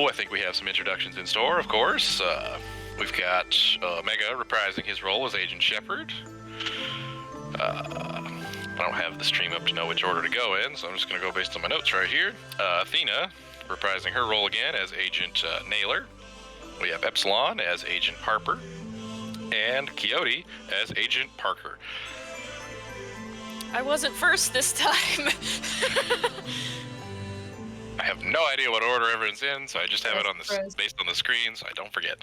I think we have some introductions in store, of course. We've got Mega reprising his role as Agent Shepard. I don't have the stream up to know which order to go in, so I'm just going to go based on my notes right here. Athena reprising her role again as Agent Naylor. We have Epsilon as Agent Harper. And Coyote as Agent Parker. I wasn't first this time. I have no idea what order everyone's in, so I just have it on the based on the screen, so I don't forget.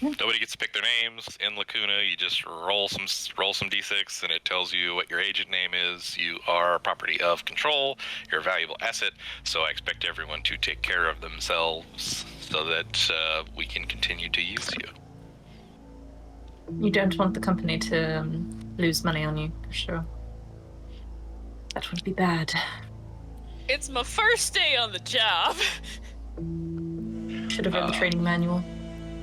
Nobody gets to pick their names in Lacuna. You just roll some d6, and it tells you what your agent name is. You are property of control. You're a valuable asset, so I expect everyone to take care of themselves so that we can continue to use you. You don't want the company to lose money on you, for sure. That would be bad. It's my first day on the job. Should have read the training manual.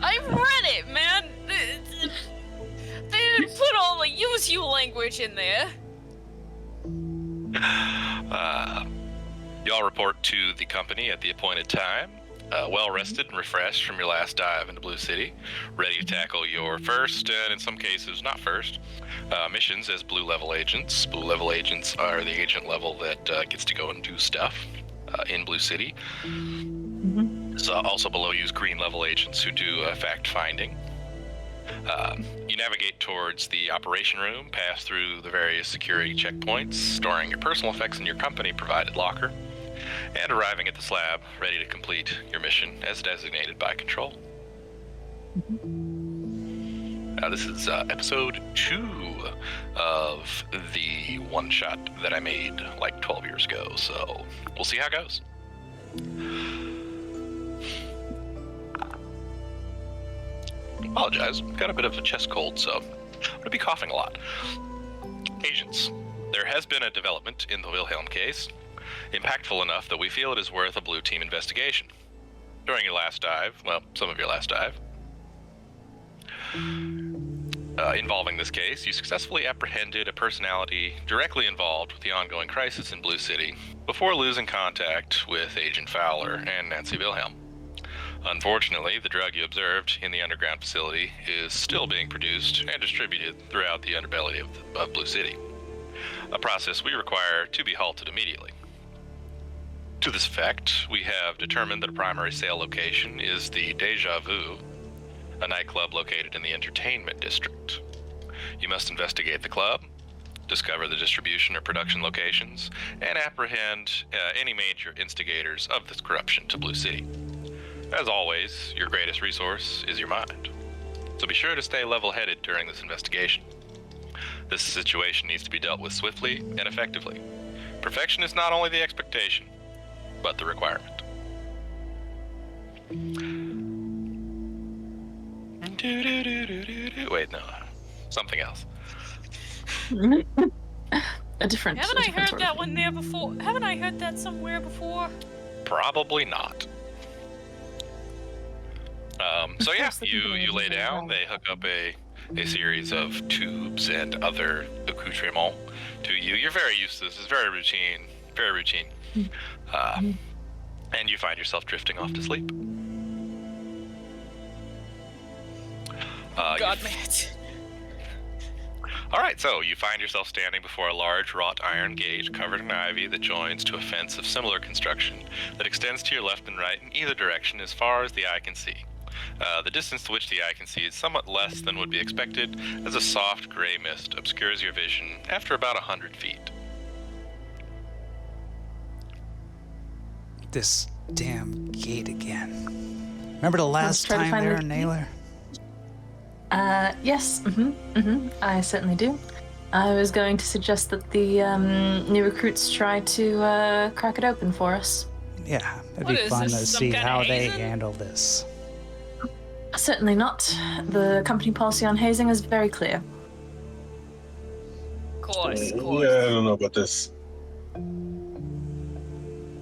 I read it, man. They didn't put all the use you language in there. Y'all report to the company at the appointed time, well rested and refreshed from your last dive into Blue City, ready to tackle your first, and in some cases not first, missions as Blue level agents. Blue level agents are the agent level that gets to go and do stuff in Blue City. There's also below you is Green level agents who do fact finding. You navigate towards the operation room, pass through the various security checkpoints, storing your personal effects in your company provided locker, and arriving at the slab, ready to complete your mission as designated by Control. This is episode 2 of the one-shot that I made like 12 years ago, so we'll see how it goes. Apologize, got a bit of a chest cold, so I'm going to be coughing a lot. Agents, there has been a development in the Wilhelm case, impactful enough that we feel it is worth a blue team investigation. During your last dive, well, some of your last dive, involving this case, you successfully apprehended a personality directly involved with the ongoing crisis in Blue City before losing contact with Agent Fowler and Nancy Wilhelm. Unfortunately, the drug you observed in the underground facility is still being produced and distributed throughout the underbelly of Blue City, a process we require to be halted immediately. To this effect, we have determined that a primary sale location is the Deja Vu, a nightclub located in the entertainment district. You must investigate the club, discover the distribution or production locations, and apprehend any major instigators of this corruption to Blue City. As always, your greatest resource is your mind, so be sure to stay level-headed during this investigation. This situation needs to be dealt with swiftly and effectively. Perfection is not only the expectation, but the requirement. Wait, no, something else. A different. Haven't I heard that one there before? Haven't I heard that somewhere before? Probably not. So yeah, you lay down. They hook up a series of tubes and other accoutrements to you. You're very used to this. It's very routine. Very routine. And you find yourself drifting off to sleep. God, mate. All right, so you find yourself standing before a large wrought iron gate covered in ivy that joins to a fence of similar construction that extends to your left and right in either direction as far as the eye can see. The distance to which the eye can see is somewhat less than would be expected, as a soft gray mist obscures your vision after about 100 feet. This damn gate again. Remember the last time there, Naylor? Yes, I certainly do. I was going to suggest that the new recruits try to crack it open for us. Yeah, it'd be fun to see how they handle this. Certainly not. The company policy on hazing is very clear. Of course. Yeah, I don't know about this.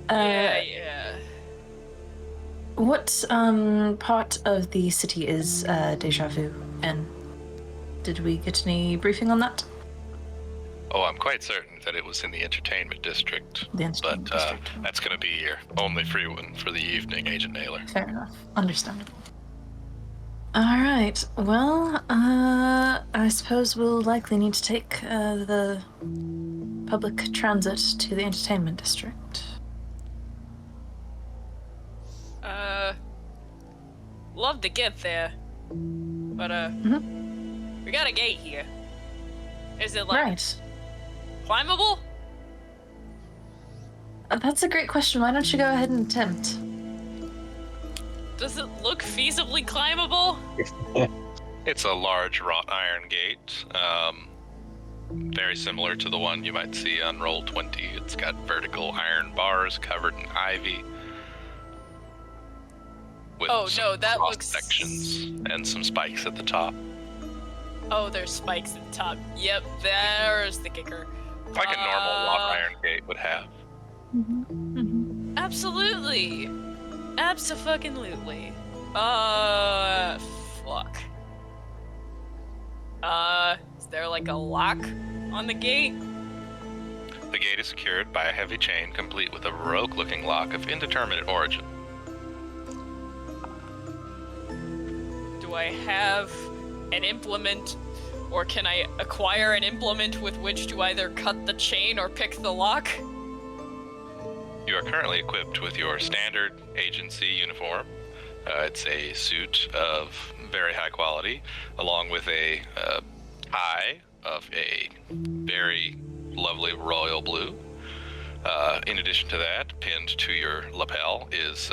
Yeah. What part of the city is Deja Vu in? Did we get any briefing on that? Oh, I'm quite certain that it was in the entertainment district. The entertainment district. That's going to be your only free one for the evening, Agent Naylor. Fair enough. Understandable. Alright, well, I suppose we'll likely need to take the public transit to the entertainment district. Love to get there. But, we got a gate here. Is it, like, Right. climbable? That's a great question. Why don't you go ahead and attempt? Does it look feasibly climbable? It's a large wrought iron gate, very similar to the one you might see on Roll20. It's got vertical iron bars covered in ivy. With Oh, some no, that cross looks- sections and some spikes at the top. Oh, there's spikes at the top. Yep, there's the kicker. Like a normal wrought iron gate would have. Absolutely. Abso-fucking-lutely. Fuck. Is there like a lock on the gate? The gate is secured by a heavy chain complete with a Baroque-looking lock of indeterminate origin. Do I have an implement, or can I acquire an implement with which to either cut the chain or pick the lock? You are currently equipped with your standard agency uniform. It's a suit of very high quality, along with a tie of a very lovely royal blue. In addition to that, pinned to your lapel is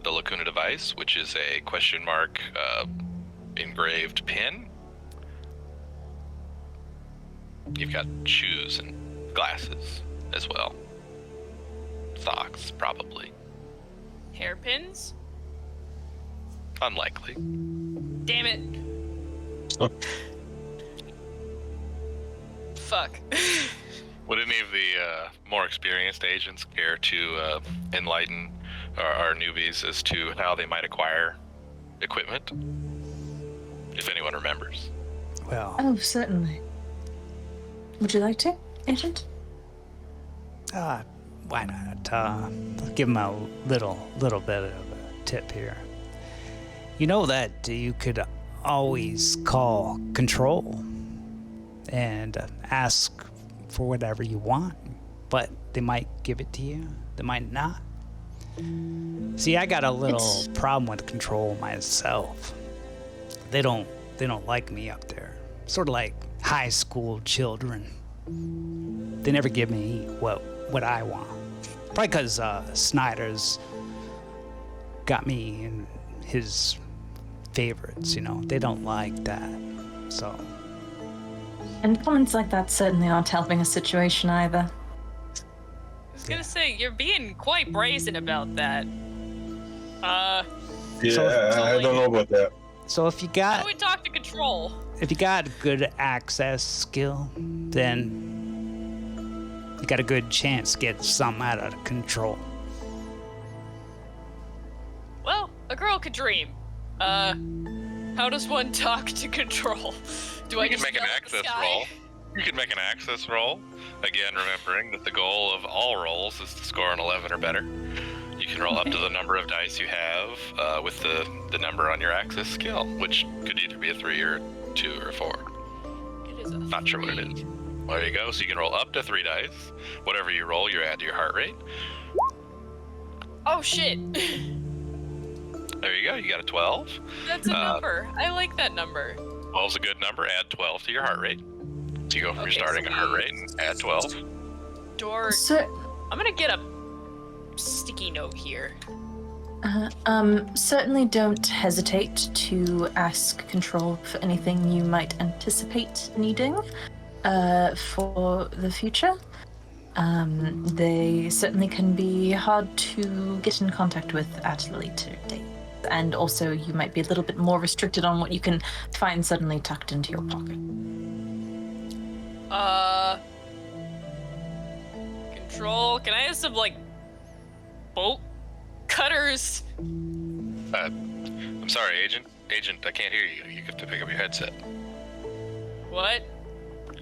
the Lacuna device, which is a question mark engraved pin. You've got shoes and glasses as well. Socks, probably. Hairpins? Unlikely. Damn it. Fuck. Would any of the more experienced agents care to enlighten our newbies as to how they might acquire equipment? If anyone remembers. Well, Oh, certainly. Would you like to, Agent? why not? I'll give him a little bit of a tip here. You know that you could always call control and ask for whatever you want, but they might give it to you, they might not. See, I got a little problem with control myself. They don't like me up there. Sort of like high school children. They never give me what I want. Probably because Snyder's got me in his favorites, you know. They don't like that. So And comments like that certainly aren't helping a situation either. I was gonna say, you're being quite brazen about that. Yeah, I don't know about that. So if you How got do we talk to Control? good access skill, then you got a good chance to get something out of control. Well, a girl could dream. How does one talk to Control? Do I You can just make an yell at the access sky? roll. You can make an access roll. Again, remembering that the goal of all rolls is to score an 11 or better. You can roll up to the number of dice you have with the number on your access skill, which could either be a 3 or 2 or 4. It is a Not sure what it is. There you go. So you can roll up to 3 dice. Whatever you roll, you add to your heart rate. Oh shit! There you go. You got a 12. That's a number. I like that number. 12 is a good number. Add 12 to your heart rate. So you go from your Okay, starting so heart rate and add 12. Door. So, I'm gonna get a sticky note here. certainly don't hesitate to ask Control for anything you might anticipate needing for the future. They certainly can be hard to get in contact with at a later date. And also, you might be a little bit more restricted on what you can find suddenly tucked into your pocket. Control. Can I have some like bolt cutters? I'm sorry, Agent. Agent, I can't hear you. You have to pick up your headset. What?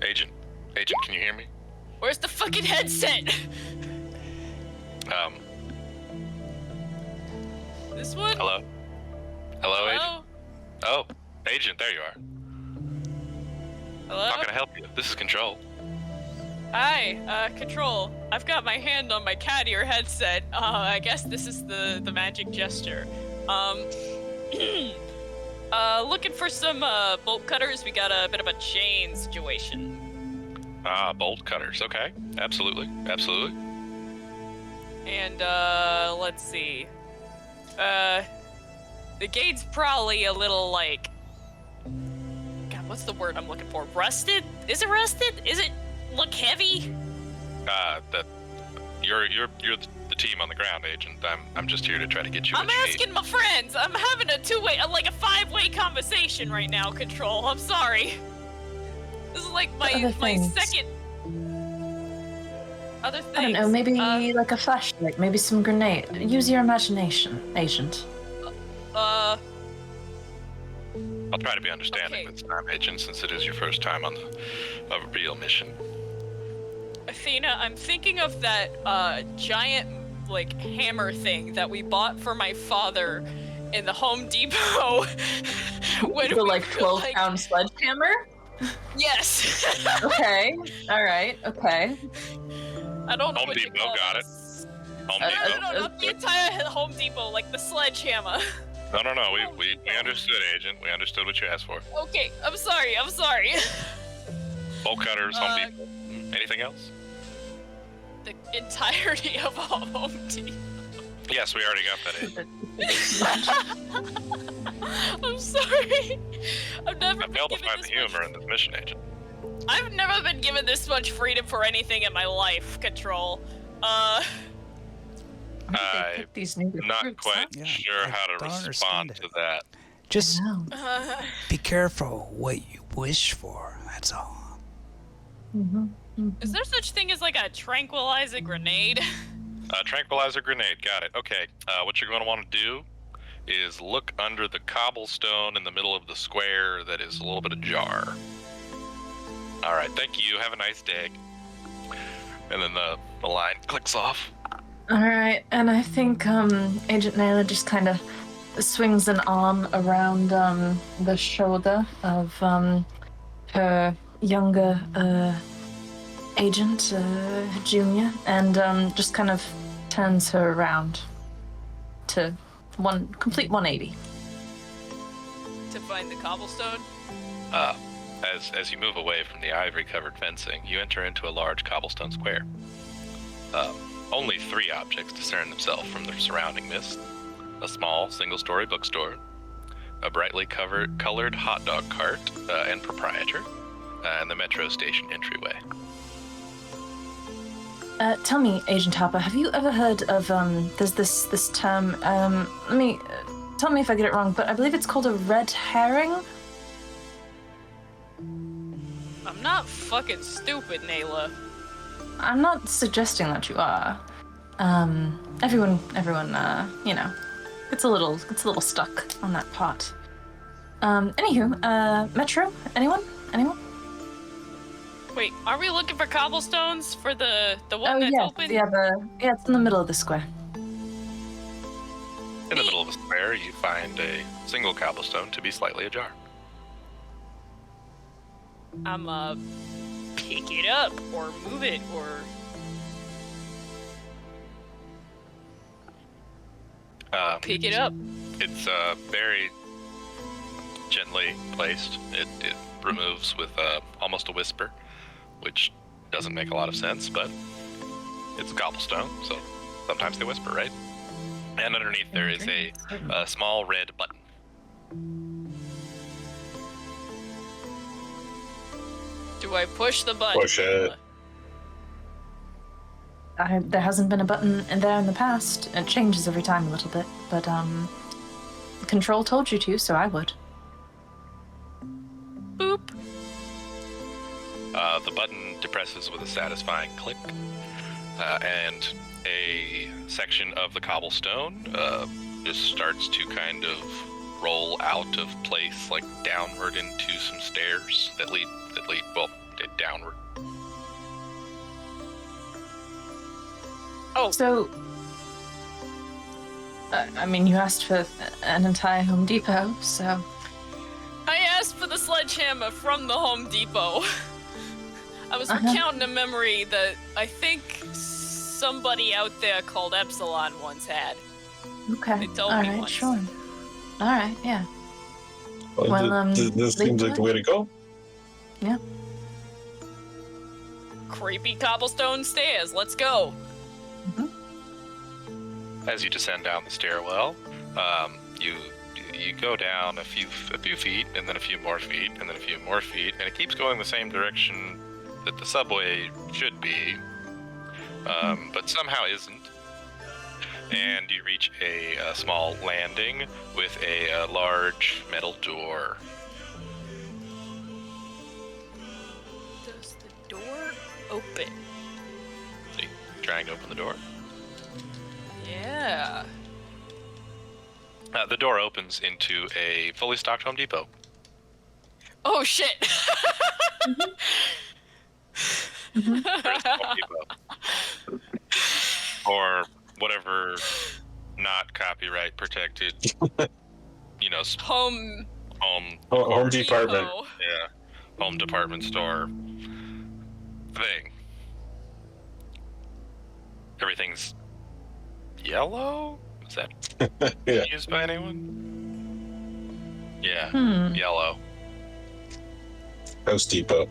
Agent, Agent, can you hear me? Where's the fucking headset? This one? Hello? Hello, Agent? Hello? Oh, Agent, there you are. Hello? How can I help you? This is Control. Hi, Control. I've got my hand on my cat ear headset. I guess this is the magic gesture. Looking for some, bolt cutters. We got a bit of a chain situation. Bolt cutters. Okay. Absolutely. Absolutely. And, let's see. The gate's probably a little, like... God, what's the word I'm looking for? Rusted? Is it rusted? Is it look heavy? You're the team on the ground, Agent. I'm just here to try to get you what I'm you asking my friends. I'm having a two-way, like a five-way conversation right now, Control. I'm sorry. This is like my second... Other things. I don't know, maybe like a flashlight, maybe some grenade. Use your imagination, Agent. I'll try to be understanding Okay. this time, Agent, since it is your first time on a real mission. Athena, I'm thinking of that giant like hammer thing that we bought for my father in the Home Depot. When The we like were, 12-pound sledgehammer? Yes. Okay, alright, okay. I don't know Home what you Depot call got it. this. Home No, Depot. no, not the entire Home Depot, like the sledgehammer. No. Home We Depot. understood, Agent. We understood what you asked for. Okay, I'm sorry. Bolt cutters, Home Depot. Anything else? The entirety of Home Depot. Yes, we already got that, Agent. I'm sorry. I've never I been failed to given find the this much. humor in this mission, Agent. I've never been given this much freedom for anything in my life, Control. I'm These new not recruits, quite Yeah, sure I how to don't respond understand to it. that. Just huh? be careful what you wish for. That's all. Is there such thing as like a tranquilizer grenade? Tranquilizer grenade, got it. Okay, what you're going to want to do is look under the cobblestone in the middle of the square that is a little bit ajar. All right, thank you. Have a nice day. And then the line clicks off. Alright, and I think Agent Naylor just kind of swings an arm around the shoulder of her younger agent, Junior, and just kind of turns her around to complete 180. To find the cobblestone? As you move away from the ivory-covered fencing, you enter into a large cobblestone square. Only 3 objects discern themselves from the surrounding mist: a small single-story bookstore, a brightly colored hot dog cart and proprietor, and the metro station entryway. Tell me, Agent Harper, have you ever heard of there's this term, tell me if I get it wrong, but I believe it's called a red herring? I'm not fucking stupid, Nayla. I'm not suggesting that you are. Everyone, you know, gets a little stuck on that part. Anywho, Metro, anyone? Wait, are we looking for cobblestones for the one Oh that's yeah, open? yeah, it's in the middle of the square. In the middle of the square, you find a single cobblestone to be slightly ajar. I'm pick it up or move it or pick it up. It's very gently placed. It removes with almost a whisper, which doesn't make a lot of sense, but it's cobblestone, so sometimes they whisper, right? And underneath there is a small red button. Do I push the button? Push it. There hasn't been a button in there in the past. It changes every time a little bit, but Control told you to, so I would. Boop. The button depresses with a satisfying click, and a section of the cobblestone just starts to kind of roll out of place, like downward into some stairs that lead downward. go. So, I mean, you asked for an entire Home Depot, so... I asked for the sledgehammer from the Home Depot. I was recounting a memory that I think somebody out there called Epsilon once had. Okay, They told me alright, once. sure. Alright, yeah. Well, this seems like the way to go. Yeah. Creepy cobblestone stairs. Let's go. As you descend down the stairwell, you go down a few feet, and then a few more feet, and then a few more feet, and it keeps going the same direction that the subway should be, but somehow isn't. And you reach a small landing with a large metal door. Does the door open? So you trying to open the door? Yeah. The door opens into a fully stocked Home Depot. Oh shit. There's a Home Depot. Or whatever not copyright protected, Home Home Department. Depot. yeah, home department store thing. Everything's yellow? Is that Yeah. used by anyone? Yeah, yellow. House Depot.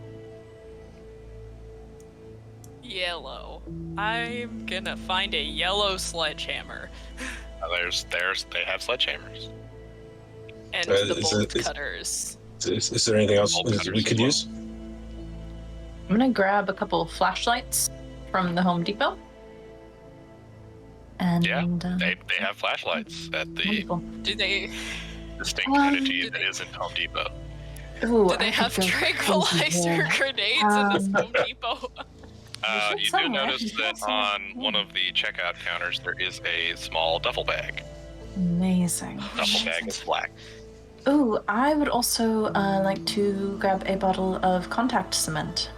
Yellow. I'm gonna find a yellow sledgehammer. They have sledgehammers. And Is the bolt it- cutters. Is there anything else Bolt cutters we could as well. use? I'm gonna grab a couple flashlights from the Home Depot. And, Yeah, They have flashlights at the wonderful. Do they distinct Um, entity do that they- isn't Home Depot. Ooh, do they I could have go tranquilizer crazy here. grenades in this Home Depot? There's You do somewhere. notice that There's on somewhere. one of the checkout counters there is a small duffel bag. Amazing. Duffel bag is black. Ooh, I would also like to grab a bottle of contact cement.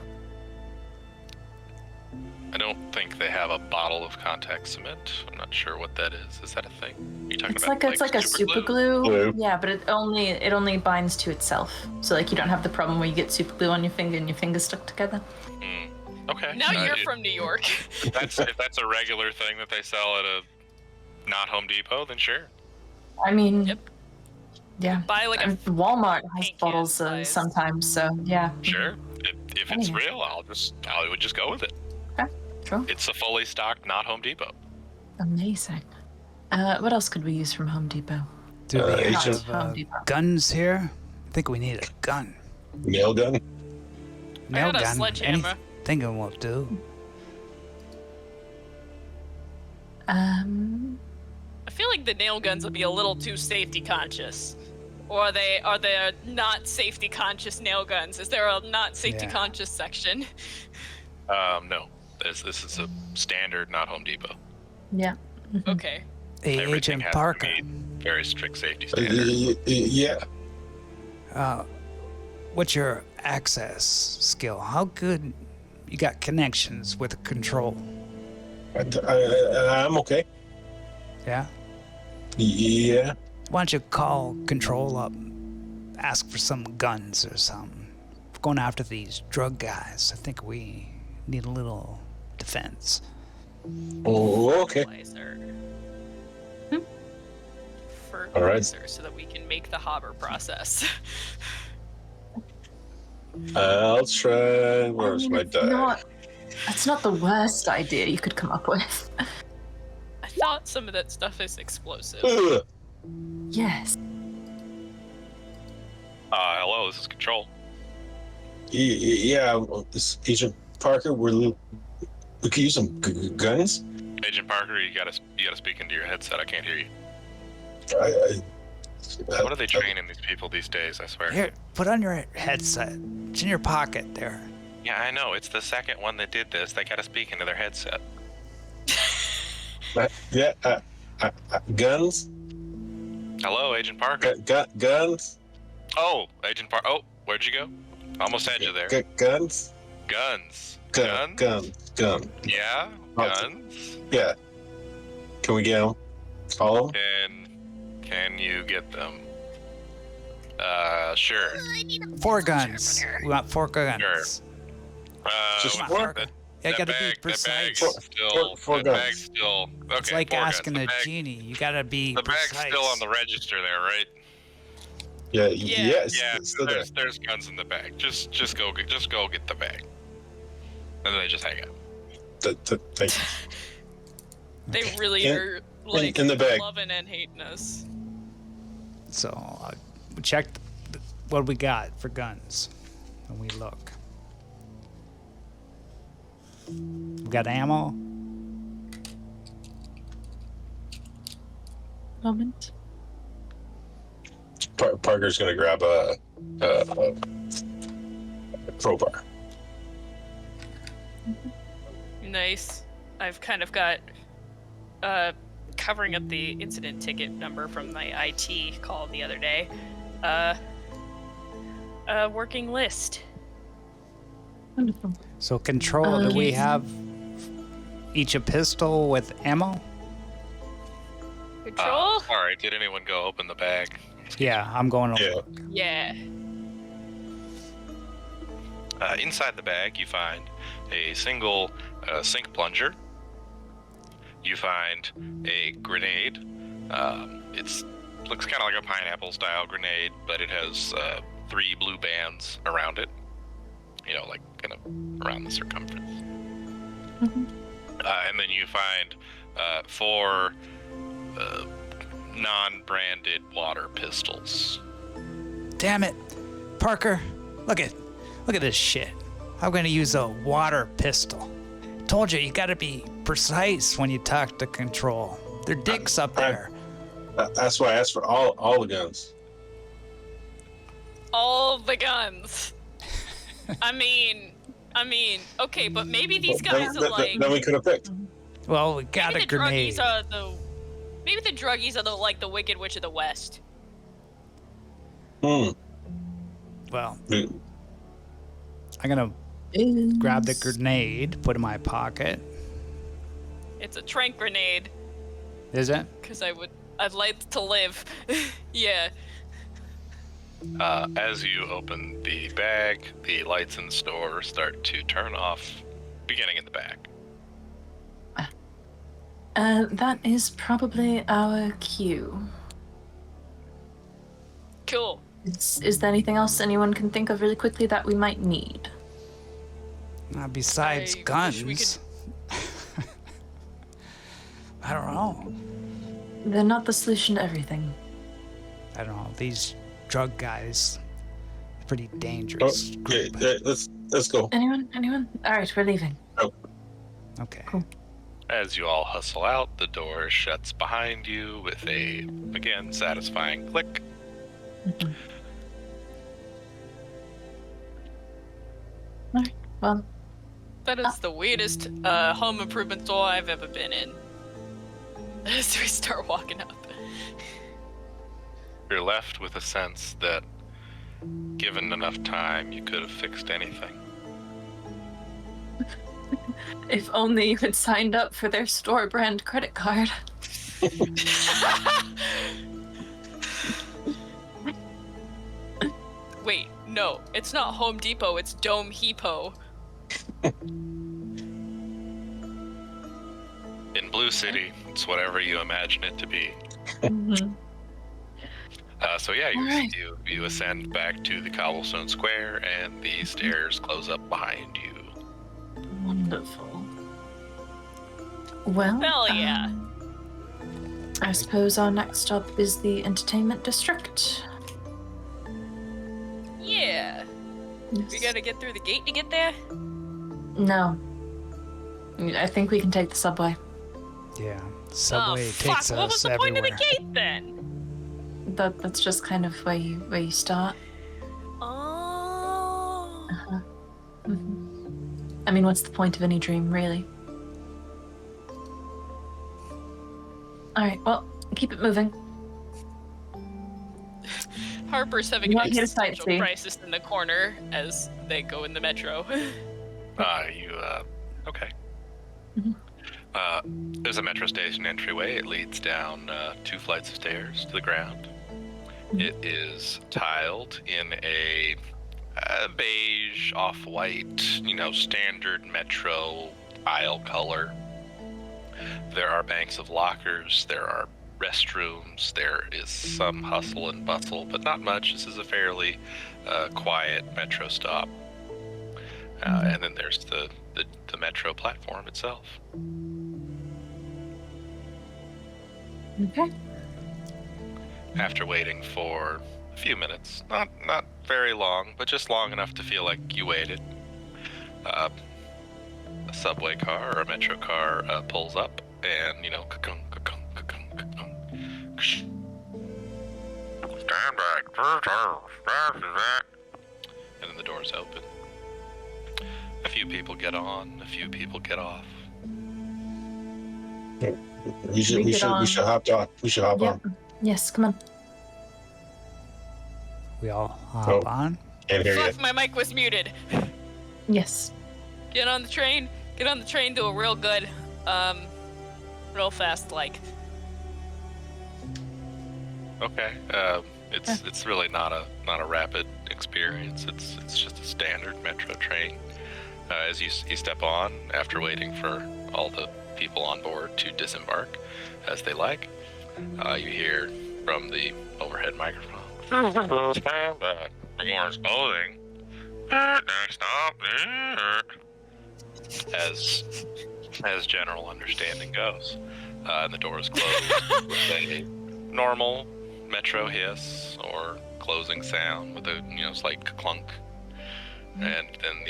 I don't think they have a bottle of contact cement. I'm not sure what that is. Is that a thing? Are you talking It's about like a super glue. Glue. Yeah, but it only binds to itself. So like you don't have the problem where you get super glue on your finger and your fingers stuck together. Okay. Now you're if from New York. that's a regular thing that they sell at a not Home Depot, then sure. I mean, Yep. yeah. Buy like a Walmart has paint can bottles size. sometimes, so yeah. Sure. If it's Anyway. real, I would just go with it. True. It's a fully stocked not Home Depot. Amazing. What else could we use from Home Depot? Do they Agent- have Home Depot. guns here? I think we need a gun. Nail gun? Nail got a gun. sledgehammer. Anything will do. I feel like the nail guns would be a little too safety conscious. Or are there not safety conscious nail guns? Is there a not safety Yeah. conscious section? No. This is a standard not Home Depot. Yeah. Okay. Hey, Everything Agent has to Parker. meet very strict safety standards. Yeah. What's your access skill? How good you got connections with control? I'm okay. Yeah? Yeah. Why don't you call control up? Ask for some guns or something. We're going after these drug guys. I think we need a little defense. Oh, okay. Fertilizer. All right. Fertilizer, so that we can make the hopper process. I'll try. Where's my die? That's not the worst idea you could come up with. I thought some of that stuff is explosive. Ugh. Yes. Hello, this is Control. Yeah, this Agent Parker, we could use some guns. Agent Parker, you gotta speak into your headset. I can't hear you. What are they training these people these days? I swear. Here, put on your headset. It's in your pocket there. Yeah, I know. It's the second one that did this. They gotta speak into their headset. Guns. Hello, Agent Parker. Guns. Oh, Agent Parker. Oh, where'd you go? Almost had you there. Guns. Guns. Gun. Yeah. Oh. Guns. Yeah. Can we get them? All of them? Can you get them? Sure. 4 guns. We want 4 guns. Sure. Just what's four? that- I that gotta bag- be precise. Four That guns. bag's still. Okay, It's like 4 guns. asking The a bag- genie. You gotta be The precise. bag's still on the register there, right? Yeah. Yeah. Yes. Yeah, It's still there. there's guns in the bag. Just go get the bag, and then they just hang out. Thank you. They Okay. really are like in the bag. loving and hating us. So we checked what we got for guns, and we look. We got ammo. Moment. Parker's gonna grab a crowbar. Nice. I've kind of got covering up the incident ticket number from my IT call the other day. A working list. Wonderful. So control. Do we Okay. have each a pistol with ammo? Control? All right. Did anyone go open the bag? Yeah, I'm going to Yeah. look. Yeah. Inside the bag, you find a single sink plunger. You find a grenade. It looks kind of like a pineapple-style grenade, but it has 3 blue bands around it. You know, like kind of around the circumference. And then you find 4 non-branded water pistols. Damn it, Parker! Look at this shit. I'm gonna use a water pistol. Told you gotta be precise when you talk to control. Their dicks up there. That's why I asked for all the guns. All the guns. I mean, okay, but maybe these guys are like. Then we could have picked. Well, we got Maybe a the grenade. druggies are the. Maybe the druggies are the like the Wicked Witch of the West. Hmm. Well, Mm. I'm gonna grab the grenade, put it in my pocket. It's a trank grenade, Is it? cause I'd like to live. Yeah. As you open the bag, the lights in the store start to turn off, beginning in the back. That is probably our cue. Cool. Is there anything else anyone can think of really quickly that we might need? Besides I wish guns. we I don't know. They're not the solution to everything. I don't know. These drug guys, pretty Oh, dangerous. okay, group. let's go. Anyone? All right, we're leaving. Okay. As you all hustle out, the door shuts behind you with a, again, satisfying click. All right. Well, That is the weirdest home improvement store I've ever been in. As we start walking up. You're left with a sense that, given enough time, you could have fixed anything. if only you had signed up for their store brand credit card. Wait, no, it's not Home Depot, it's Dome Hepo. In Blue City, it's whatever you imagine it to be. So yeah, Alright. you ascend back to the cobblestone square, and the stairs close up behind you. Wonderful. Well, Hell yeah. I suppose our next stop is the entertainment district. Yeah. We gotta get through the gate to get there? No. I think we can take the subway. Yeah. Subway oh, fuck, takes what was us the everywhere. point of the gate then? That's just kind of where you start. Oh. I mean, what's the point of any dream, really? All right. Well, keep it moving. Harper's having You an want me to existential sightsee? crisis in the corner as they go in the metro. Okay. Mhm. There's a metro station entryway. It leads down 2 flights of stairs to the ground. It is tiled in a beige, off-white, standard metro tile color. There are banks of lockers. There are restrooms. There is some hustle and bustle, but not much. This is a fairly quiet metro stop. And then there's the metro platform itself. Okay. After waiting for a few minutes, not very long, but just long enough to feel like you waited, a subway car or a metro car pulls up, and ka-kung, ka-kung, ka-kung, ka-kung. Stand back. And then the doors open. A few people get on, a few people get off. We should hop on. We should hop Yep. on. Yes, come on. We all hop on. Can't hear you. Fuck, my mic was muted. Yes. Get on the train. Get on the train. Do it real good. Real fast, like. Okay. It's really not a rapid experience. It's just a standard metro train. As you step on, after waiting for all the people on board to disembark as they like, you hear from the overhead microphone. Stand back. Doors closing. Next stop. As general understanding goes, and the doors close with a normal metro hiss or closing sound with a slight clunk, and then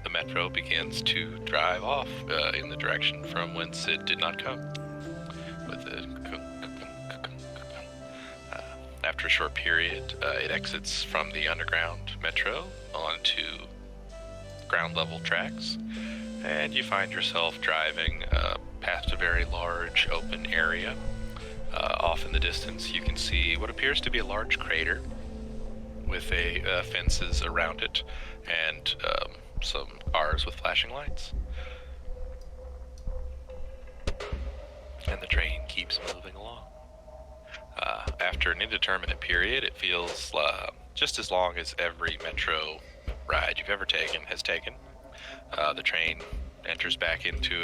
the metro begins to drive off in the direction from whence it did not come. With a after a short period, it exits from the underground metro onto ground level tracks, and you find yourself driving past a very large open area. Off in the distance, you can see what appears to be a large crater with fences around it, and some cars with flashing lights. And the train keeps moving along. After an indeterminate period, it feels just as long as every metro ride you've ever taken has taken. The train enters back into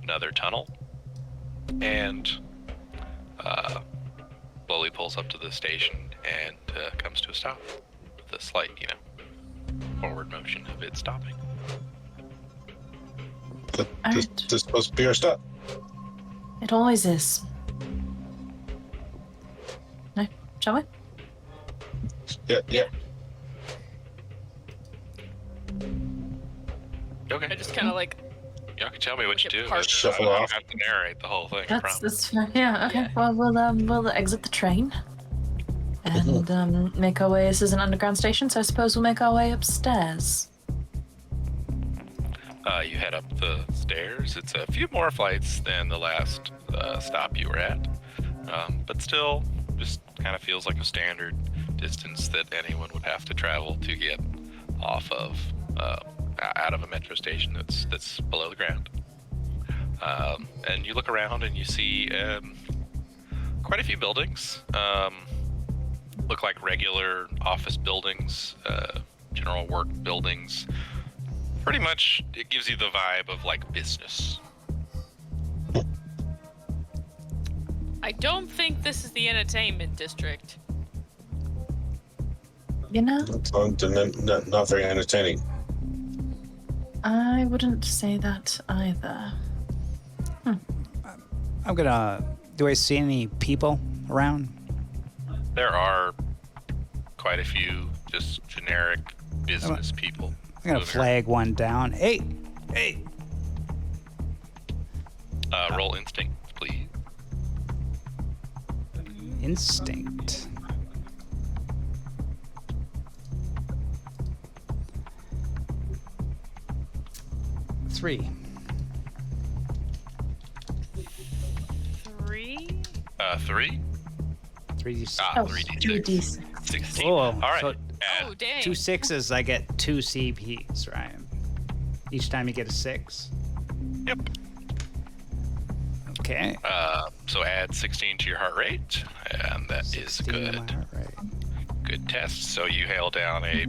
another tunnel, and slowly pulls up to the station and comes to a stop with a slight, forward motion of it stopping. This is supposed to be our stop. It always is. No? Shall we? Yeah. Okay. I just kind of like. Y'all can tell me what you do. Park. Shuffle I don't off. have to narrate the whole thing. I promise. That's fair. Yeah. Okay. Yeah. Well, we'll exit the train and make our way. This is an underground station, so I suppose we'll make our way upstairs. You head up the stairs. It's a few more flights than the last stop you were at, but still, just kind of feels like a standard distance that anyone would have to travel to get off of out of a metro station that's below the ground. And you look around and you see quite a few buildings. Look like regular office buildings, general work buildings. Pretty much, it gives you the vibe of like business. I don't think this is the entertainment district. Not very entertaining. I wouldn't say that either. Do I see any people around? There are quite a few just generic business people. I'm gonna flag one down. Hey! Roll instinct, please. Instinct. Three. 3? 3? 3d6. 3d6. 2d6. 16. Oh, All right. so Oh, dang. 2 6s, I get 2 CPs, right? Each time you get a 6. Yep. Okay. So add 16 to your heart rate, and that is 16 on my good. heart rate. Good test. So you hail down a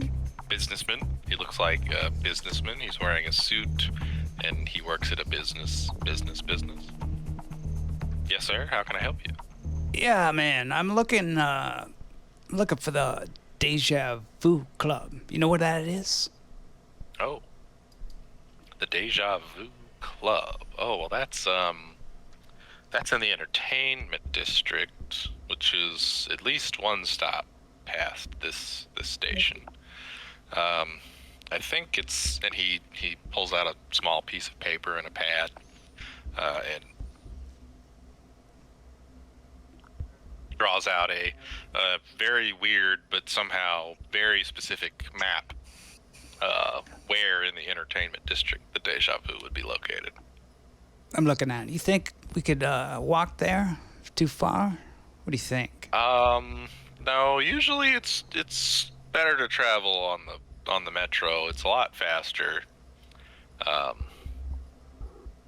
businessman. He looks like a businessman. He's wearing a suit, and he works at a business. Yes, sir. How can I help you? Yeah, man. I'm looking for the Deja Vu Club. You know what that is? Oh, the Deja Vu Club. Oh, well, that's in the entertainment district, which is at least one stop past this station. I think it's, and he pulls out a small piece of paper and a pad, and draws out a very weird but somehow very specific map where in the entertainment district the Deja Vu would be located. I'm looking at it. You think we could walk there? Too far? What do you think? No, usually it's better to travel on the metro. It's a lot faster.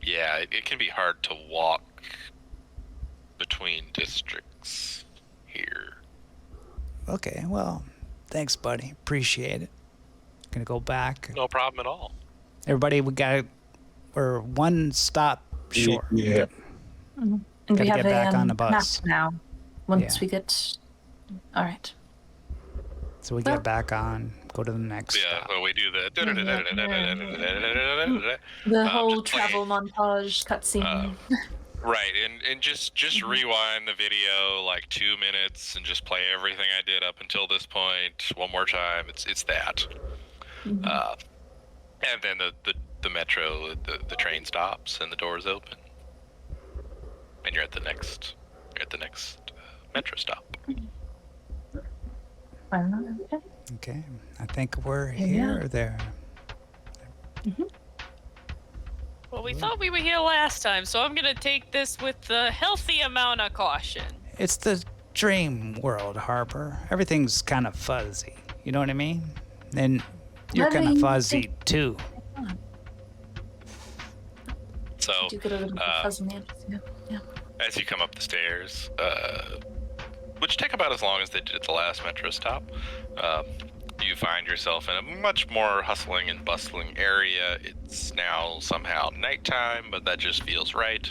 Yeah, it can be hard to walk between districts here. Okay, well, thanks, buddy. Appreciate it. Gonna go back. No problem at all. Everybody, we're one stop short. Yeah. And Gotta we have get back a on the map bus. now. Once Yeah. we get. All right. So we get back on, go to the next Yeah, stop. well, we do the The whole just play- travel montage cutscene. right, and just rewind the video like 2 minutes and just play everything I did up until this point one more time. It's that. And then the metro, the train stops and the doors open, and you're at the next metro stop. Okay. Okay, I think we're here or there. Well, we thought we were here last time, so I'm gonna take this with a healthy amount of caution. It's the dream world, Harper. Everything's kind of fuzzy. You know what I mean? And you're Let kind of me fuzzy think. too. So Do get a little bit fuzzy in the edges, yeah. as you come up the stairs, which take about as long as they did at the last metro stop, you find yourself in a much more hustling and bustling area. It's now somehow nighttime, but that just feels right.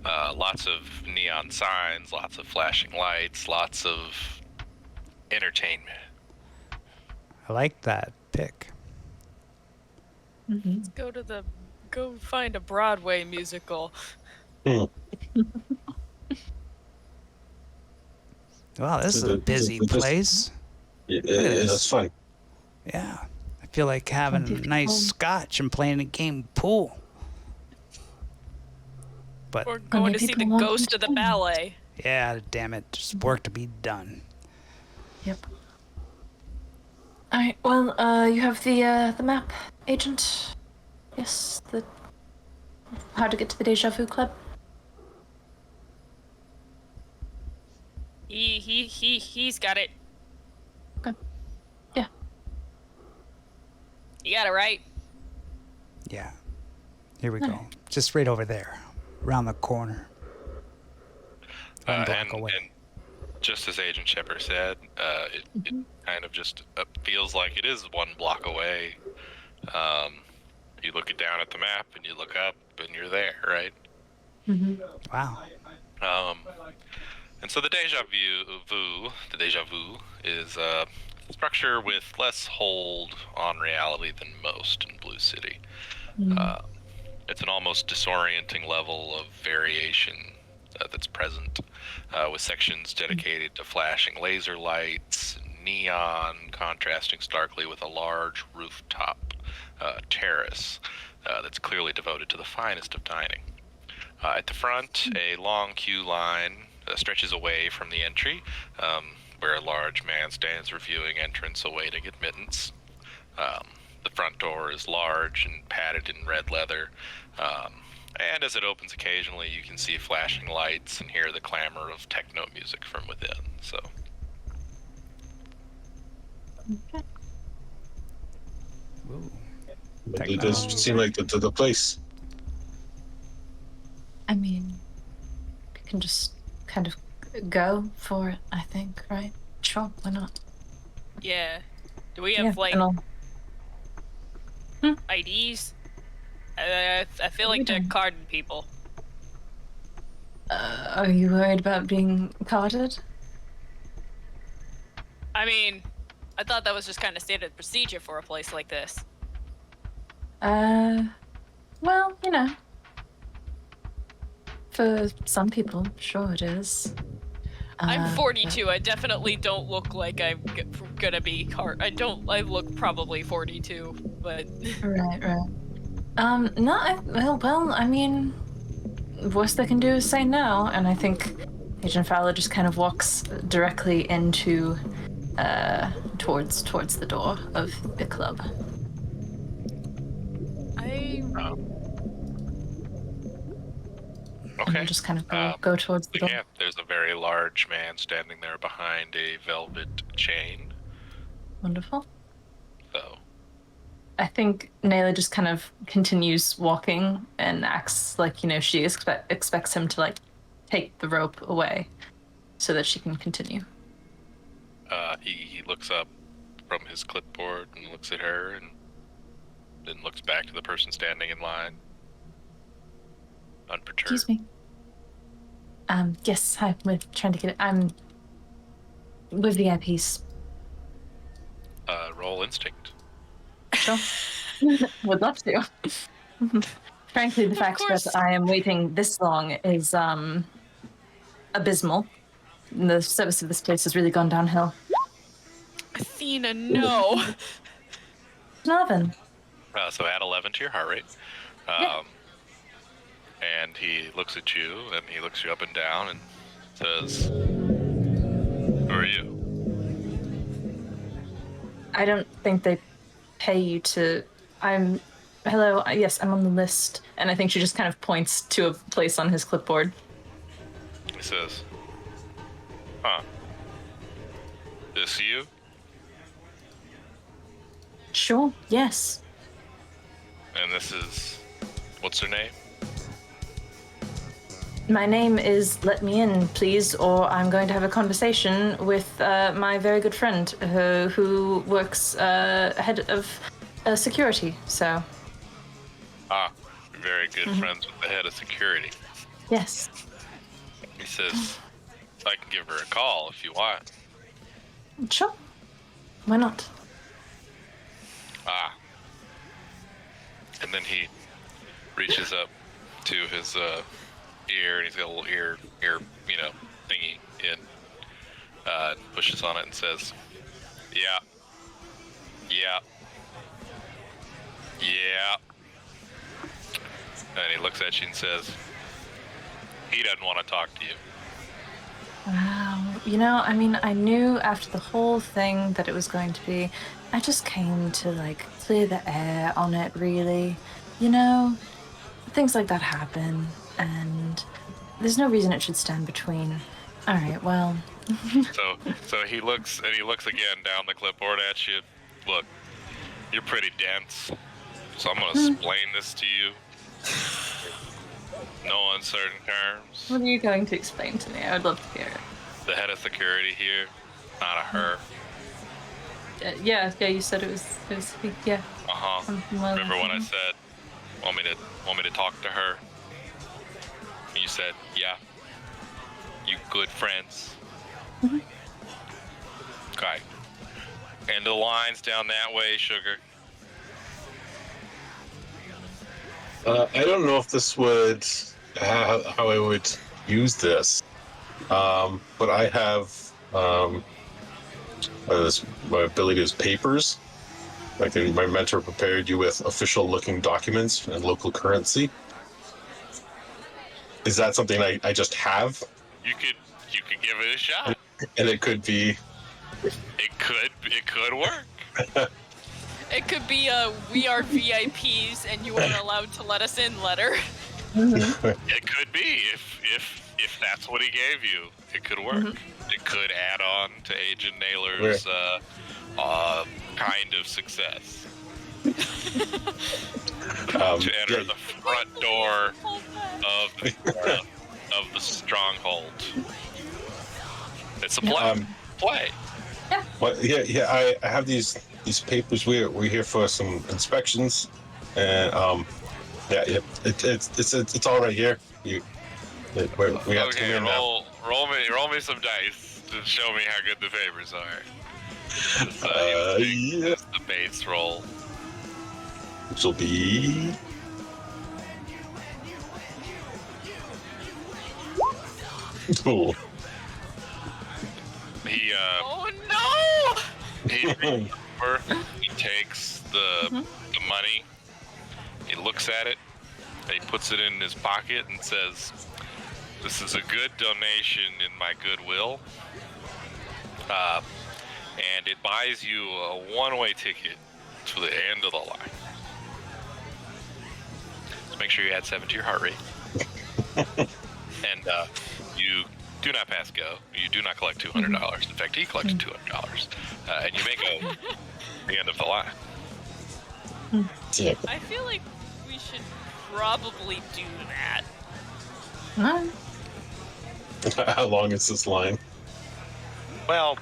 Lots of neon signs, lots of flashing lights, lots of entertainment. I like that pick. Go find a Broadway musical. Wow, this is a busy place. Yeah, this. that's fun. Yeah. I feel like having a nice scotch and playing a game of pool. But We're going to see the people want ghost of the ballet. yeah, damn it, just work to be done. Yep. All right. Well, you have the map, Agent. Yes. How to get to the Deja Vu Club. He's got it. Okay. Yeah. You got it right. Yeah. Here we go. Just right over there, around the corner. One block And away. just as Agent Shepard said, it kind of just feels like it is 1 block away. You look down at the map and you look up and you're there, right? Wow. And so the Deja Vu is a structure with less hold on reality than most in Blue City. It's an almost disorienting level of variation that's present, with sections dedicated to flashing laser lights, neon, contrasting starkly with a large rooftop terrace that's clearly devoted to the finest of dining. At the front, a long queue line stretches away from the entry, where a large man stands reviewing entrance awaiting admittance. The front door is large and padded in red leather, and as it opens occasionally, you can see flashing lights and hear the clamor of techno music from within. So, Ooh. It does seem like the place. I mean, can just kind of go for it, I think, right? Sure, why not? Yeah. Do we have, Yeah, like, and I'll- IDs? I feel like We they're don't. carding people. Are you worried about being carded? I mean, I thought that was just kind of standard procedure for a place like this. Well, you know. For some people, sure it is. I'm 42. I definitely don't look like I'm gonna be I look probably 42, but Right. No, well, I mean, worst they can do is say no, and I think Agent Fowler just kind of walks directly into, towards the door of the club. And Okay. then just kind of go towards the door. Yeah, there's a very large man standing there behind a velvet chain. Wonderful. So, I think Nayla just kind of continues walking and acts like, she expects him to, like, take the rope away so that she can continue. he looks up from his clipboard and looks at her and then looks back to the person standing in line. Unperturbed. Excuse me. Yes, hi, we're trying to get it. I'm with the earpiece. Roll instinct. Sure. Would love to. Frankly, the fact course. that I am waiting this long is abysmal. The service of this place has really gone downhill. Athena, no. 11. So add 11 to your heart rate. Yeah. And he looks at you, and he looks you up and down, and says, "Who are you?" I don't think they pay you to. Hello, yes, I'm on the list. And I think she just kind of points to a place on his clipboard. He says, "Huh? This you?" Sure, yes. And this is, what's her name? My name is Let Me In, please, or I'm going to have a conversation with my very good friend who works head of security, so. Ah, very good friends with the head of security. Yes. He says, I can give her a call if you want. Sure. Why not? Ah. And then he reaches up to his ear, and he's got a little ear, thingy in. Pushes on it and says, "Yeah. And he looks at you and says, he doesn't want to talk to you." Wow. I knew after the whole thing that it was going to be. I just came to, like, clear the air on it, really. Things like that happen, and there's no reason it should stand between. All right, well. So he looks again down the clipboard at you. Look, you're pretty dense, so I'm gonna explain this to you. No uncertain terms. What are you going to explain to me? I would love to hear it. The head of security here, not a her. Yeah, you said it was yeah. Remember when I said, want me to talk to her? And you said, yeah. You good friends. Okay. And the line's down that way, sugar. I don't know if this would how I would use this, but I have my ability is papers. My mentor prepared you with official-looking documents and local currency. Is that something I just have? You could give it a shot. And it could be. It could work. It could be a "we are VIPs and you are allowed to let us in" letter. It could be if that's what he gave you. It could work. It could add on to Agent Naylor's kind of success. To enter the front door of the stronghold. It's a play. Play. Well, I have these papers. We're here for some inspections, and it's all right here. We have to come Okay, in now. roll me some dice to show me how good the favors are. That's the base roll. Which will be. Cool. He Oh no! he takes the money. He looks at it. And he puts it in his pocket and says, "This is a good donation in my goodwill, and it buys you a one-way ticket to the end of the line. So make sure you add 7 to your heart rate, and you do not pass go. You do not collect $200. In fact, he collected $200, and you may go the end of the line." I feel like we should probably do that. No. How long is this line? Well,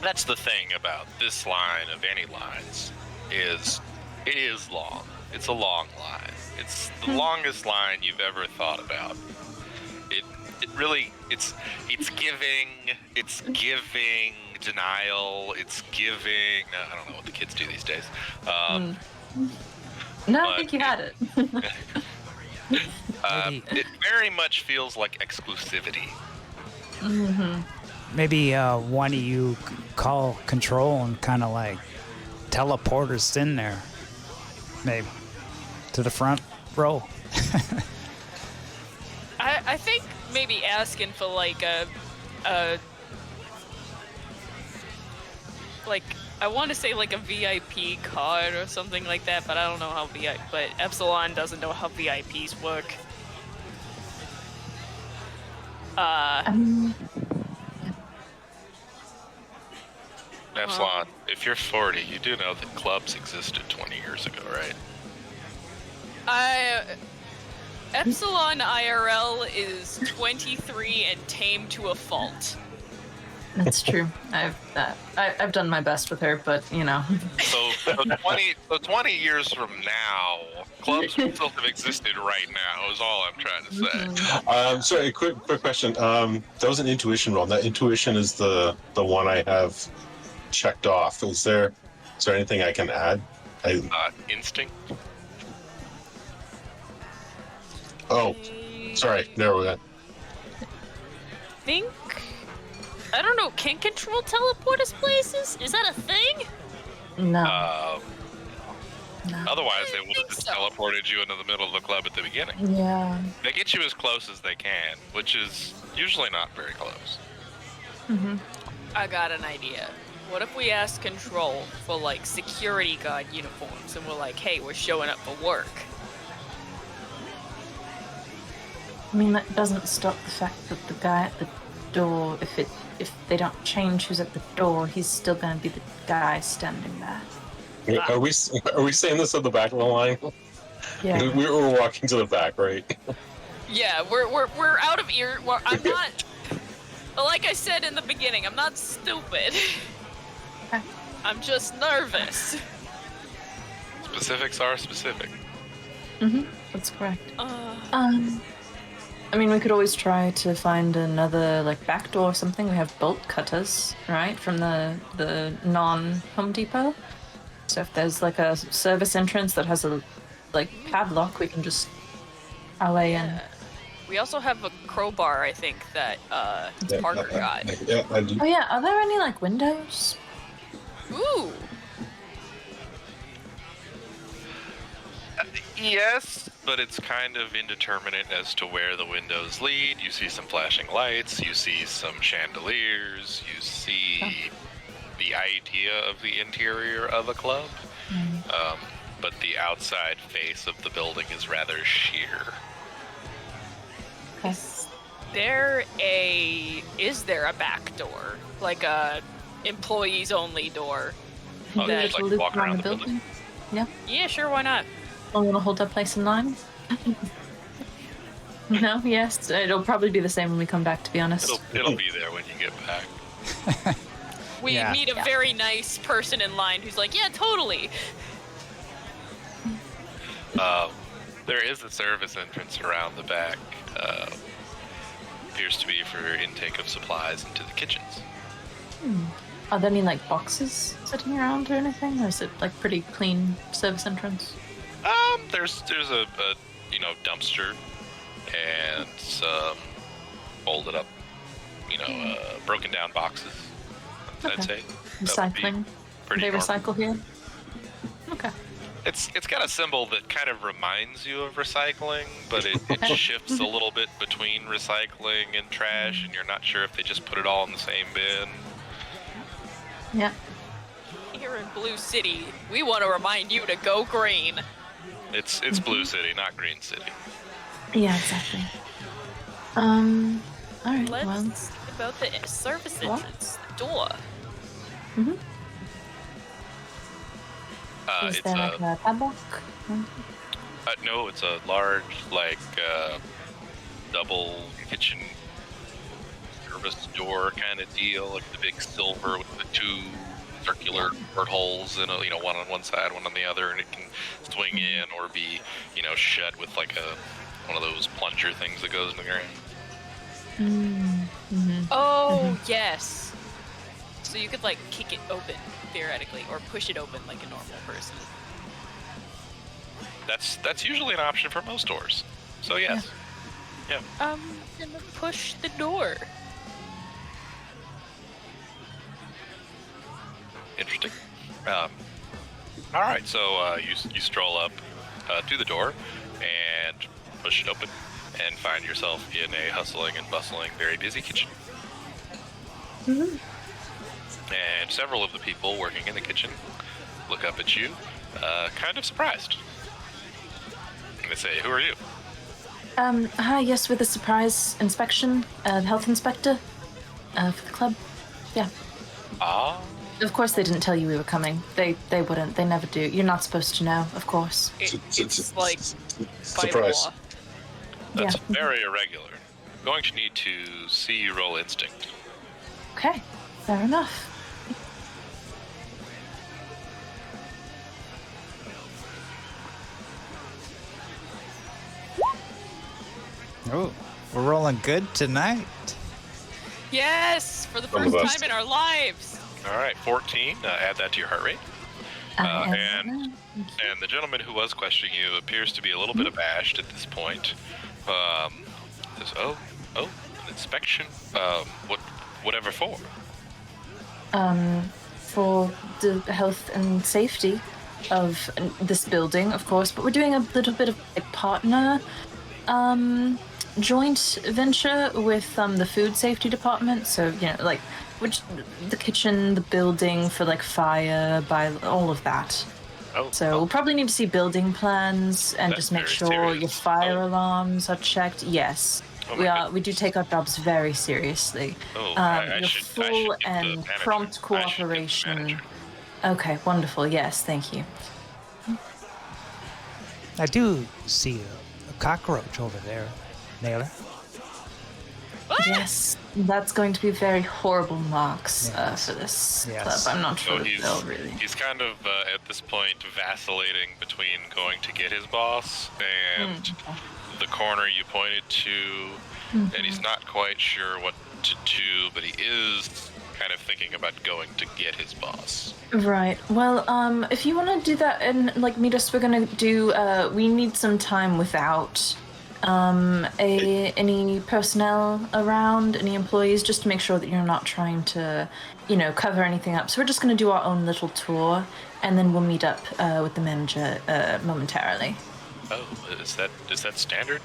that's the thing about this line of any lines is it is long. It's a long line. It's the longest line you've ever thought about. It really it's giving denial. It's giving. I don't know what the kids do these days. No, I think you had it. It very much feels like exclusivity. Maybe one of you call control and kind of like teleport us in there. Maybe to the front row. I think maybe asking for like a like I want to say like a VIP card or something like that, but I don't know how but Epsilon doesn't know how VIPs work. Epsilon, if you're 40, you do know that clubs existed 20 years ago, right? Epsilon IRL is 23 and tame to a fault. That's true. I've done my best with her, but you know. So 20 years from now, clubs would still have existed right now, is all I'm trying to say. Sorry, quick question. That was an intuition roll. That intuition is the one I have checked off. Is there anything I can add? Instinct? Oh, sorry. There we go. I don't know, can control teleport us places? Is that a thing? No. No. Otherwise, they would have just teleported you into the middle of the club at the beginning. Yeah. They get you as close as they can, which is usually not very close. I got an idea. What if we ask control for like security guard uniforms and we're like, hey, we're showing up for work? I mean, that doesn't stop the fact that the guy at the door, if they don't change who's at the door, he's still going to be the guy standing there. Are we saying this at the back of the line? Yeah. We were walking to the back, right? Yeah, we're out of ear. I'm not. Like I said in the beginning, I'm not stupid. I'm just nervous. Specifics are specific. That's correct. I mean, we could always try to find another, like, back door or something. We have bolt cutters, right, from the non-Home Depot. So if there's, like, a service entrance that has a, like, padlock, we can just alley in. We also have a crowbar, I think, that Parker got. Yeah, I do. Oh, yeah. Are there any, like, windows? Ooh! Yes, but it's kind of indeterminate as to where the windows lead. You see some flashing lights, you see some chandeliers, you see the idea of the interior of a club, but the outside face of the building is rather sheer. Okay. Is there a back door? Like a employees only door? Oh, that- just like walk around the building? Yeah. Yeah, sure, why not? I want to hold that place in line. No, yes, it'll probably be the same when we come back, to be honest. It'll be there when you get back. We Yeah. meet a very nice person in line who's like, yeah, totally. There is a service entrance around the back. Appears to be for intake of supplies into the kitchens. Are there any like boxes sitting around or anything, or is it like pretty clean service entrance? There's a dumpster and some folded up, broken down boxes. I'd Okay. say. That would be Recycling. pretty They normal. recycle here. Okay. It's got a symbol that kind of reminds you of recycling, but it shifts a little bit between recycling and trash, and you're not sure if they just put it all in the same bin. Yeah. Here in Blue City, we want to remind you to go green. It's Blue City, not Green City. Yeah, exactly. All right. Let's Well. see about the service What? entrance, the door. Mhm. Is It's there like a padlock? no, it's a large double kitchen service door kind of deal, like the big silver with the two circular portholes and one on one side, one on the other, and it can swing in or be shut with like one of those plunger things that goes in the ground. Oh, yes. So you could like kick it open theoretically, or push it open like a normal person. That's usually an option for most doors. So yes. Yeah. I'm gonna push the door. Interesting. All right, so you stroll up to the door and push it open and find yourself in a hustling and bustling, very busy kitchen. And several of the people working in the kitchen look up at you, kind of surprised. And they say, "Who are you?" Hi, yes, with a surprise inspection, the health inspector, for the club. Yeah. Ah, Of course they didn't tell you we were coming. They wouldn't. They never do. You're not supposed to know, of course. It's like by surprise. law. that's Yeah. very irregular. I'm going to need to see you roll instinct. Okay, fair enough. Oh, we're rolling good tonight. Yes, for the Some of first us. time in our lives. All right, 14. Add that to your heart rate. And the gentleman who was questioning you appears to be a little bit abashed at this point. Says, "Oh, an inspection? Whatever for?" For the health and safety of this building, of course, but we're doing a little bit of like partner joint venture with the food safety department. So like which the kitchen, the building for like fire, by all of that. Oh, So we'll probably need to see building plans and That's just make very sure serious. your fire Oh. alarms are checked. Yes, Oh we my are. goodness. We do take our jobs very seriously. Oh, I Your should full get the and manager. prompt I should get the cooperation. manager. Okay, wonderful. Yes, thank you. I do see a cockroach over there, Naylor. Yes, that's going to be very horrible marks Yes. for this Yes. club. I'm not So sure that they'll really. he's kind of at this point vacillating between going to get his boss and the corner you pointed to, and he's not quite sure what to do, but he is kind of thinking about going to get his boss. Right. Well, if you want to do that and like meet us, we're gonna do. We need some time without any personnel around, any employees, just to make sure that you're not trying to, cover anything up. So we're just gonna do our own little tour, and then we'll meet up with the manager momentarily. Oh, is that standard?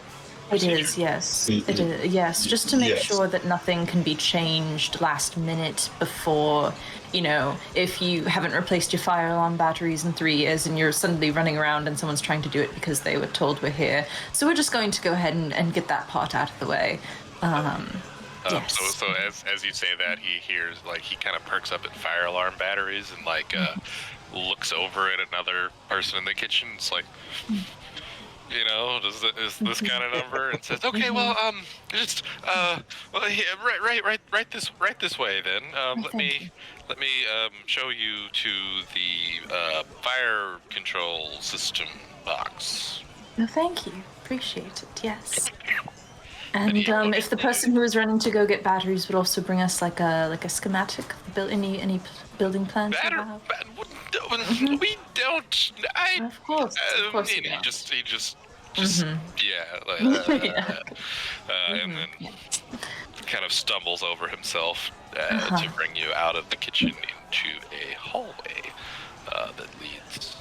It procedure? is, yes. It is, yes. Just to make Yes. sure that nothing can be changed last minute before, if you haven't replaced your fire alarm batteries in 3 years and you're suddenly running around and someone's trying to do it because they were told we're here. So we're just going to go ahead and get that part out of the way. Yes. So as you say that, he hears he kind of perks up at fire alarm batteries and looks over at another person in the kitchen. It's like, is this kind of number, and says, okay, well, just well, yeah, right this way then. Let me show you to the fire control system box. No, thank you. Appreciate it. Yes. And he And if the person who was running to go get batteries would also bring us like a schematic, any building plans you have. We don't. Of course you and don't. he just yeah, and then kind of stumbles over himself to bring you out of the kitchen into a hallway that leads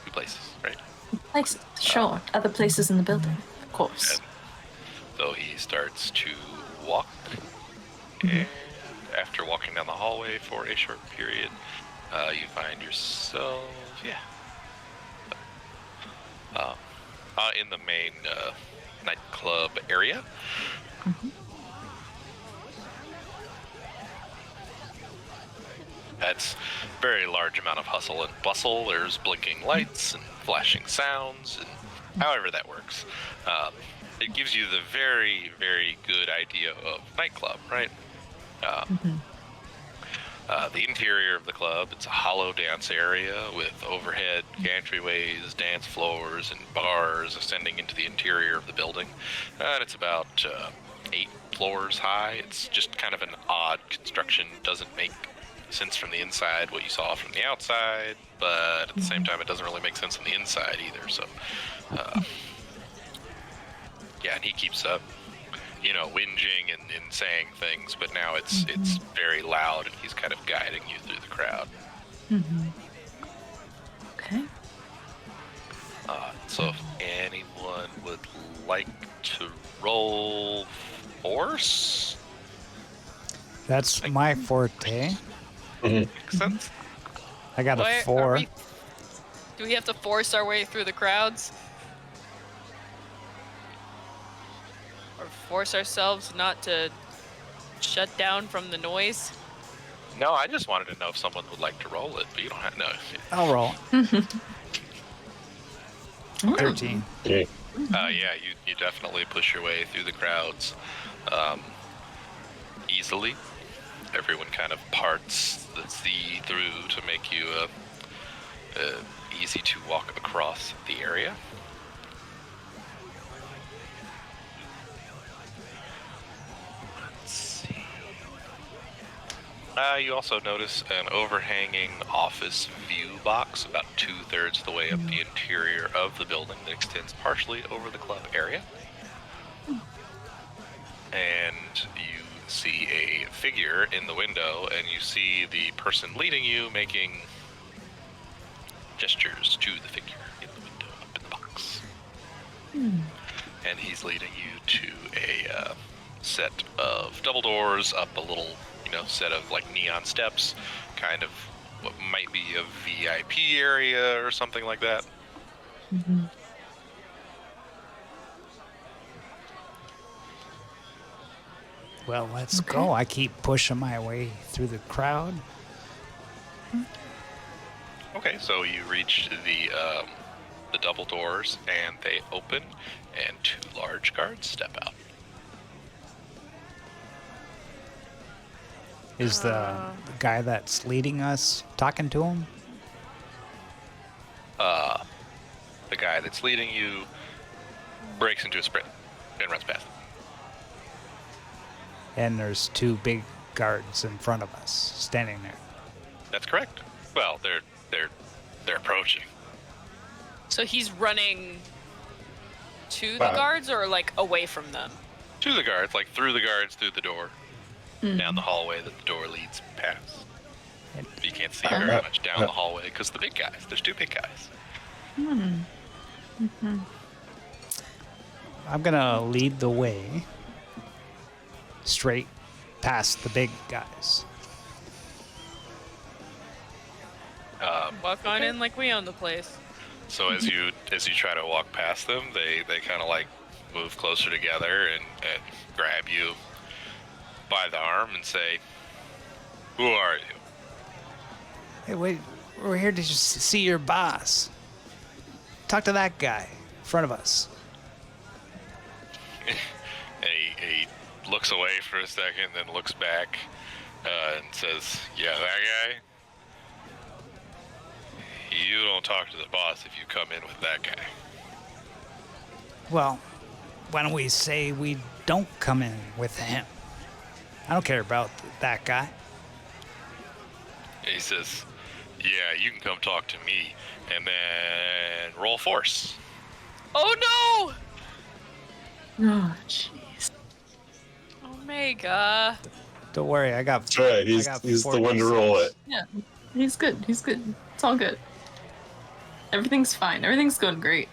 to places, right? Places, sure. Other places in the building, of course. And so he starts to walk, and after walking down the hallway for a short period, you find yourself, in the main nightclub area. That's a very large amount of hustle and bustle. There's blinking lights and flashing sounds, and however that works. It gives you the very, very good idea of nightclub, right? The interior of the club, it's a hollow dance area with overhead gantryways, dance floors, and bars ascending into the interior of the building. And it's about 8 floors high. It's just kind of an odd construction. Doesn't make sense from the inside what you saw from the outside, but at the same time, it doesn't really make sense on the inside either. So, yeah, and he keeps up, whinging and saying things, but now it's very loud, and he's kind of guiding you through the crowd. Okay. So if anyone would like to roll force, That's my forte. makes sense. I got a 4. Do we have to force our way through the crowds? Or force ourselves not to shut down from the noise? No, I just wanted to know if someone would like to roll it, but you don't have no. I'll roll. 13. Okay. Yeah, you definitely push your way through the crowds easily. Everyone kind of parts the sea through to make you easy to walk across the area. Let's see. You also notice an overhanging office view box about 2/3 of the way up the interior of the building that extends partially over the club area. And you see a figure in the window, and you see the person leading you making gestures to the figure in the window up in the box. And he's leading you to a set of double doors up a little, set of like neon steps, kind of what might be a VIP area or something like that. Well, let's go. I keep pushing my way through the crowd. Okay, so you reach the double doors, and they open, and 2 large guards step out. Is the guy that's leading us talking to him? The guy that's leading you breaks into a sprint and runs past. And there's 2 big guards in front of us standing there. That's correct. Well, they're approaching. So he's running to the guards or like away from them? To the guards, like through the guards, through the door, down the hallway that the door leads past. You can't see very much down the hallway because the big guys. There's 2 big guys. I'm gonna lead the way straight past the big guys. Walk on in like we own the place. So as you try to walk past them, they kind of like move closer together and grab you by the arm and say, "Who are you?" Hey, wait, we're here to just see your boss. Talk to that guy. front of us. And he looks away for a second, then looks back and says, "Yeah, that guy. You don't talk to the boss if you come in with that guy." Well, why don't we say we don't come in with him? I don't care about that guy. And he says, "Yeah, you can come talk to me, and then roll force." Oh no! Oh, jeez. Omega. Don't worry, I got. That's right. He's the one to roll it. Yeah, he's good. He's good. It's all good. Everything's fine. Everything's going great.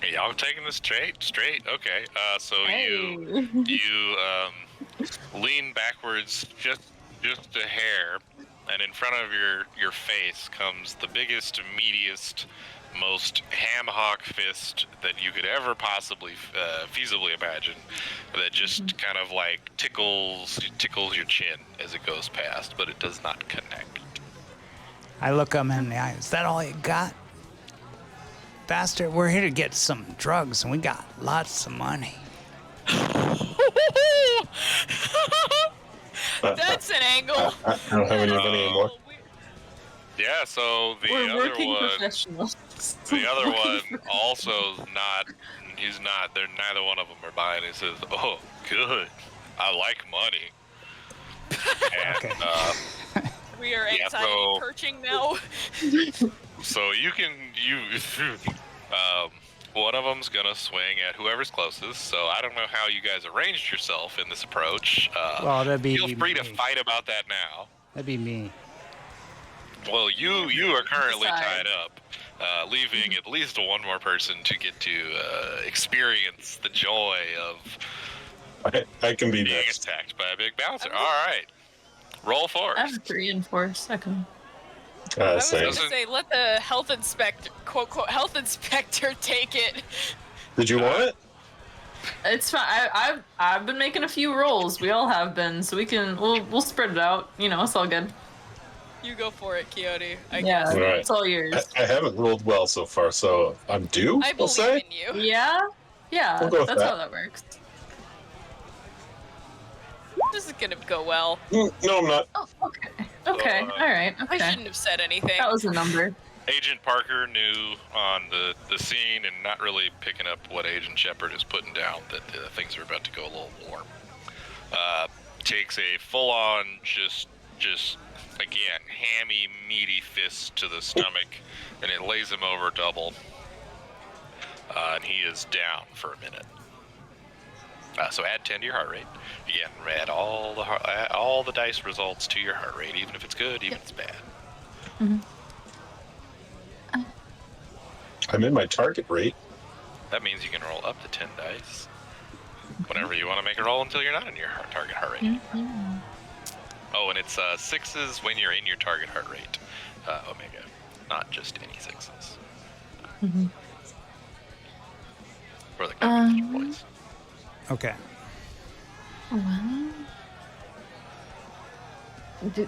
Hey, y'all taking this straight? Okay. So Hey. you lean backwards just a hair, and in front of your face comes the biggest, meatiest, most ham hock fist that you could ever possibly feasibly imagine, that just kind of like tickles your chin as it goes past, but it does not connect. I look him in the eye. Is that all you got? Bastard, we're here to get some drugs and we got lots of money. That's an angle. I don't have any money anymore. Yeah, so the We're other working one, professionals. the other one also not. He's not. They're neither one of them are buying. He says, "Oh, good. I like money." And, Okay. We are Yeah, anxiety so- perching now. So you one of them's gonna swing at whoever's closest. So I don't know how you guys arranged yourself in this approach. Well, that'd be Feel free to me. fight about that now. That'd be me. Well, you are currently Decide. tied up, leaving at least one more person to get to experience the joy of I can be being next. attacked by a big bouncer. All right, roll force. I have 3 and 4 second. I was Same. going to say, let the health inspector, quote, quote, health inspector take it. Did you want it? It's fine. I've been making a few rolls. We all have been, so we'll spread it out. You know, it's all good. You go for it, Quixote. I Yeah, guess. Right. it's all yours. I haven't rolled well so far, so I'm due. I We'll believe say. in you. Yeah, We'll go with that's that. how that works. This is going to go well. No, I'm not. Oh, okay. Okay. All right. I Okay. shouldn't have said anything. That was a number. Agent Parker knew on the scene and not really picking up what Agent Shepard is putting down that things are about to go a little warm. Takes a full-on, just again, hammy, meaty fist to the stomach, and it lays him over double. And he is down for a minute. So add 10 to your heart rate. Again, add all the dice results to your heart rate, even if it's good, even if it's bad. I'm in my target rate. That means you can roll up to 10 dice whenever you want to make a roll until you're not in your target heart rate. Oh, and it's 6s when you're in your target heart rate, Omega, not just any 6s. For the competition points. Okay. Well,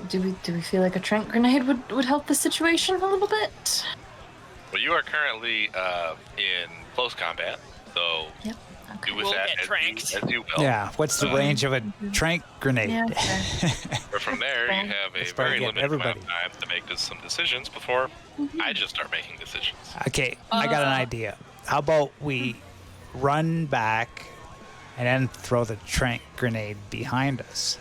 do we feel like a tranq grenade would help the situation a little bit? Well, you are currently in close combat, so Yep. Okay. do with We'll that get as tranked. you will. Yeah. What's the range of a trank grenade? Yeah. Okay. But from there, you have a Let's try to very get limited amount everybody. of time to make some decisions before I just start making decisions. Okay, I got an idea. How about we run back and then throw the trank grenade behind us?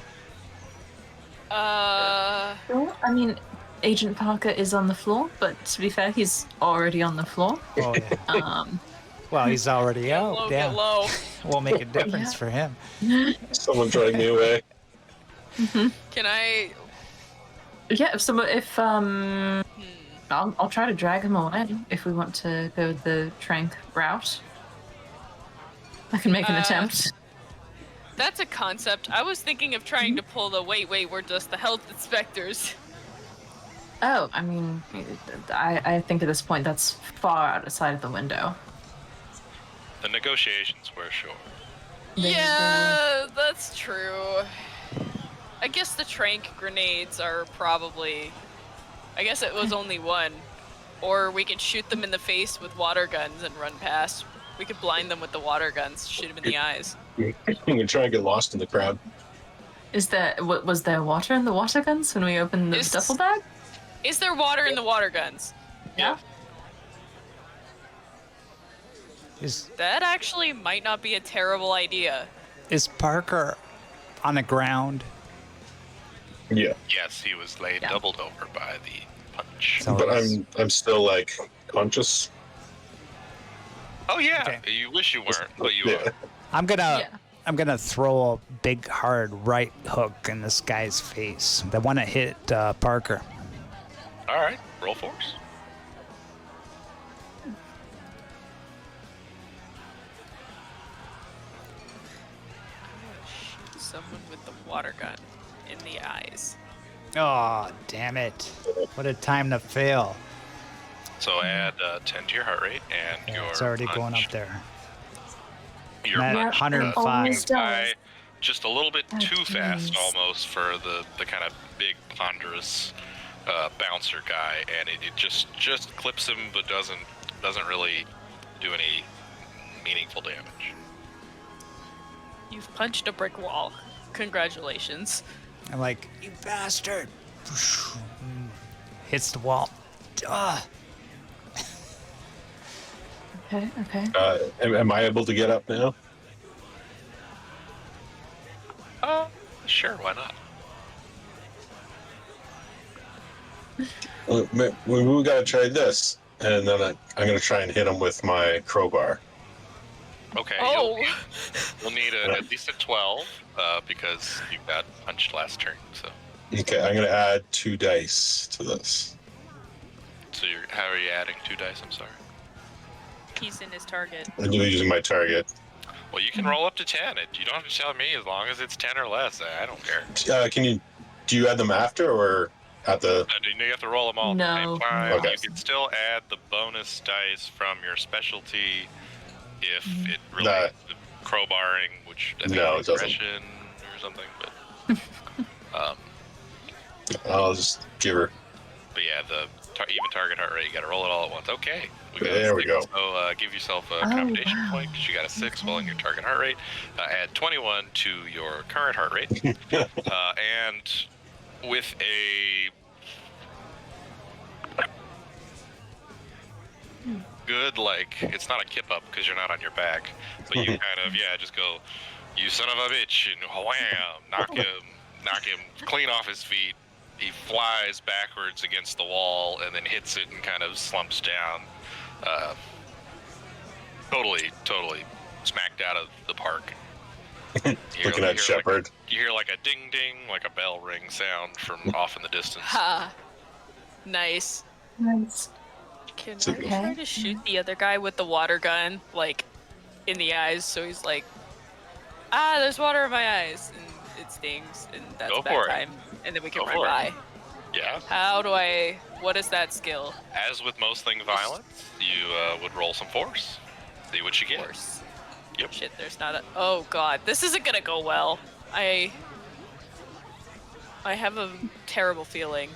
Well, I mean, Agent Parker is on the floor, but to be fair, he's already on the floor. Oh, yeah. Um, Well, he's already out. Low, Yeah. get low. Won't make a difference Yeah. for him. Someone dragged me away. Can I... yeah. If I'll try to drag him away if we want to go the tranq route. I can make an attempt. That's a concept. I was thinking of trying to pull the wait, we're just the health inspectors. Oh, I mean, I think at this point that's far outside of the window. The negotiations were short. Yeah, that's true. I guess the tranq grenades are probably... I guess it was only one. Or we could shoot them in the face with water guns and run past. We could blind them with the water guns, shoot them in the eyes. I'm gonna try and get lost in the crowd. Was there water in the water guns when we opened the duffel bag? Is there water in the water guns? Yeah. That actually might not be a terrible idea. Is Parker on the ground? Yeah, Yes, he was laid doubled over by the punch. So but it's- I'm still like conscious. Oh yeah, Okay. you wish you weren't, but you Yeah. are. I'm gonna Yeah. I'm gonna throw a big hard right hook in this guy's face. The one that hit Parker. All right, roll force. Shoot someone with the water gun in the eyes. Oh, damn it. What a time to fail. So add 10 to your heart rate, and Yeah, your it's already punch, going up there. Your I'm at punch 105. almost does. by just a little bit Oh, too fast, jeez. almost for the kind of big ponderous bouncer guy, and it just clips him, but doesn't really do any meaningful damage. You've punched a brick wall. Congratulations. I'm like, you bastard. Hits the wall. Okay. Am I able to get up now? Sure, why not? We gotta try this, and then I'm gonna try and hit him with my crowbar. Okay. Oh! You'll need at least a 12 because you got punched last turn. So Okay, I'm gonna add 2 dice to this. how are you adding 2 dice? I'm sorry. He's in his target. I'm using my target. Well, you can roll up to 10. You don't have to tell me as long as it's 10 or less. I don't care. Do you add them after or at the? You have to roll them all at the No. same time. Okay. You can still add the bonus dice from your specialty if it That- relates to crowbarring, which I think No, is it doesn't. aggression or something. But I'll just give her. But yeah, the even target heart rate, you got to roll it all at once. Okay. There we go. So give yourself a Oh, commendation wow. point because you got a 6 while in your target heart rate. Add 21 to your current heart rate. And with a good, it's not a kip up because you're not on your back, but you kind of, just go, you son of a bitch, and wham, knock him clean off his feet. He flies backwards against the wall and then hits it and kind of slumps down. Totally smacked out of the park. Looking at Shepard. You hear like a ding ding, like a bell ring sound from off in the distance. Ha! Nice. Nice. Can So- I try to shoot the other guy with the water gun, in the eyes, so he's like, there's water in my eyes, and it stings, and that's Go bad for it. time, and then we can Go run for it. by. Yeah. What is that skill? As with most things violent, you would roll some force. See what you get. Force. Yep. Shit, there's not a. Oh god, this isn't gonna go well. I have a terrible feeling.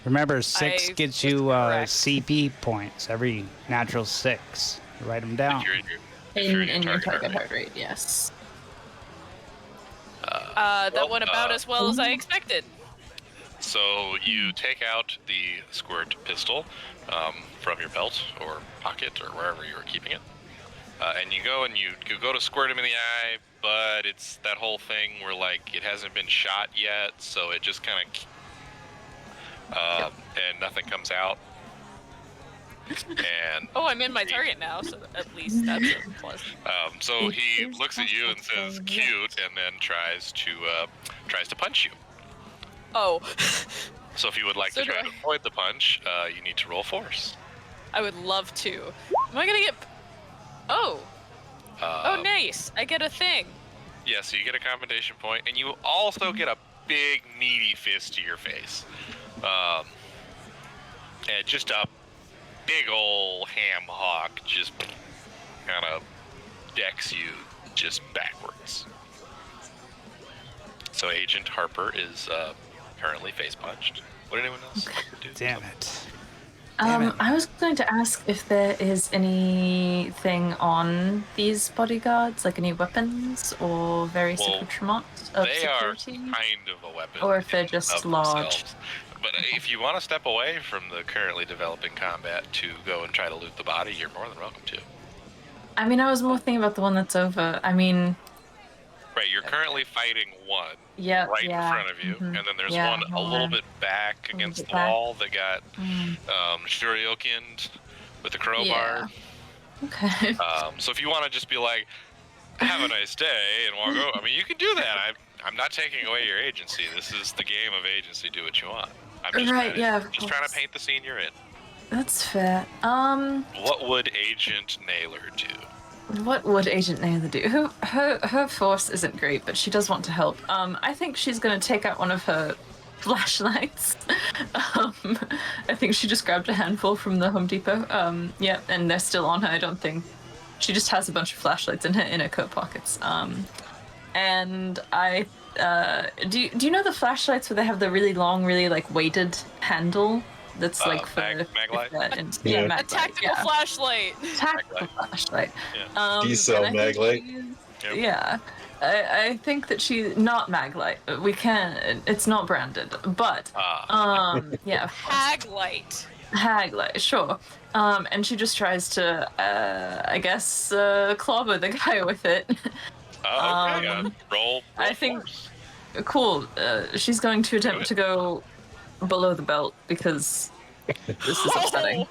Remember, 6 I gets was you correct. CP points. Every natural 6. Write them down. If you're in your In your target target heart heart rate, yes. That went about as well as I expected. So you take out the squirt pistol from your belt or pocket or wherever you were keeping it, and you go to squirt him in the eye, but it's that whole thing where it hasn't been shot yet, so it just kind of and nothing comes out. And Oh, I'm in my target now, so at least that's a plus. so he looks at you and says "cute," and then tries to punch you. Oh, So if you would like So to try do to I. avoid the punch, you need to roll force. I would love to. Am I gonna get? Oh, nice! I get a thing. Yeah, so you get a commendation point, and you also get a big, meaty fist to your face. And just a big ol' ham hock just kind of decks you just backwards. So Agent Harper is currently face punched. Would anyone else like to do Damn something? it. Damn it. I was going to ask if there is anything on these bodyguards, like any weapons or various Well, accoutrements of They are security, kind of a weapon. or if they're of just large. themselves. But if you want to step away from the currently developing combat to go and try to loot the body, you're more than welcome to. I mean, I was more thinking about the one that's over. I mean, Right, you're currently fighting one yeah, right in yeah. front of you, mhm, and then there's yeah, one a little yeah. bit back against bit the back. wall that got Mm, shuriokened with a crowbar. okay. So if you want to just be like, have a nice day and walk over, I mean, you can do that. I'm not taking away your agency. This is the game of agency. Do what you want. I'm just Right, trying to, yeah, of just trying to course. paint the scene you're in. That's fair. What would Agent Naylor do? What would Agent Naylor do? Her force isn't great, but she does want to help. I think she's gonna take out one of her flashlights. I think she just grabbed a handful from the Home Depot. Yeah, and they're still on her. I don't think she just has a bunch of flashlights in her coat pockets. And I do you know the flashlights where they have the really long, really like weighted handle? That's like for mag light? yeah, Yeah. mag A light, tactical yeah. flashlight. Tactical flashlight. Yeah. D-cell and I think mag light? Yep. Yeah. I think that not Maglite. We can. It's not branded, but yeah, of course. Haglight. Haglight, sure. And she just tries to, I guess, clobber the guy with it. Okay, roll I think- force. Cool. She's going to attempt to go below the belt because this is upsetting.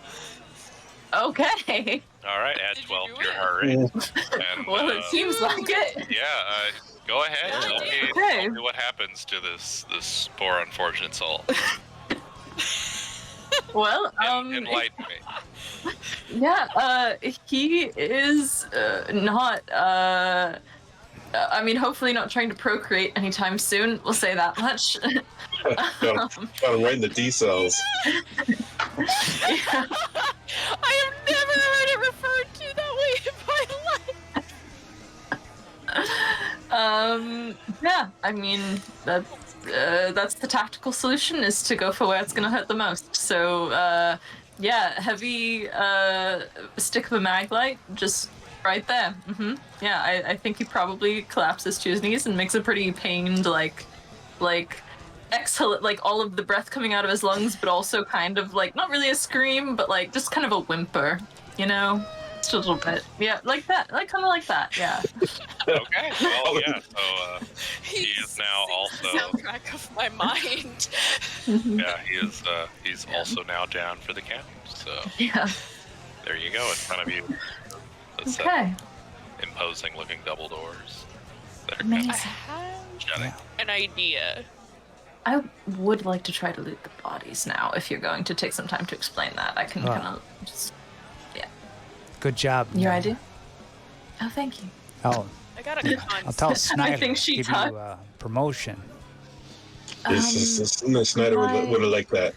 Okay. All right, add Did you 12 do to your it? heart rate. And, Well, it seems like it. yeah, go ahead. Yeah, Tell me, okay. tell me what happens to this poor unfortunate soul. Well, Enlighten me. yeah, he is not. I mean, hopefully not trying to procreate anytime soon. We'll say that much. Got him right in the D cells. Yeah. I have never heard it referred to that way in my life. Yeah. I mean, that's the tactical solution is to go for where it's gonna hurt the most. So, yeah, heavy stick of a mag light, just right there. Yeah, I think he probably collapses to his knees and makes a pretty pained, like exhale, like all of the breath coming out of his lungs, but also kind of like not really a scream, but like just kind of a whimper, you know, just a little bit. Yeah, like that, like kind of like that. Yeah. Okay, well, yeah, so he is now The also, soundtrack of my mind. yeah, he's also now down for the count. So Yeah. there you go, in front of you. Those, Okay. imposing looking double doors that are Amazing. I have shutting. an idea. I would like to try to loot the bodies now. If you're going to take some time to explain that, I can Right. kind of just. Good job. Your Noah. idea? Oh, thank you. Oh, I got a I'll tell Snyder think to she give taught- you promotion. Snyder would have liked that.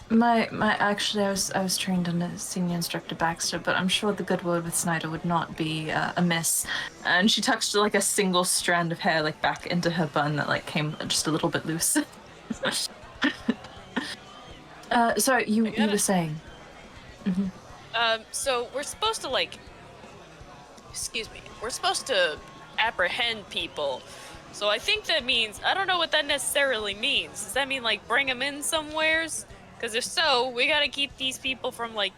My actually, I was trained under Senior Instructor Baxter, but I'm sure the good word with Snyder would not be amiss. And she touched like a single strand of hair like back into her bun that like came just a little bit loose. Sorry, you were saying. So we're supposed to we're supposed to apprehend people. So I think that means, I don't know what that necessarily means. Does that mean like bring them in somewheres? Because if so, we gotta keep these people from like,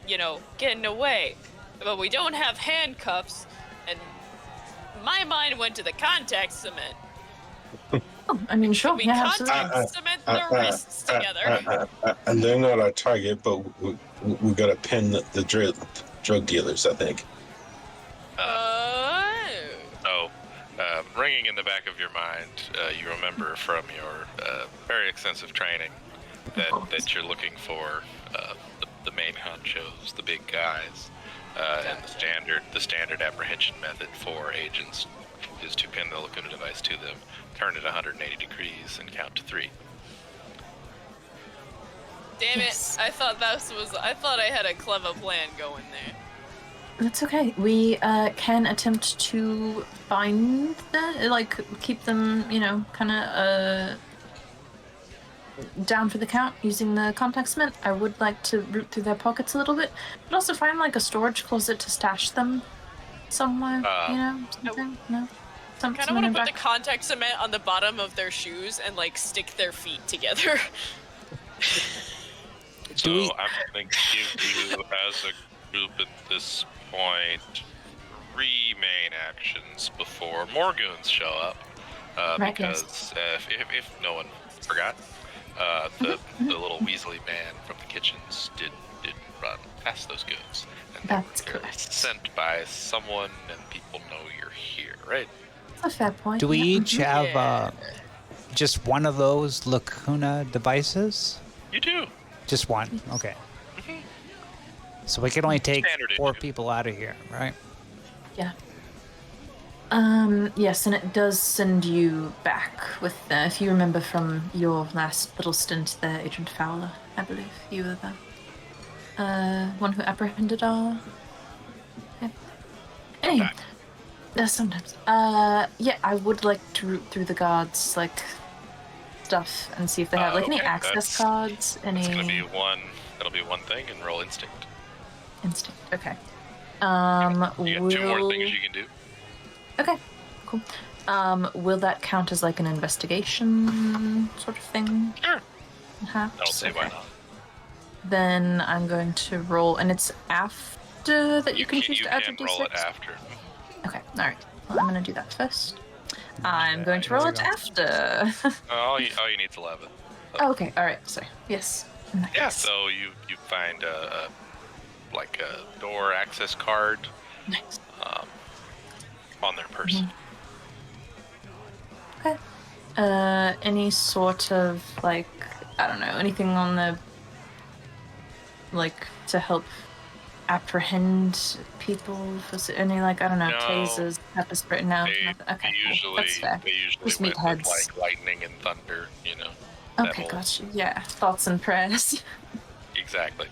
getting away. But we don't have handcuffs, and my mind went to the contact cement. Oh, I mean, sure. We Yeah, absolutely. contact cement their wrists together. And they're not our target, but we got to pin the drug dealers, I think. So, ringing in the back of your mind, you remember from your very extensive training that you're looking for the main honchos, the big guys, and the standard apprehension method for agents is to pin the Lacuna device to them, turn it 180 degrees, and count to 3. Damn it! Yes. I thought I had a clever plan going there. That's okay. We can attempt to find them, keep them, kind of down for the count using the contact cement. I would like to root through their pockets a little bit, but also find like a storage closet to stash them somewhere. Something. No. I kind of want to put the contact cement on the bottom of their shoes and like stick their feet together. So I'm going to give you, as a group at this point, 3 main actions before more goons show up. Because if no one forgot, the little Weasley man from the kitchens did run past those goons. And That's you're correct. sent by someone, and people know you're here, right? That's a fair point. Do we each have Yeah. just one of those Lacuna devices? You do. Just one? Okay. So we can only take Standard 4 issue. people out of here, right? Yeah. Yes, and it does send you back with, if you remember from your last little stint there, Agent Fowler, I believe you were the one who apprehended our. Yeah. Anyway, sometimes. Yeah, I would like to root through the guards, like stuff, and see if they have like any Okay, access that's- cards, any It's going to be one. That'll be one thing, and roll instinct. instinct. Okay. You got 2 more will- things you can do. Okay, cool. Will that count as like an investigation sort of thing? Sure. Perhaps? I'll say why Okay. not. Then I'm going to roll, and it's after that you can choose to add your can roll d6? it after. Okay, alright. Well, I'm going to do that first. I'm going to roll here it we go. after. All you need is 11. Oh, okay, alright, sorry. Yes. in that Yeah, case. so you find a door access card Nice. on their person. Okay. Any sort of, like, I don't know, anything on the, like, to help apprehend people? Was it any, like, I don't know, No. tasers, pepper spray? No, They, nothing. Okay, they cool. usually That's fair. they usually Just meet went with heads. like lightning and thunder, you know. that Okay, whole- gotcha. Yeah, thoughts and prayers. Exactly.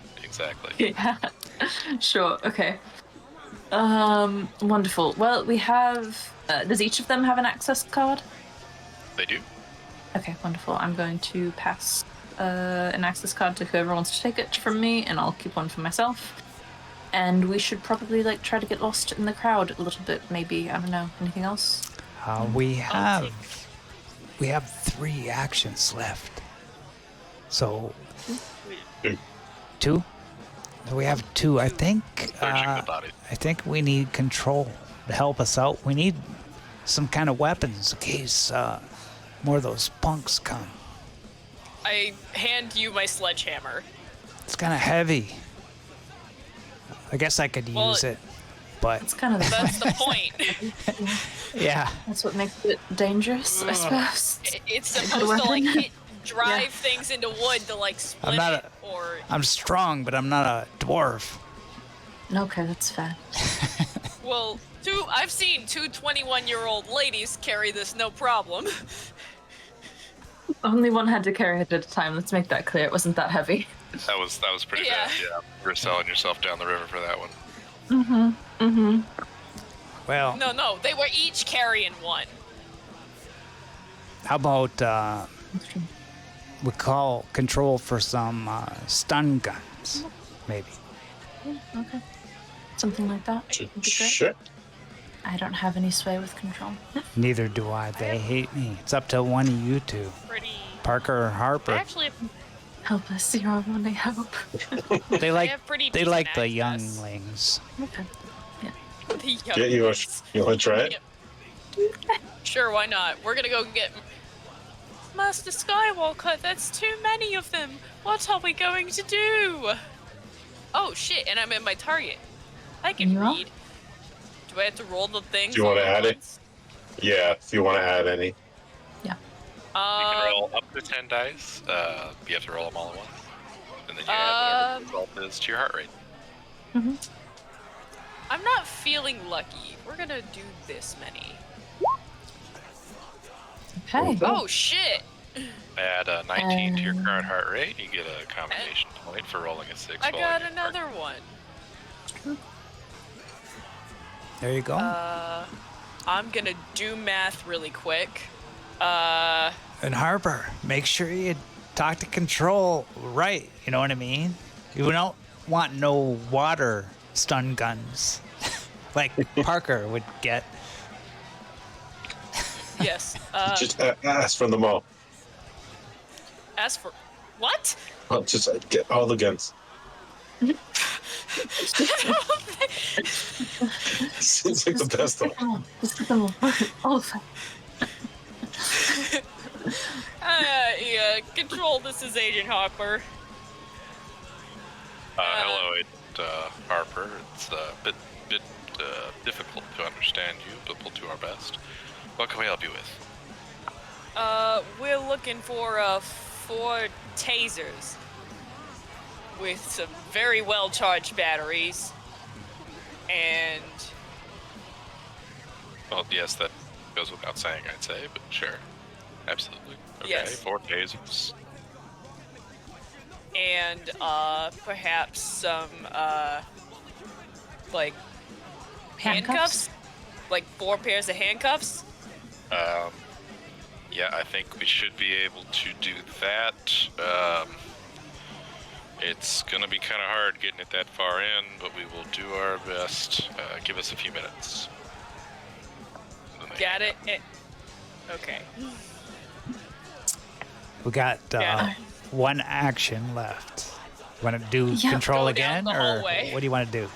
Yeah. Sure. Okay. Wonderful. Well, we have. Does each of them have an access card? They do. Okay, wonderful. I'm going to pass an access card to whoever wants to take it from me, and I'll keep one for myself. And we should probably like try to get lost in the crowd a little bit. Maybe I don't know. Anything else? We have 3 actions left. So 2. We have 2. I think. Searching the body. I think we need control to help us out. We need some kind of weapons in case more of those punks come. I hand you my sledgehammer. It's kind of heavy. I guess I could Well, use it, but It's kind of That's the point. yeah. that's what makes it dangerous, I suppose. It's supposed to like drive things into wood to like split not it, or I'm strong, but I'm not a dwarf. Okay, that's fair. well, I've seen 2 21-year-old ladies carry this no problem. Only one had to carry it at a time. Let's make that clear. It wasn't that heavy. That was pretty Yeah. bad. Yeah, you're selling yourself down the river for that one. Well, No, they were each carrying one. how about we call control for some stun guns, maybe. Okay. Something like that would be great. Shit. I don't have any sway with control. Neither do I. They hate me. It's up to one of you two, Pretty. Parker or Harper. Actually, Help us, you're our only hope. They like have pretty they decent like the access. younglings. Okay. the young Yeah, you ones. want to try it? Sure, why not? We're gonna go get Master Skywalker. That's too many of them. What are we going to do? Oh shit! And I'm in my target. I can You are? read. Do I have to roll the things? Do you wanna all at add it? once? Yeah, if you want to add any. You can roll up to 10 dice. You have to roll them all at once, and then you add whatever the result is to your heart rate. I'm not feeling lucky. We're gonna do this many. Okay. Oh shit! Add 19 to your current heart rate. You get a combination point for rolling a 6. I while got you're- another one. There you go. I'm gonna do math really quick. And Harper, make sure you talk to Control, right? You know what I mean? You don't want no water stun guns like Parker would get. Yes. Just ask from them all. Ask for what? Well, just get all the guns. Seems like the best one. Just get them all of them. Yeah, Control, this is Agent Hopper. Hello, Agent Harper. It's a bit difficult to understand you, but we'll do our best. What can we help you with? We're looking for 4 tasers with some very well-charged batteries, and Well, yes, that goes without saying, I'd say, but sure. Absolutely. Okay, Yes. 4 tasers. and perhaps some like handcuffs, like 4 pairs of handcuffs. Yeah, I think we should be able to do that. It's gonna be kind of hard getting it that far in, but we will do our best. Give us a few minutes. Got it. Okay. We got Yeah. 1 action left. Want to do Yeah. Control Go down again, the or hallway. what do you want to do?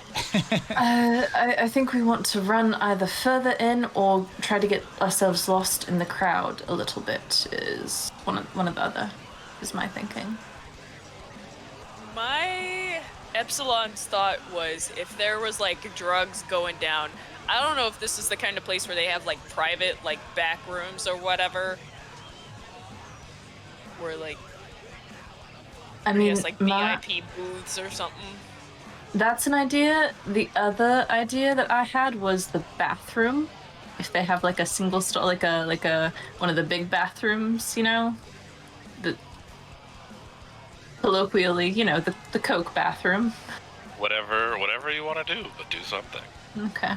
I think we want to run either further in or try to get ourselves lost in the crowd a little bit. Is one of the other. Is my thinking. My Epsilon's thought was if there was like drugs going down. I don't know if this is the kind of place where they have like private like back rooms or whatever. Where like I I mean, guess like VIP booths or something. that's an idea. The other idea that I had was the bathroom. If they have like a single stall, like a one of the big bathrooms, you know, the colloquially, you know, the Coke bathroom. Whatever you want to do, but do something. Okay.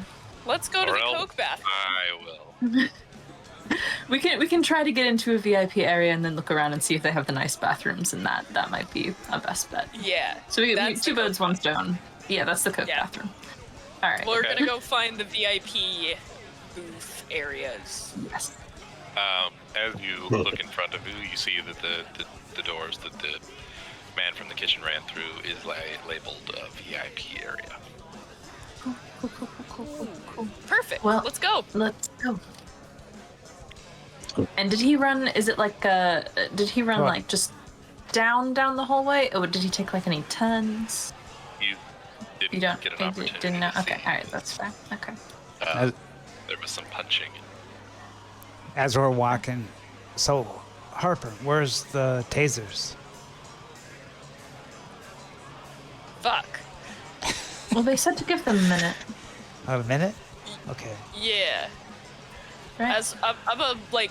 Let's go to Or the else Coke bathroom. I will. We can try to get into a VIP area and then look around and see if they have the nice bathrooms, and that might be our best bet. Yeah. So we that's two the birds, Coke one stone. Yeah, that's the Coke Yeah. bathroom. All right. We're Okay. gonna go find the VIP booth areas. Yes. As you look in front of you, you see that the doors that the man from the kitchen ran through is labeled VIP area. Cool. Perfect. Well- Let's go. Let's go. And did he run? Is it like did he run What? like just down the hallway, or did he take like any turns? You didn't You don't. get an you opportunity. didn't know. to Okay. see. All right. That's fine. Okay. As, There was some punching. as we're walking, so Harper, where's the tasers? Fuck. Well, they said to give them a minute, A minute? Okay. Yeah. right? As I'm a like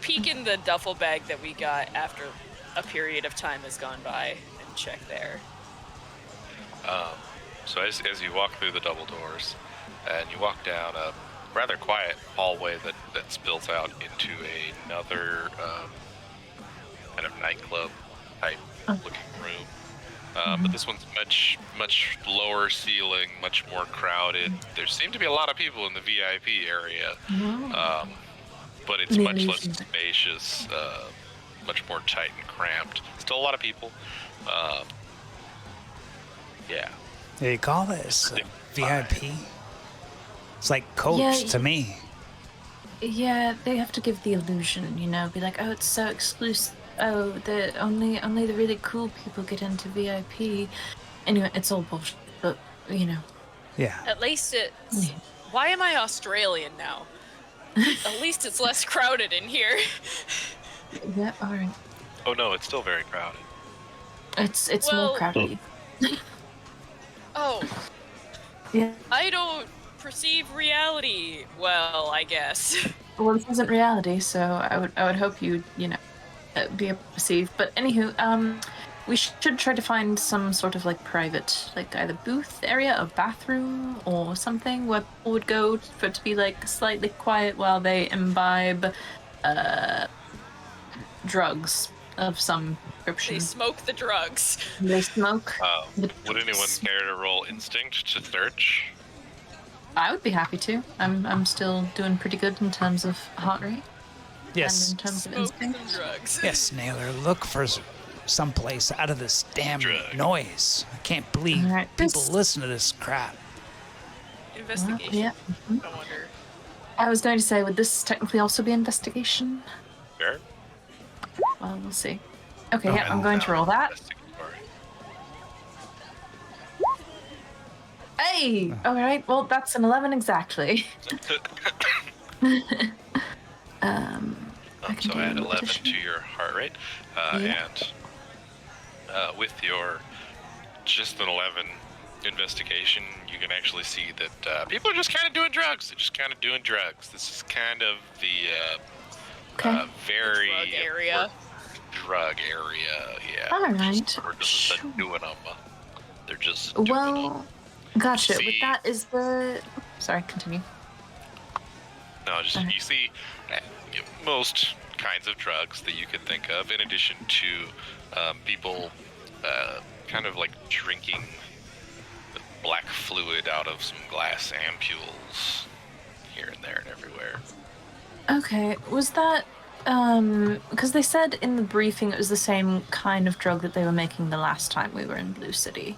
peek in the duffel bag that we got after a period of time has gone by and check there. So as you walk through the double doors, and you walk down a rather quiet hallway that spills out into another kind of nightclub type looking room. But this one's much lower ceiling, much more crowded. There seem to be a lot of people in the VIP area, but it's The much less illusion. spacious, much more tight and cramped. Still a lot of people. Yeah. They call this VIP? It's like Coach Yeah, to me. Yeah, they have to give the illusion, you know, be like, oh, it's so exclusive. Oh, the only the really cool people get into VIP. Anyway, it's all bullshit, but you know. Yeah. At least it's. Yeah. Why am I Australian now? At least it's less crowded in here. Yeah, all right. Oh no, it's still very crowded. It's Well- more crowded. Oh, Yeah. I don't perceive reality well, I guess. Well, this isn't reality, so I would hope you know be able to perceive. But anywho, we should try to find some sort of like private, like either booth area, a bathroom, or something where people would go for it to be like slightly quiet while they imbibe drugs of some They description. smoke the drugs. They smoke. the Would anyone drugs. care to roll instinct to search? I would be happy to. I'm still doing pretty good in terms of heart rate. Yes. And in terms of Smoke some instinct. drugs. Yes, Naylor, look for someplace out of this damn Drug. noise. I can't believe All right, people this- listen to this crap. Investigation. Yeah. I wonder. I was going to say, would this technically also be investigation? Sure. Well, we'll see. Okay, Oh, yeah, I'm going to roll that. Investigatory. Hey! Alright, well, that's an 11 exactly. I can So do add 11 addition. to your heart rate, Yeah. and with your just an 11 investigation, you can actually see that people are just kind of doing drugs. They're just kind of doing drugs. This is kind of the Okay. very Drug area. drug area. Yeah. Alright. We're just doing them. They're just doing them. Well, gotcha. With See. that is the. Sorry, continue. No, just Okay. you see most kinds of drugs that you could think of, in addition to people kind of like drinking black fluid out of some glass ampules here and there and everywhere. Okay, was that. Because they said in the briefing it was the same kind of drug that they were making the last time we were in Blue City.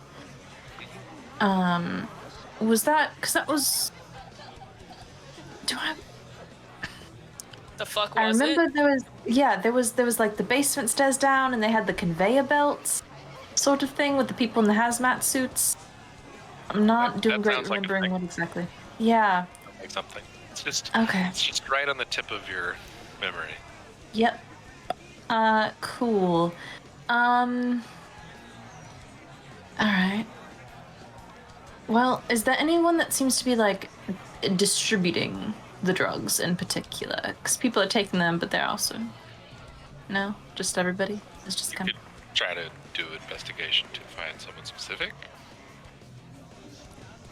Was that. Because that was. Do I. The fuck I was remember it? there was like the basement stairs down and they had the conveyor belts sort of thing with the people in the hazmat suits. I'm not That doing great sounds like a remembering thing. what exactly. Yeah. Like something. It's just Okay. it's just right on the tip of your memory. Yep. Cool. Alright. Well, is there anyone that seems to be like distributing the drugs in particular? Because people are taking them, but they're also. No? Just everybody? It's just You kind could try to do investigation to find someone specific.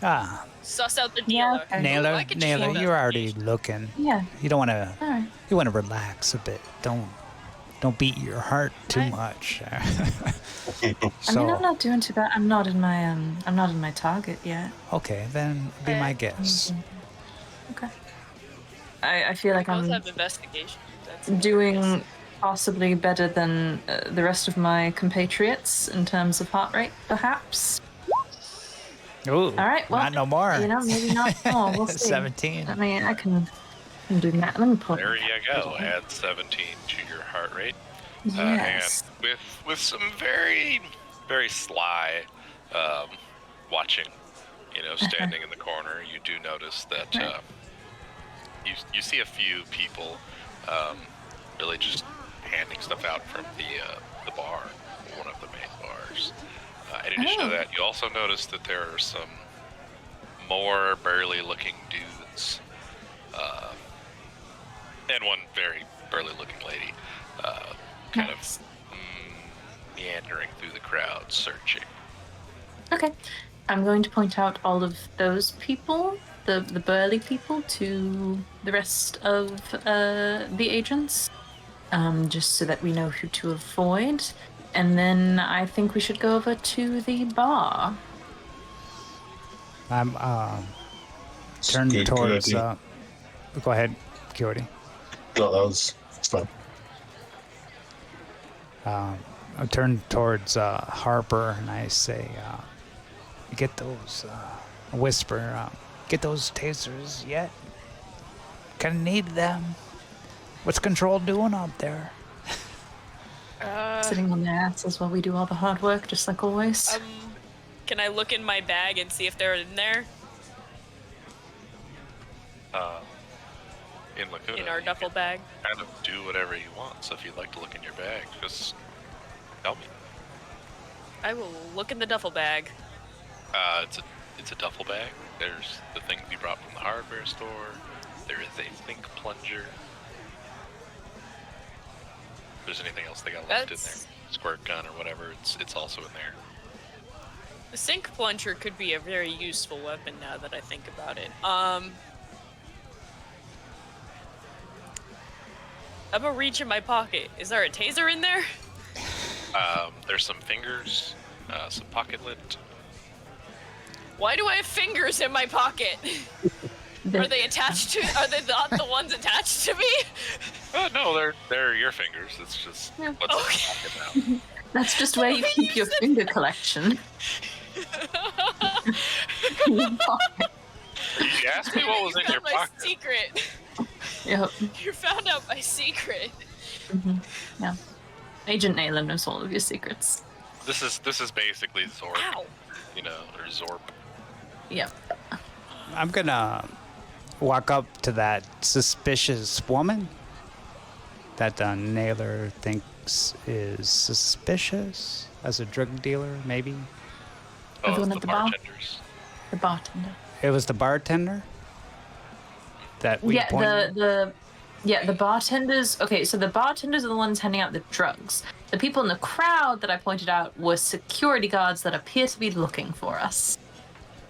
Ah, Suss out the Yeah, dealer. okay. Ooh, Naylor, I could Naylor, cheat you're that. already looking. Yeah. You don't want to. Alright. You want to relax a bit. Don't beat your heart too Right. much. I mean, I'm not doing too bad. I'm not in my target yet. Okay, then be my Okay. guest. Okay. I feel like I also I'm have investigation. That's doing possibly better than the rest of my compatriots in terms of heart rate, perhaps. Ooh, All right, well, not no more. You know, maybe not more. We'll see. 17. I mean, I can do that. Let me pull. There you go. Add 17 to your heart rate. Yes. And with some very, very sly watching, standing in the corner, you do notice that Right. you see a few people really just handing stuff out from the bar, one of the main bars. In addition Oh. to that, you also notice that there are some more burly-looking dudes, and one very burly-looking lady, kind Nice. of meandering through the crowd, searching. Okay. I'm going to point out all of those people, the burly people, to the rest of the agents, just so that we know who to avoid. And then I think we should go over to the bar. I'm turned Good towards. idea. Go ahead, Coyote. No, it's fine. I turn towards Harper and I say, "Get those." Whisper, "Get those tasers yet? Kind of need them. What's Control doing up there?" Sitting on their asses while we do all the hard work, just like always. Can I look in my bag and see if they're in there? In Lacuna, In our you duffel can bag? kind of do whatever you want. So if you'd like to look in your bag, just tell me. I will look in the duffel bag. It's a duffel bag. There's the things you brought from the hardware store. There is a think plunger. If there's anything else they got left in That's- there, squirt gun or whatever, it's also in there. The sink plunger could be a very useful weapon now that I think about it. I'm gonna reach in my pocket. Is there a taser in there? There's some fingers, some pocket lint. Why do I have fingers in my pocket? Are they attached to? Are they not the ones attached to me? No, they're your fingers. It's just what's in the pocket now. That's just where you keep your finger collection. You asked me what was in your my pocket. Secret. Yep. You found out my secret. Yeah. Agent Naylor knows all of your secrets. This is basically Zorp, Ow. or Zorp. Yep. I'm gonna walk up to that suspicious woman that Naylor thinks is suspicious as a drug dealer, maybe. Oh, Everyone it's at the the bar? bartenders. The bartender. It was the bartender that we Yeah, pointed. the bartenders. Okay, so the bartenders are the ones handing out the drugs. The people in the crowd that I pointed out were security guards that appear to be looking for us.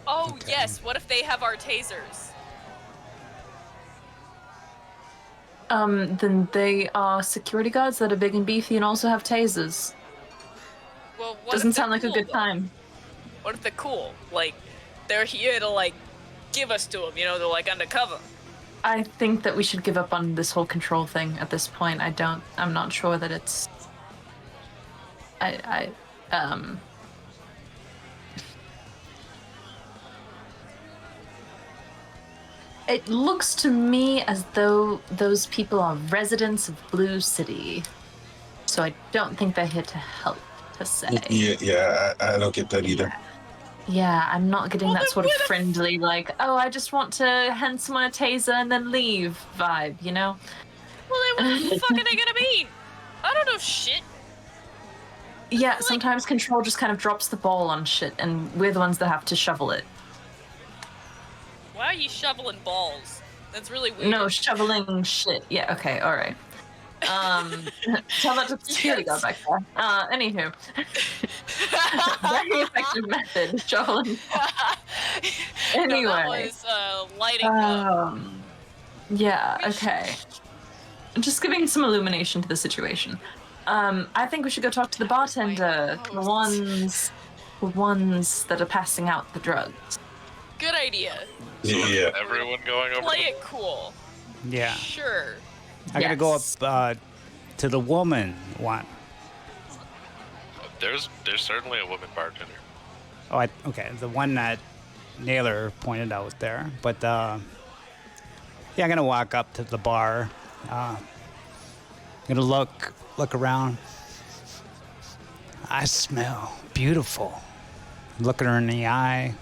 Oh yes. What if they have our tasers? Then they are security guards that are big and beefy and also have tasers. Well, what Doesn't if they're sound like a cool, good though? time. What if they're cool? Like, they're here to like give us to them. They're like undercover. I think that we should give up on this whole control thing at this point. I'm not sure that it's. It looks to me as though those people are residents of Blue City. So I don't think they're here to help, per se. Yeah, I don't get that either. Yeah, I'm not getting Well, that then sort of what if- friendly, like, oh, I just want to hand someone a taser and then leave vibe, you know? Well, then what the fuck are they gonna be? I don't know shit. Yeah, sometimes control just kind of drops the ball on shit, and we're the ones that have to shovel it. Why are you shoveling balls? That's really weird. No, shoveling shit. Yeah, okay, alright. Tell that to the security guard back there. Anywho. Very effective method, shoveling. Anyway. No, that was lighting up. Yeah, okay. Just giving some illumination to the situation. I think we should go talk to the bartender, the ones that are passing out the drugs. Good idea. Yeah. Everyone going over. Play it cool. Yeah, Sure. I gotta go Yes. up to the woman one. There's certainly a woman bartender. Oh, okay, the one that Naylor pointed out there. But yeah, I'm gonna walk up to the bar. Gonna look around. I smell beautiful. Looking her in the eye.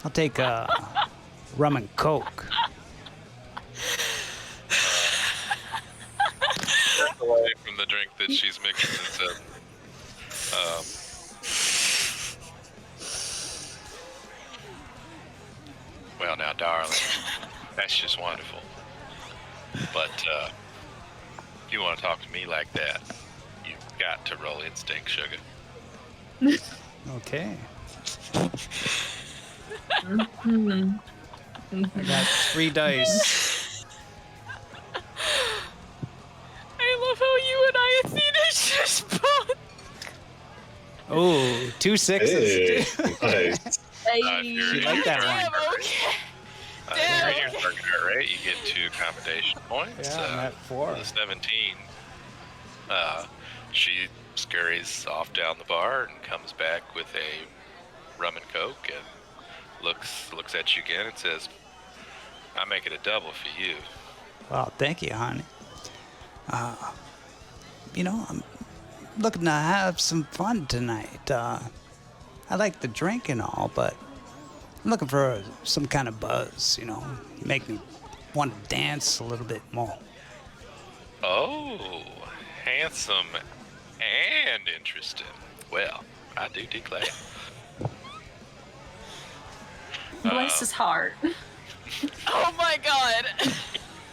I'll take a rum and coke. Away from the drink that she's mixing and said, well, now, darling, that's just wonderful. But if you want to talk to me like that, you've got to roll instinct, sugar. Okay. I got 3 dice. I love how you and I, Athena, just both. Oh, 2 sixes. Hey, nice. You like that Damn, one? okay. You're Damn, in your okay. target rate, you get 2 accommodation points. Yeah, I'm at 4. The 17. She scurries off down the bar and comes back with a rum and coke and looks at you again and says, "I make it a double for you." Well, thank you, honey. I'm looking to have some fun tonight. I like the drink and all, but I'm looking for some kind of buzz, make me want to dance a little bit more. Oh, handsome and interesting. Well, I do declare. Bless his heart. Oh my god.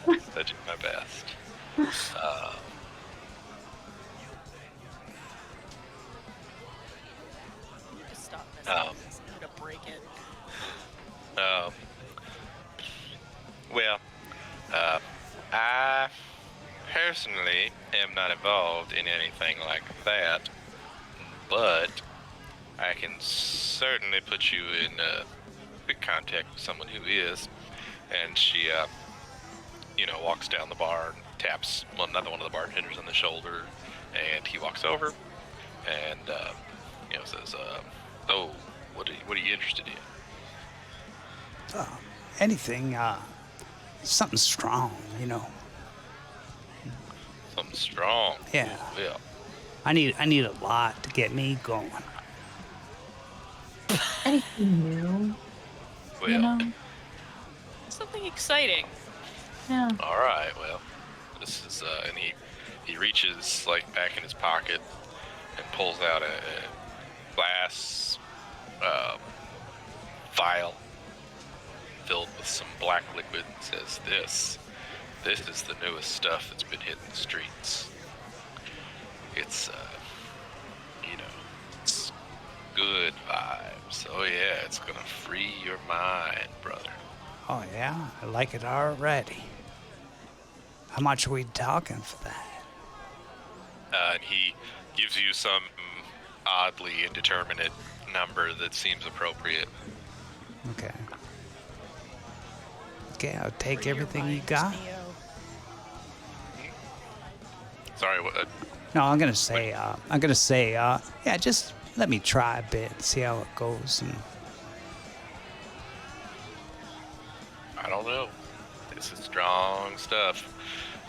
I do my best. Just stop messing with this. I'm gonna break it. Well, I personally am not involved in anything like that, but I can certainly put you in quick contact with someone who is. And she, walks down the bar and taps another one of the bartenders on the shoulder, and he walks over and, says, "Oh, what are you interested in?" Anything, something strong, Something strong. Yeah. Well, I need a lot to get me going. Anything new, well. you know? Something exciting. Yeah. All right. Well, this is and he reaches back in his pocket and pulls out a glass vial filled with some black liquid and says, This is the newest stuff that's been hitting the streets. It's it's good vibes. Oh yeah, it's gonna free your mind, brother. Oh, yeah? I like it already. How much are we talking for that? And he gives you some oddly indeterminate number that seems appropriate. Okay. Okay, I'll take everything you got. Sorry, what? No, I'm gonna say, yeah, just let me try a bit, see how it goes. And I don't know. This is strong stuff.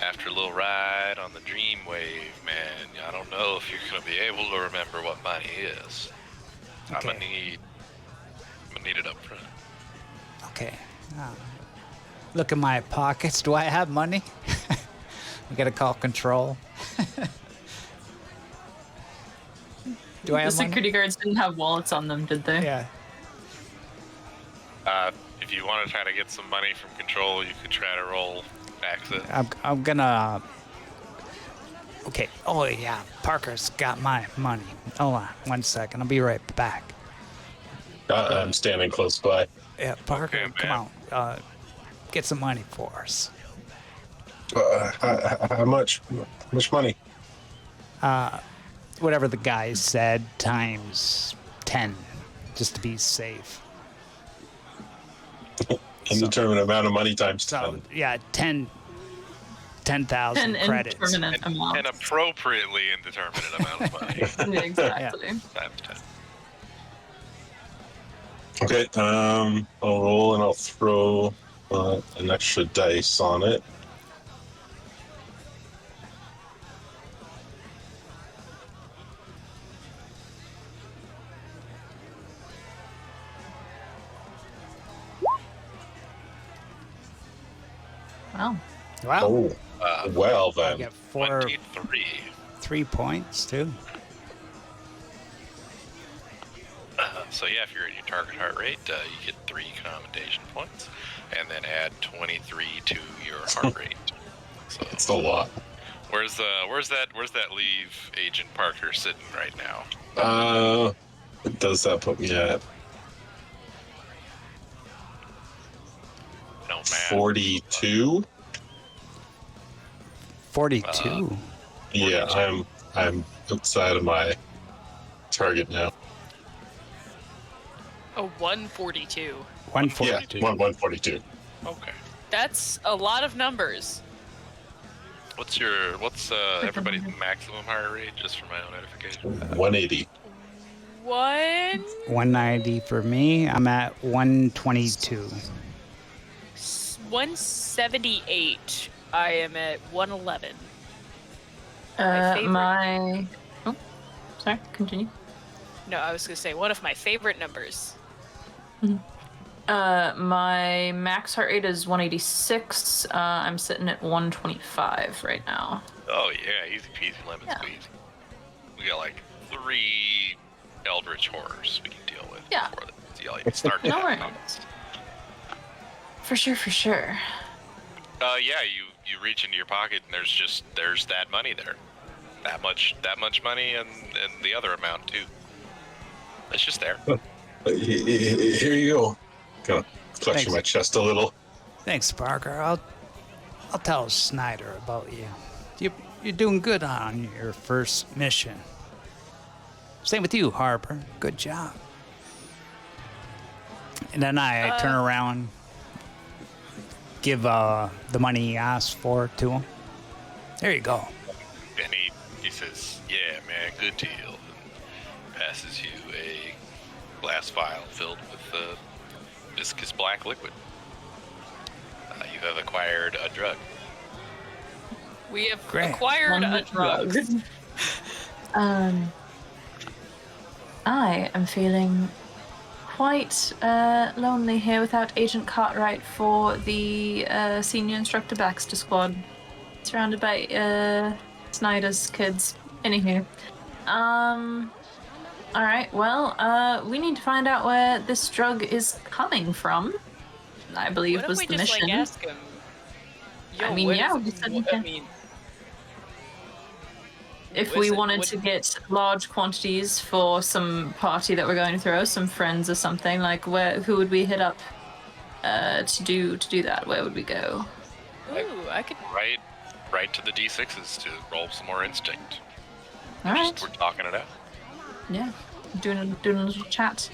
After a little ride on the dream wave, man, I don't know if you're gonna be able to remember what money is. I'm gonna need it up front. okay. Look in my pockets. Do I have money? We gotta call control. Do I The have money? security guards didn't have wallets on them, did they? Yeah. If you want to try to get some money from control, you could try to roll access. I'm gonna. Okay. Oh yeah, Parker's got my money. Hold on, 1 second. I'll be right back. I'm standing close by. Yeah, Parker, Okay, come on. Get some money for us. How much? How much money? Whatever the guy said, times 10, just to be safe. Indeterminate amount of money times So 10. yeah, 10,000 An credits. indeterminate amount. An appropriately indeterminate amount of money. Yeah, exactly. Times 10. Okay, I'll roll and I'll throw an extra dice on it. Wow. Wow. Oh, well I then. get 23. 3 points too. So yeah, if you're at your target heart rate, you get 3 commendation points, and then add 23 to your heart rate. So It's a lot. where's that leave Agent Parker sitting right now? What does that put me at? No man. 42? 42. Yeah, I'm outside of my target now. Oh, 142. 142. Yeah, 142. Okay. That's a lot of numbers. What's everybody's maximum heart rate, just for my own edification? 180. 190 for me. I'm at 122. 178. I am at 111. favorite- My. Oh, sorry. Continue. No, I was gonna say one of my favorite numbers. My max heart rate is 186. I'm sitting at 125 right now. Oh yeah, easy peasy lemon Yeah. squeeze. We got 3 eldritch horrors we can deal with. Yeah. Before y'all even start to No have worries. comments. For sure, for sure. Yeah, you reach into your pocket and there's that money there. That much money and the other amount too. It's just there. Here you go. Kind of clutching Thanks. my chest a little. Thanks, Parker. I'll tell Snyder about you. You're doing good on your first mission. Same with you, Harper. Good job. And then I turn around, give the money he asked for to him. There you go. And he says, "Yeah, man, good deal." And passes you a glass vial filled with viscous black liquid. You have acquired a drug. We have Great. acquired a drug. I am feeling quite lonely here without Agent Cartwright for the senior instructor Baxter squad, surrounded by Snyder's kids. Anywho, all right. Well, we need to find out where this drug is coming from. I believe Why don't was we the just mission. like ask him? Yo, I mean, what yeah, is- we said we what- I can. mean, If we listen, wanted what- to get large quantities for some party that we're going to throw, some friends or something, like who would we hit up to do that? Where would we go? Ooh, I could. Right to the D6s to roll some more instinct. All right. We're talking it out. Yeah, doing a little chat.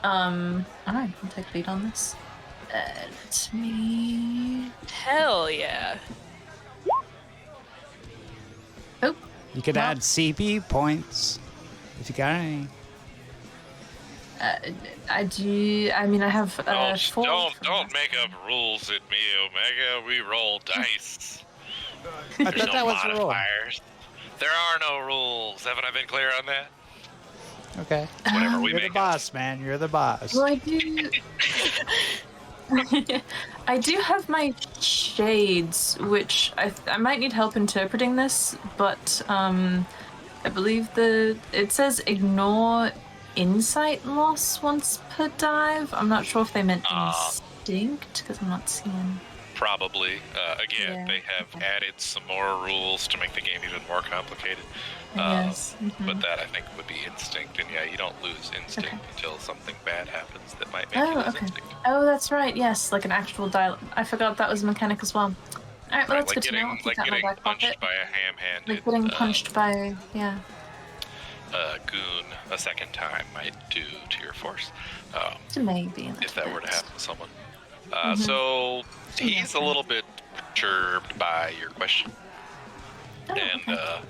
All right, I'll take lead on this. Let me. Hell yeah. Oh, You could Well- add CP points if you got any. I do. I mean, I have four. Don't make up rules at me, Omega. We roll dice. I There's thought no that was the rule. modifiers. There are no rules. Haven't I been clear on that? Okay. Whatever we You're the make up. boss, man. You're the boss. Well, I do. I do have my shades, which I might need help interpreting this, but I believe it says ignore insight loss once per dive. I'm not sure if they meant instinct because I'm not seeing. Probably. Again, Yeah, they have okay. added some more rules to make the game even more complicated. Yes. But that I think would be instinct, and yeah, you don't lose instinct Okay. until something bad happens that might make you Oh, lose okay. instinct. Oh, that's right. Yes, like an actual dial. I forgot that was a mechanic as well. All right, well, Right, that's good to know. I'll keep that in my back punched pocket. by a ham-handed Like getting punched by, yeah. goon a second time might do to your force. So maybe. If that were to happen to someone. Mm-hmm. So Yeah, he's a okay. little bit perturbed by your question, Oh, and okay.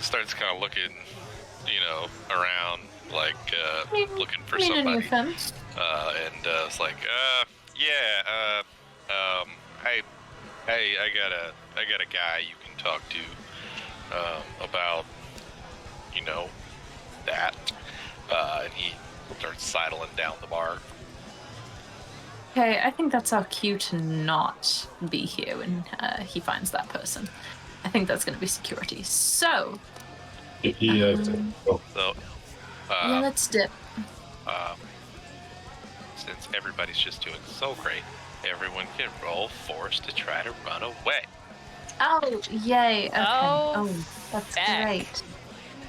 starts kind of looking, around like looking for Need any somebody. offense? And it's like, I got a guy you can talk to about, that. And he starts sidling down the bar. Okay, I think that's our cue to not be here when he finds that person. I think that's going to be security. So, Yeah. Oh, So, yeah, let's dip. since everybody's just doing so great, everyone can roll force to try to run away. Oh, yay. Okay. Oh, Oh, that's back. great.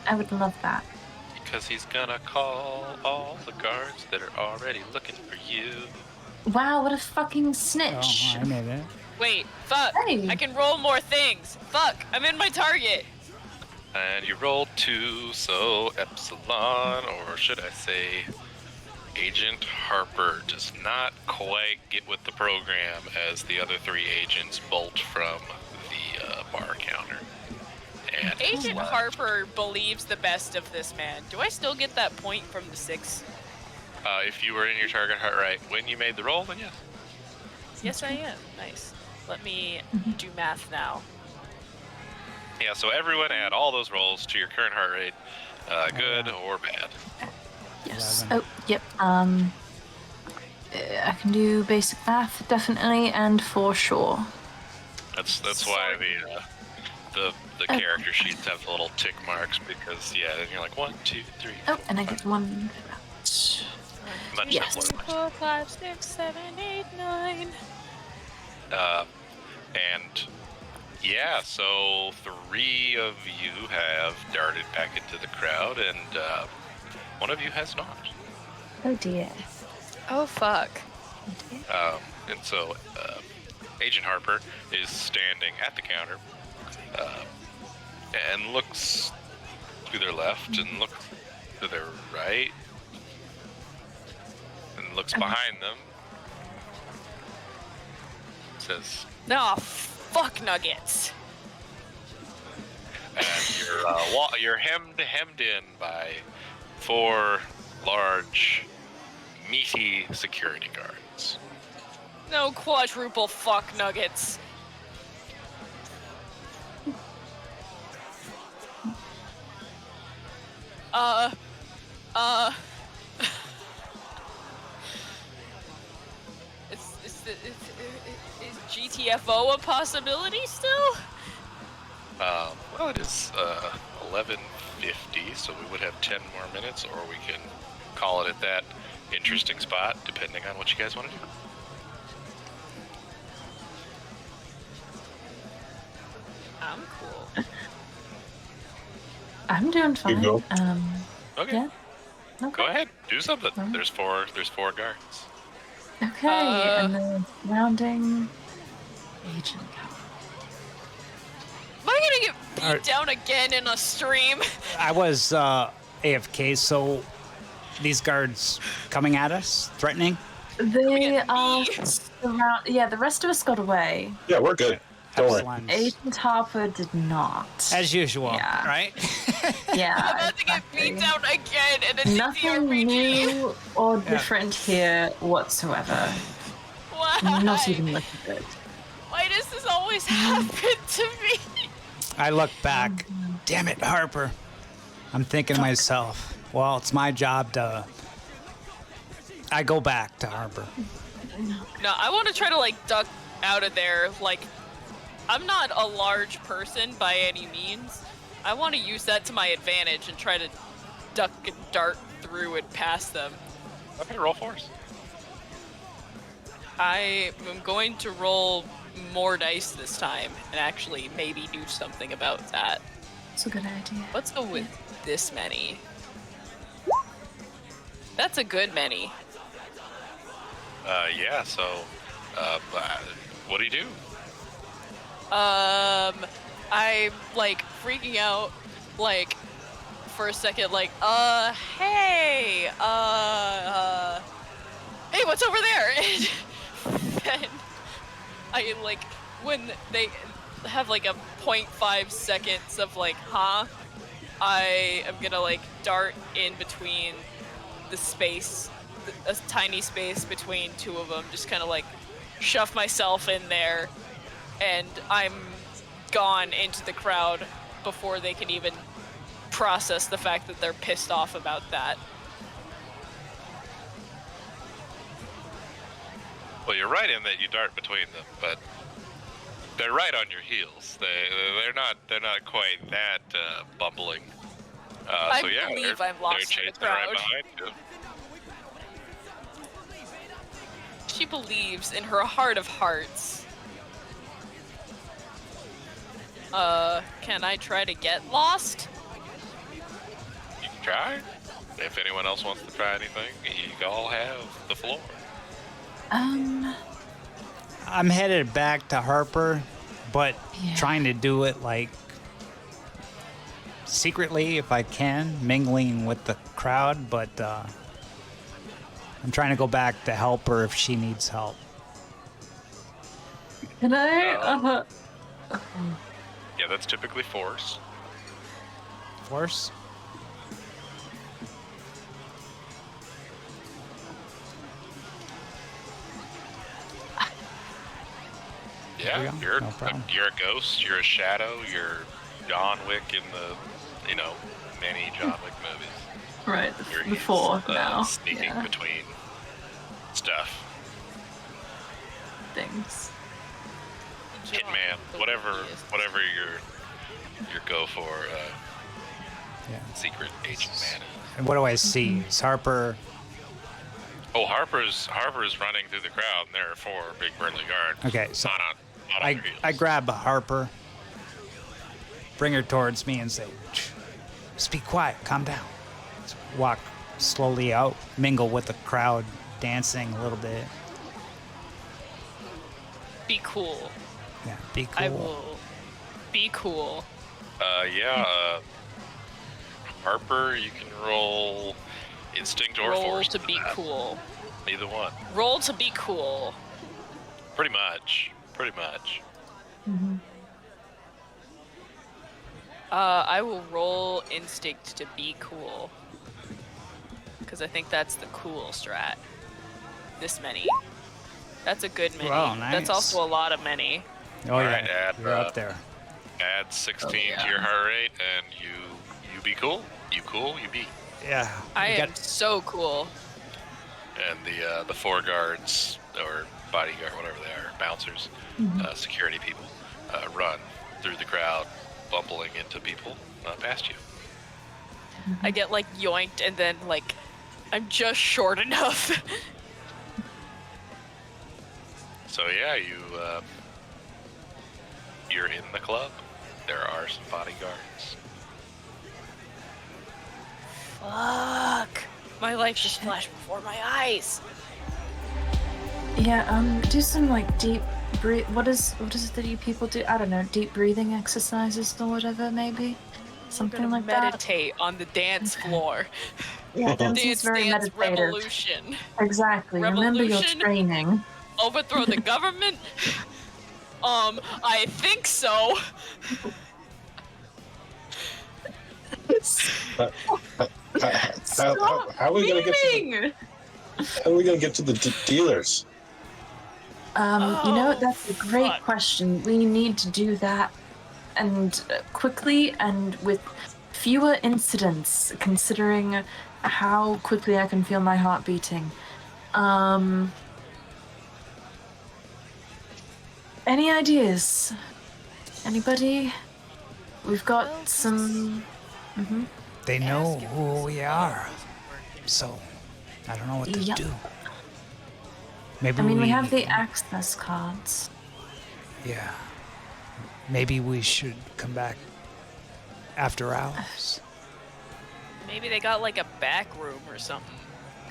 I would love that. Because he's gonna call all the guards that are already looking for you. Wow, what a fucking Oh, snitch. I made it. Wait, fuck. Hey. I can roll more things. Fuck, I'm in my target. And you rolled 2, so Epsilon, or should I say, Agent Harper does not quite get with the program as the other 3 agents bolt from the bar counter. And Agent Harper believes the best of this man. Do I still get that point from the 6? if you were in your target heart rate when you made the roll, then yes. Yes, I am. Nice. Let me do math now. Yeah, so everyone add all those rolls to your current heart rate, good or bad. Yes. 11. Oh, yep. I can do basic math, definitely, and for sure. That's why the character sheets have the little tick marks, because yeah, then you're like 1, 2, 3. Oh, and I get one. Much Yes. simpler. 4, 5, 6, 7, 8, 9. And yeah, so 3 of you have darted back into the crowd, and 1 of you has not. Oh dear. Oh, fuck. And so Agent Harper is standing at the counter, and looks to their left and looks to their right and looks behind them. Says, No, fuck nuggets. and you're hemmed in by 4 large, meaty security guards. No quadruple fuck nuggets. Is GTFO a possibility still? Well, it is 11:50, so we would have 10 more minutes, or we can call it at that interesting spot, depending on what you guys want to do. I'm cool. I'm doing You fine. go. Okay, Yeah. Okay. go ahead, do something. Alright. There's four guards. Okay, and then surrounding Agent Cal. Am I gonna get beat Alright. down again in a stream? I was AFK, so these guards coming at us, threatening. They at me. surround. Yeah, the rest of us got away. Yeah, we're good. Don't worry. Epsilons. Agent Harper did not. As usual, Yeah. right? I'm Yeah. about to get beat down again in a Nothing TTRPG. new or different here whatsoever. Why? Not even a little bit. Why does this always happen to me? I look back. Damn it, Harper. I'm thinking to myself, well, it's my job to. I go back to Harper. No, I want to try to like duck out of there. Like, I'm not a large person by any means. I want to use that to my advantage and try to duck and dart through and past them. Okay, roll force. I am going to roll more dice this time and actually maybe do something about that. It's a good idea. Let's go with this many. That's a good many. Yeah. So, what do you do? I'm like freaking out, like for a second, like, hey, hey, what's over there? And then I like when they have like a 0.5 seconds of like, huh? I am gonna like dart in between the space, a tiny space between two of them, just kind of like shove myself in there, and I'm gone into the crowd before they can even process the fact that they're pissed off about that. Well, you're right in that you dart between them, but they're right on your heels. They're not quite that bumbling. I So yeah, believe they're, I'm lost they're in the chasing right crowd. behind you. She believes in her heart of hearts. Can I try to get lost? You can try. If anyone else wants to try anything, you all have the floor. I'm headed back to Harper, but Yeah. trying to do it like secretly if I can, mingling with the crowd, but I'm trying to go back to help her if she needs help. Can I? Yeah, that's typically force. Force? Yeah, we go. you're No problem. you're a ghost. You're a shadow. You're John Wick in the many John Wick movies. Right, You're the four now. sneaking Yeah, between stuff. things. Hitman, whatever your go for Yeah. secret agent man. And what do I see? Is Harper. Oh, Harper's running through the crowd, and there are 4 big burly guards. Okay, so not on I your heels. grab Harper, bring her towards me, and say, "Shh, just be quiet, calm down." Just walk slowly out, mingle with the crowd, dancing a little bit. Be cool. Yeah, be cool. I will be cool. Harper, you can roll instinct or Roll force to be that. cool. Either one. Roll to be cool. Pretty much. Pretty much. I will roll instinct to be cool. Because I think that's the cool strat. This many. That's a good many. Wow, That's nice. also a lot of many. Oh, Alright, yeah. add, You're up there. Add 16 to your heart rate, and you be cool. You cool, you be. Yeah. I we am got- so cool. And the 4 guards, or bodyguard, whatever they are, bouncers, security people, run through the crowd, bumbling into people past you. I get like yoinked and then like I'm just short enough. So yeah, you're in the club. There are some bodyguards. Fuck. My life just flashed before my eyes. Yeah, do some like deep breathe. What is it that you people do? I don't know, deep breathing exercises or whatever, maybe something I'm like gonna that. meditate on the dance floor. Yeah, dancing's Dance, very dance, meditative. revolution. Exactly. Remember your Revolution? training. Overthrow the government? I think so. How are we gonna get to the dealers? You know, Oh, that's a great fuck. question. We need to do that, and quickly and with fewer incidents, considering how quickly I can feel my heart beating. Any ideas? Anybody? We've got Well, some. They know Ask if who this we are. So, I don't know what to Yep. do. Maybe I mean, we have the access cards. Yeah. Maybe we should come back after hours. Maybe they got like a back room or something.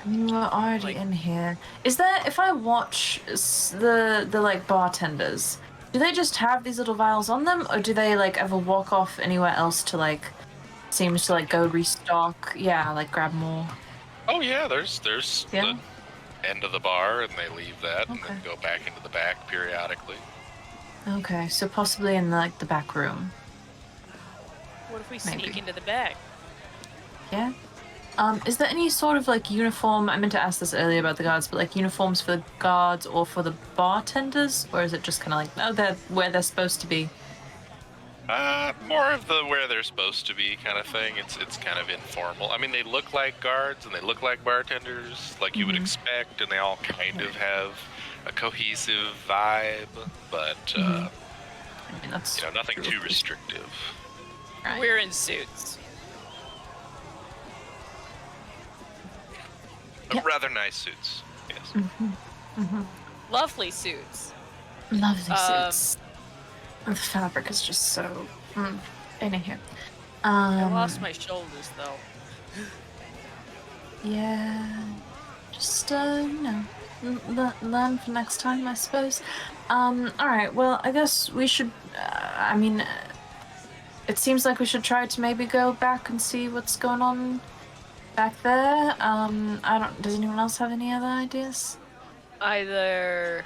I mean, we're already Like- in here. Is there? If I watch the like bartenders, do they just have these little vials on them, or do they like ever walk off anywhere else to like? Seems to like go restock. Yeah, like grab more. Oh yeah, there's Yeah? the end of the bar, and they leave that and then Okay. go back into the back periodically. Okay, so possibly in like the back room. What if we sneak Maybe. into the back? Yeah. Is there any sort of like uniform? I meant to ask this earlier about the guards, but like uniforms for the guards or for the bartenders, or is it just kind of like, no, they're where they're supposed to be? More of the where they're supposed to be kind of thing. It's kind of informal. I mean, they look like guards and they look like bartenders, like you would expect, and they all kind of have a cohesive vibe, but I mean, that's nothing true. too restrictive. Right. We're in suits. Yep. Rather nice suits. Yes. Lovely suits. Lovely Um, suits. The fabric is just so. Anyhow. I lost my shoulders though. Yeah. Just learn for next time, I suppose. Alright, well, I guess we should. It seems like we should try to maybe go back and see what's going on back there. Does anyone else have any other ideas? Either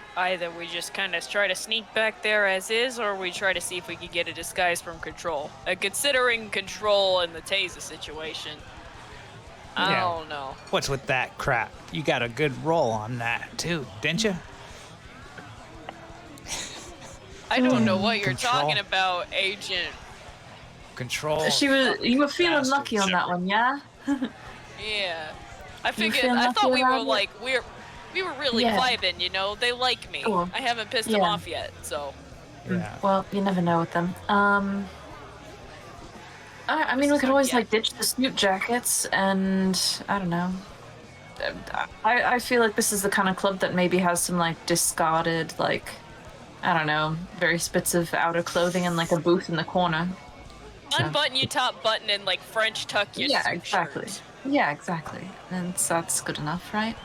we just kind of try to sneak back there as is, or we try to see if we can get a disguise from Control. Considering Control and the Taser situation, I Yeah. don't know. What's with that crap? You got a good roll on that, too, didn't you? I don't know what you're Control. talking about, Agent. Control. You were feeling Bastard lucky on that one, yeah? Yeah, I You figured. feeling I lucky thought we were around it? like we were really Yeah. vibing, you know. They like me. Cool. I haven't pissed them Yeah. off yet, so. Yeah. Well, you never know with them. I mean, we could always Yeah. like ditch the suit jackets, and I don't know. I feel like this is the kind of club that maybe has some like discarded, like, I don't know, various bits of outer clothing and like a booth in the corner. So- Unbutton your top button and like French tuck your Yeah, shirt. exactly. Yeah, exactly. And that's good enough, right?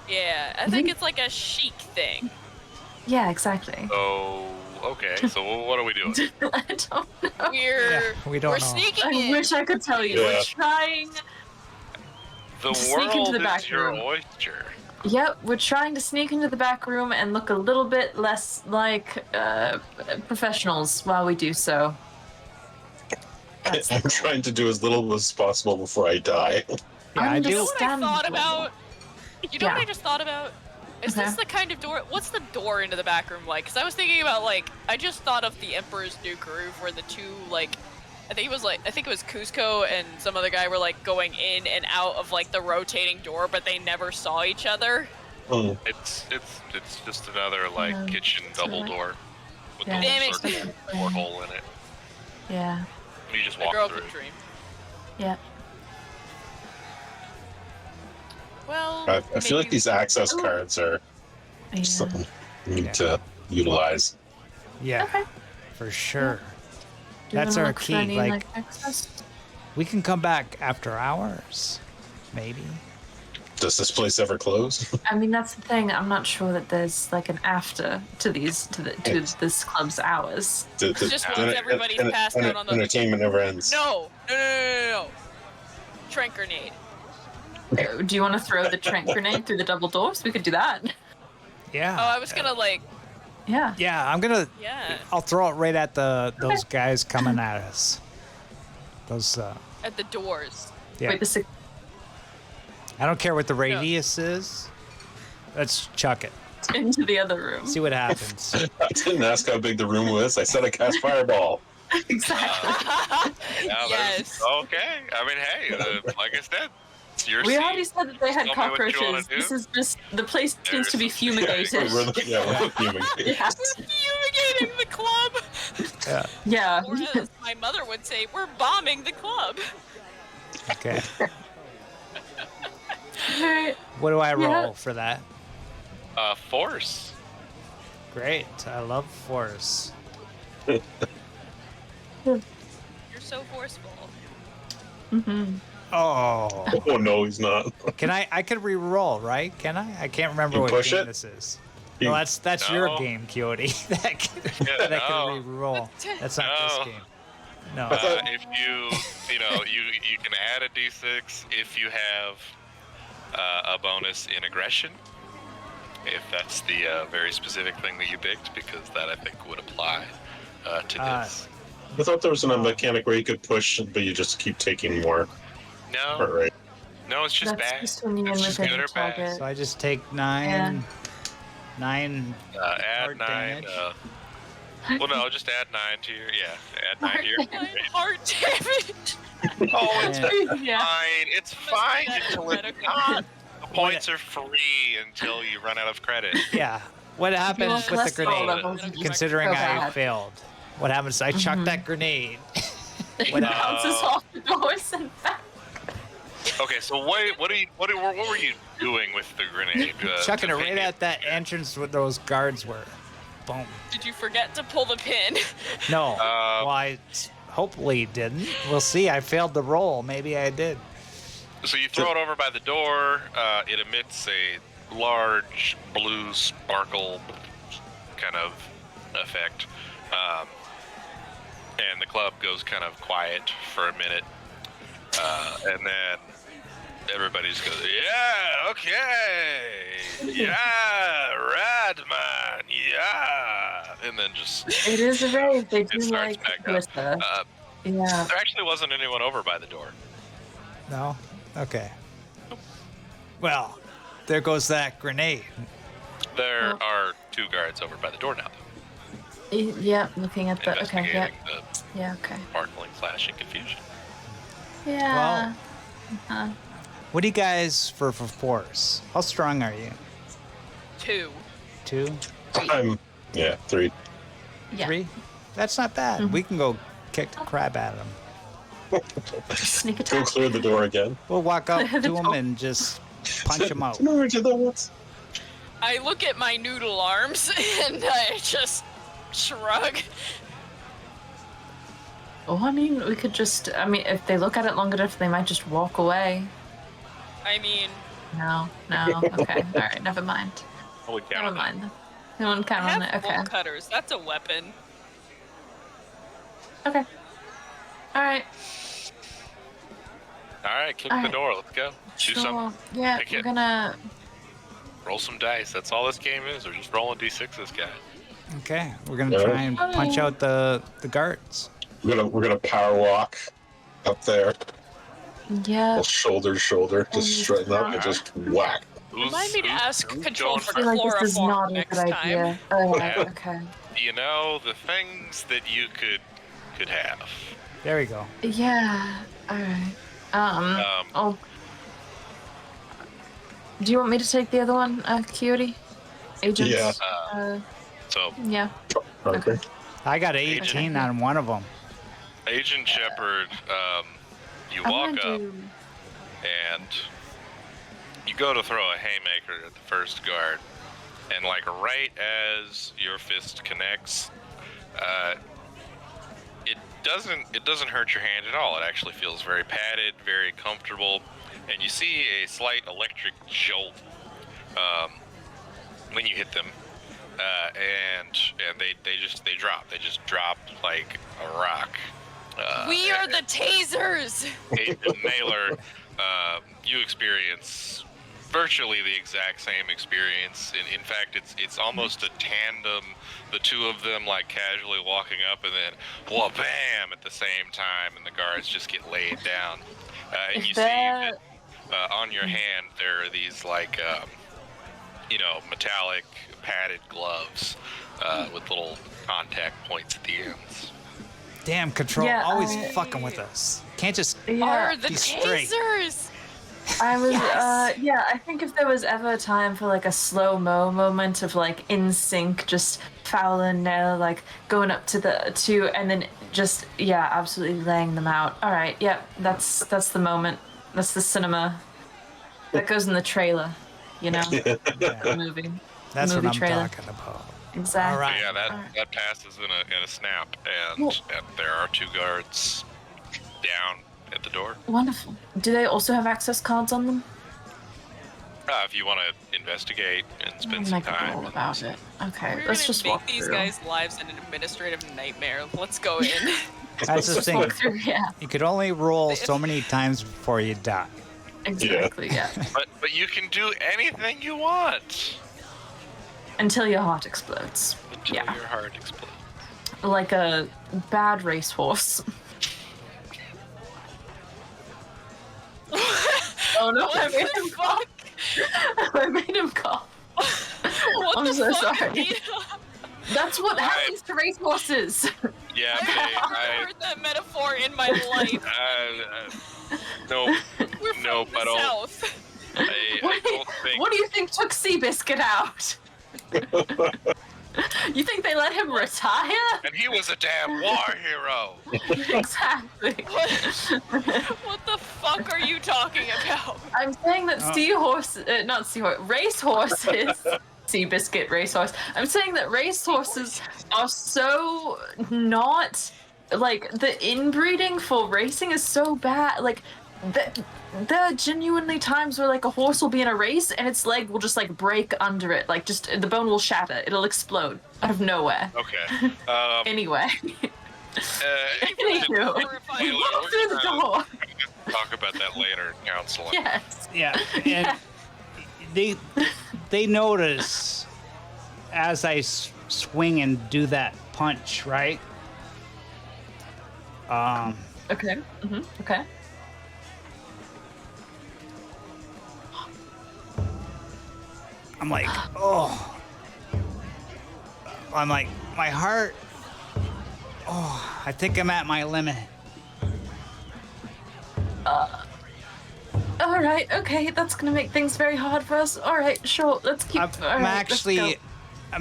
Yeah, I think it's like a chic thing. Yeah, exactly. So, okay. So what are we doing? I don't know. we don't we're know. sneaking I in. wish I could tell you. Yeah. We're trying. The Sneak into world the is back your room. oyster. Yep, we're trying to sneak into the back room and look a little bit less like professionals while we do so. That's the I'm goal. trying to do as little as possible before I die. Yeah, I You do. know what I thought Understandable. about? You know what Yeah. I just thought about? Is Okay. this the kind of door? What's the door into the back room like? Because I was thinking about I just thought of the Emperor's New Groove, where the two I think it was Cusco and some other guy were going in and out of the rotating door, but they never saw each other. Mm. It's just another Yeah, kitchen it's double alright. door with Yeah. the Damn little it. circular porthole in it. Yeah. You just The walk girl through. could dream. Yeah. Well, I feel like maybe- these access cards are Yeah. something we need Yeah. to utilize. Yeah, Okay. for sure. Do you That's wanna our look for key. any, Like, access? we can come back after hours, maybe. Does this place ever close? I mean, that's the thing. I'm not sure that there's an after to this club's hours. Just once everybody's passed out on the- entertainment never ends. No. Trank grenade. Do you want to throw the trank grenade through the double doors? We could do that. Yeah. Oh, I was gonna Yeah. Yeah, I'm gonna. yeah, I'll throw it right at those guys coming at us. Those. at the doors. Yeah. Wait, the I don't care what the radius is. Let's chuck it. into the other room. See what happens. I didn't ask how big the room was. I said I cast fireball. Exactly. Yeah, Yes. Okay. I mean, hey, like I said, it's your We seat. already said that they had Tell me what you wanna cockroaches. do. This is just the place seems to be There's- fumigated. We're fumigating. Yeah. We're fumigating the club. Yeah. Yeah. Or as my mother would say, we're bombing the club. Okay. Alright. What do I roll Yeah. for that? Force. Great. I love force. You're so forceful. Oh. Oh no, he's not. Can I could re-roll, right? Can I? I can't remember You what push game it? this is. You- No, that's your No. game, Coyote. that can, Yeah, that can no. re-roll. That's not No. this game. No. If you can add a d6 if you have a bonus in aggression. If that's the very specific thing that you picked, because that I think would apply to this. I thought there was a mechanic where you could push, but you just keep taking more. No, All right. no, it's just That's bad. just when you're It's just within good or the bad. target. So I just take nine. Add Heart 9. damage. Well, no, just add 9 to your add 9 to your. My heart damage. Oh, it's Yeah. fine. It's fine Must be until that it's medical. not. The points are free until you run out of credit. Yeah. What happens want with the cholesterol grenade? levels, you Considering go I bad. failed, what happens? I chuck that grenade. It What bounces off the doors and back. Okay, so what were you doing with the grenade? Chucking it to right hit at that entrance where those guards were. Boom. Did you forget to pull the pin? No. Well, I hopefully didn't. We'll see. I failed the roll. Maybe I did. So you throw it over by the door. It emits a large blue sparkle kind of effect, and the club goes kind of quiet for a minute, and then everybody just goes, "Yeah, okay, yeah, rad man, yeah," and then just It is a rave. They do it starts like back up. Twister. Yeah. There actually wasn't anyone over by the door. No? Okay. Well, there goes that grenade. There are 2 guards over by the door now, Yeah, looking at the. Okay, yeah. investigating the Yeah, okay. sparkling, flashing confusion. Yeah. What do you guys for force? How strong are you? 2. 2? I'm 3. Yeah. 3? That's not bad. We can go kick the crap out of them. Sneak Go attack. clear the door again. We'll walk up to them and just punch them out. Remember we did that once? I look at my noodle arms and I just shrug. Oh, I mean, we could just. I mean, if they look at it long enough, they might just walk away. I mean, No. Okay. All right. Never mind. Holy cow. Never mind. You won't I count on have it. Okay. bolt cutters. That's a weapon. Okay. All right. All right, kick All the right. door. Let's go. Do Sure. something. Yeah, Pick we're it. gonna. Roll some dice. That's all this game is. We're just rolling d6s, guys. Okay, we're gonna try and punch out the guards. We're gonna power walk up there, Yeah. shoulder to shoulder, just straighten up and just whack. Remind me to ask control going for I feel like this is not chloroform a next good time. idea. Oh, Yeah. okay. You know the things that you could have. There we go. Yeah. All right. Um, Oh. Do you want me to take the other one, Coyote? Agents? Yeah. So Yeah. Okay. I got 18 on one of them. Agent Shepard, you I walk wanna up do- and you go to throw a haymaker at the first guard, and like right as your fist connects, it doesn't hurt your hand at all. It actually feels very padded, very comfortable, and you see a slight electric jolt when you hit them, and they drop like a rock. We are the tasers! Agent Naylor, you experience virtually the exact same experience. In fact, it's almost a tandem. The two of them like casually walking up and then, well, bam, at the same time, and the guards just get laid down. And If you see that- that on your hand there are these like, metallic padded gloves with little contact points at the ends. Damn, control, Yeah, always I- fucking with us. Can't just. Yeah. Are the Be straight. tasers! I was, Yes. yeah, I think if there was ever a time for like a slow-mo moment of like in sync, just Fowler and Nail like going up to the two and then just, yeah, absolutely laying them out. All right, yep, that's the moment. That's the cinema. That goes in the trailer, you know, the movie. That's what movie I'm trailer. talking about. Exactly. All right. Yeah, that passes in a snap, and there are two guards down at the door. Wonderful. Do they also have access cards on them? If you want to investigate and I'll spend some make a time. roll about it. Okay, We're let's gonna just make walk these through. guys' lives an administrative nightmare. Let's go in. That's the Just thing. walk through, yeah. You could only roll so many times before you die. Exactly, yeah. But you can do anything you want Until your heart explodes. until Yeah. your heart explodes. Like a bad racehorse. Oh no, I What made the him fuck? I made him cough. What I'm the so fuck? sorry. That's what happens to racehorses. Yeah, I've never heard that metaphor in my life. no, We're from no, the I don't. south. I don't think. What do you think took Seabiscuit out? You think they let him retire? And he was a damn war hero. Exactly. What the fuck are you talking about? I'm saying that racehorses, Seabiscuit racehorse. I'm saying that racehorses are so not, like, the inbreeding for racing is so bad. Like, there are genuinely times where, like, a horse will be in a race and its leg will just, like, break under it. Like, just, the bone will shatter. It'll explode out of nowhere. Okay. Anyway. Anywho, Horrifying. walk through the door. Talk about that later in counseling. Yes. Yeah, and they notice as I swing and do that punch, right? Okay. Okay. I'm like, oh. I'm like, my heart. Oh, I think I'm at my limit. All right. Okay. That's gonna make things very hard for us. All right. Sure. Let's keep. I'm all right, let's go.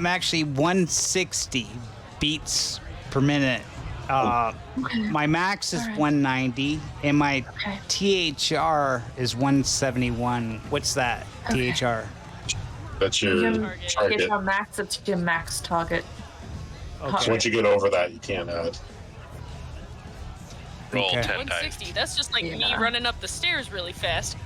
actually 160 beats per minute. My max is All right. 190, and my Okay. THR is 171. What's that? Okay. THR. That's your Your target. Your max. It's your max target. Okay. Once you get over that, you can't add. Roll Okay. 10 dice. 160. That's just like me Yeah. running up the stairs really fast.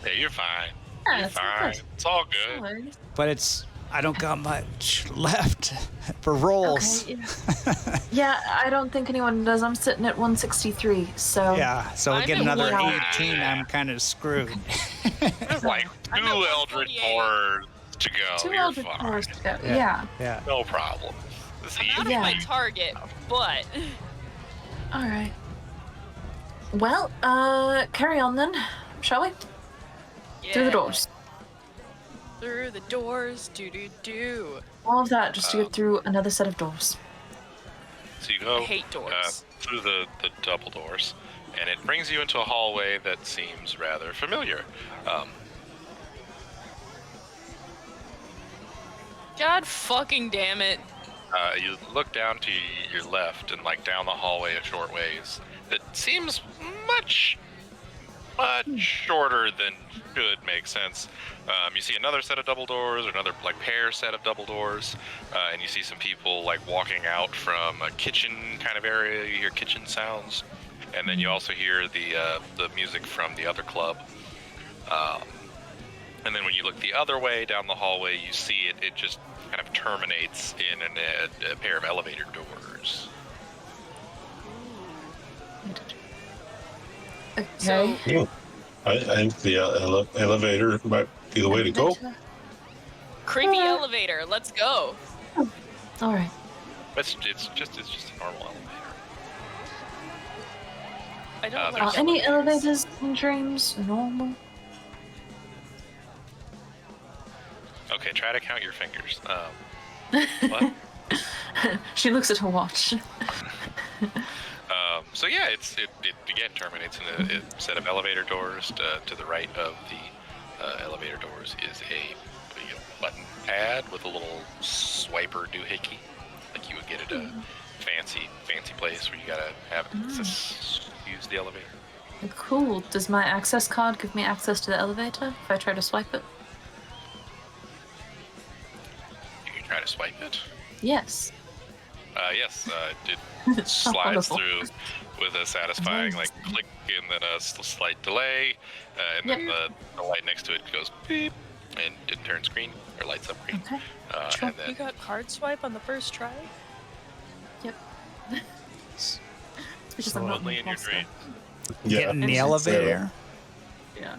Hey, you're fine. Yeah, You're that's fine. good. It's all No good. worries. But it's I don't got much left for rolls. Okay, yeah, I don't think anyone does. I'm sitting at 163, so Yeah, so we I'm get at another 180. 18. I'm kind of screwed. There's like I'm two at Eldritch 148. Horrors to go. two You're Eldritch fine. Horrors to go. Yeah. Yeah. No problem. This is Out of Yeah. my target, but All right. Well, carry on then, shall we? Through the yeah. doors. Through the doors, do. All of that just to get through another set of doors. So you go I hate doors. through the double doors, and it brings you into a hallway that seems rather familiar. God fucking damn it. You look down to your left and like down the hallway a short ways. That seems much shorter than should make sense. You see another set of double doors, or another like pair set of double doors, and you see some people like walking out from a kitchen kind of area. You hear kitchen sounds, and then you also hear the music from the other club. And then when you look the other way down the hallway, you see it just kind of terminates in a pair of elevator doors. Okay. Yeah. I think the elevator might be the way to go. Creepy elevator, let's go. All right. It's just a normal elevator. I don't Are like Any elevators. elevators in dreams normal? Okay, try to count your fingers. What? She looks at her watch. So yeah, it again terminates in a set of elevator doors. To the right of the elevator doors is a button pad with a little swiper doohickey, like you would get at a fancy place where you gotta have use the elevator. Cool. Does my access card give me access to the elevator if I try to swipe it? You can try to swipe it. Yes. Yes, it slides Wonderful. through with a satisfying like click and then a slight delay, and then the light next to it goes beep and it turns green or lights up green. Okay. Sure. And then You got card swipe on the first try? Yep. Because So I'm not only in your imposter. dream. Yeah. Get in the It's- elevator. Yeah.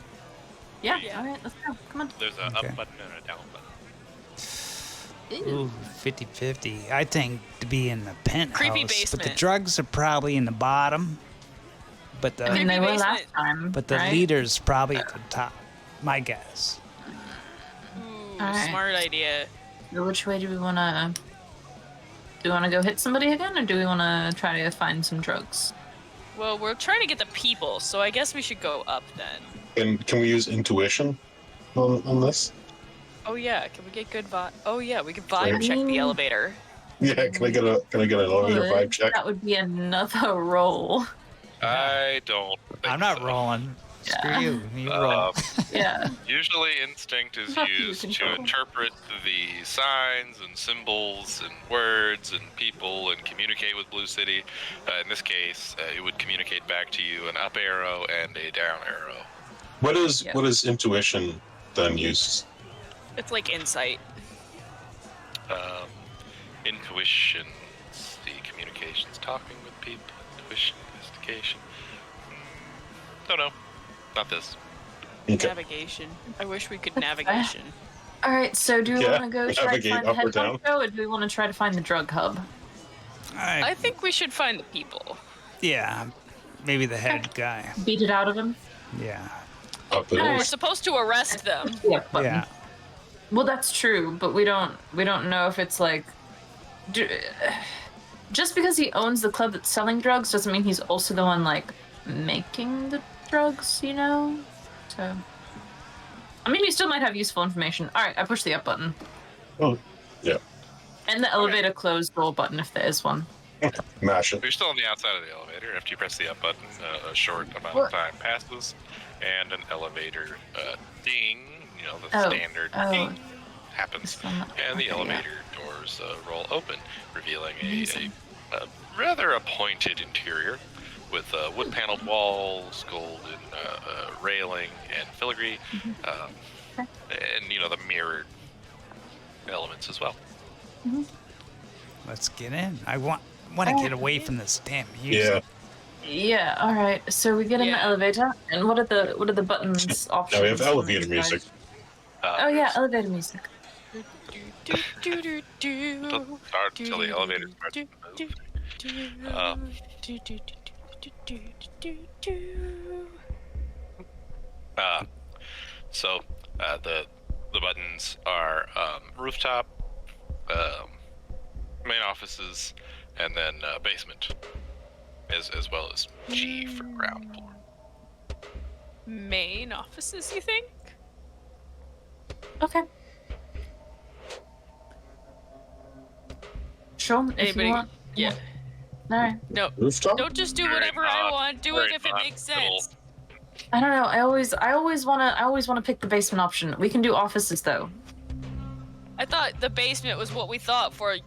Yeah. Yeah. All right. Let's go. Come on. There's a Okay. up button and a down button. Ooh, 50-50. I think to be in the penthouse. Creepy But the basement. drugs are probably in the bottom. But the I mean, they were basement. last time. but the right? leader's probably at the top. My guess. Ooh, Alright. smart idea. So which way do we want to? Do we want to go hit somebody again, or do we want to try to find some drugs? Well, we're trying to get the people, so I guess we should go up then. And can we use intuition on this? Oh yeah, can we get good vibe? Oh yeah, we can vibe Right. check the elevator. Yeah. Can I get an elevator Good. vibe check? That would be another roll. I don't. Think I'm not so. rolling. Yeah. Screw you. You roll. Uh, Yeah. Usually, instinct is Fuck you, used to control. interpret the signs and symbols and words and people and communicate with Blue City. In this case, it would communicate back to you an up arrow and a down arrow. What is Yeah. what is intuition then used? It's like insight. Intuition, the communications, talking with people, intuition, investigation. Don't know. Not this. Okay. Navigation. I wish we could navigation. All right. So do we Yeah, want to go try to navigate find the up or head down. honcho, or do we want to try to find the drug hub? I think we should find the people. Yeah. Maybe the head guy. Beat it out of him. Yeah. Up it We're is. supposed to arrest them. Yeah. Yeah. Well, that's true, but we don't know if it's like. Just because he owns the club that's selling drugs doesn't mean he's also the one like making the drugs, you know. So. I mean, you still might have useful information. All right, I push the up button. Oh, yeah. And the elevator closed door button if there is one. Mash it. You're still on the outside of the elevator. After you press the up button, a short amount What? of time passes, and an elevator ding, the Oh, standard oh. ding, happens, Just on the- and the okay, yeah. elevator doors roll open, revealing Amazing. a rather appointed interior with wood-paneled walls, golden railing, and filigree, Mm-hmm. and the mirrored elements as well. Let's get in. I want to get away from this damn music. Yeah. All right. So we get in the Yeah. elevator, and what are the buttons options? Now we have on elevator these music. guys? Oh yeah, There's- elevator music. Doesn't start until the elevator starts to move. The buttons are rooftop, main offices, and then basement, as well as G for ground floor. Main offices, you think? Okay. Sure. If Anybody? you want. Yeah. All right. No. Rooftop? Don't just do Very whatever I not- want. Do it very if it not makes middle. sense. I don't know. I always wanna pick the basement option. We can do offices though. I thought the basement was what we thought for,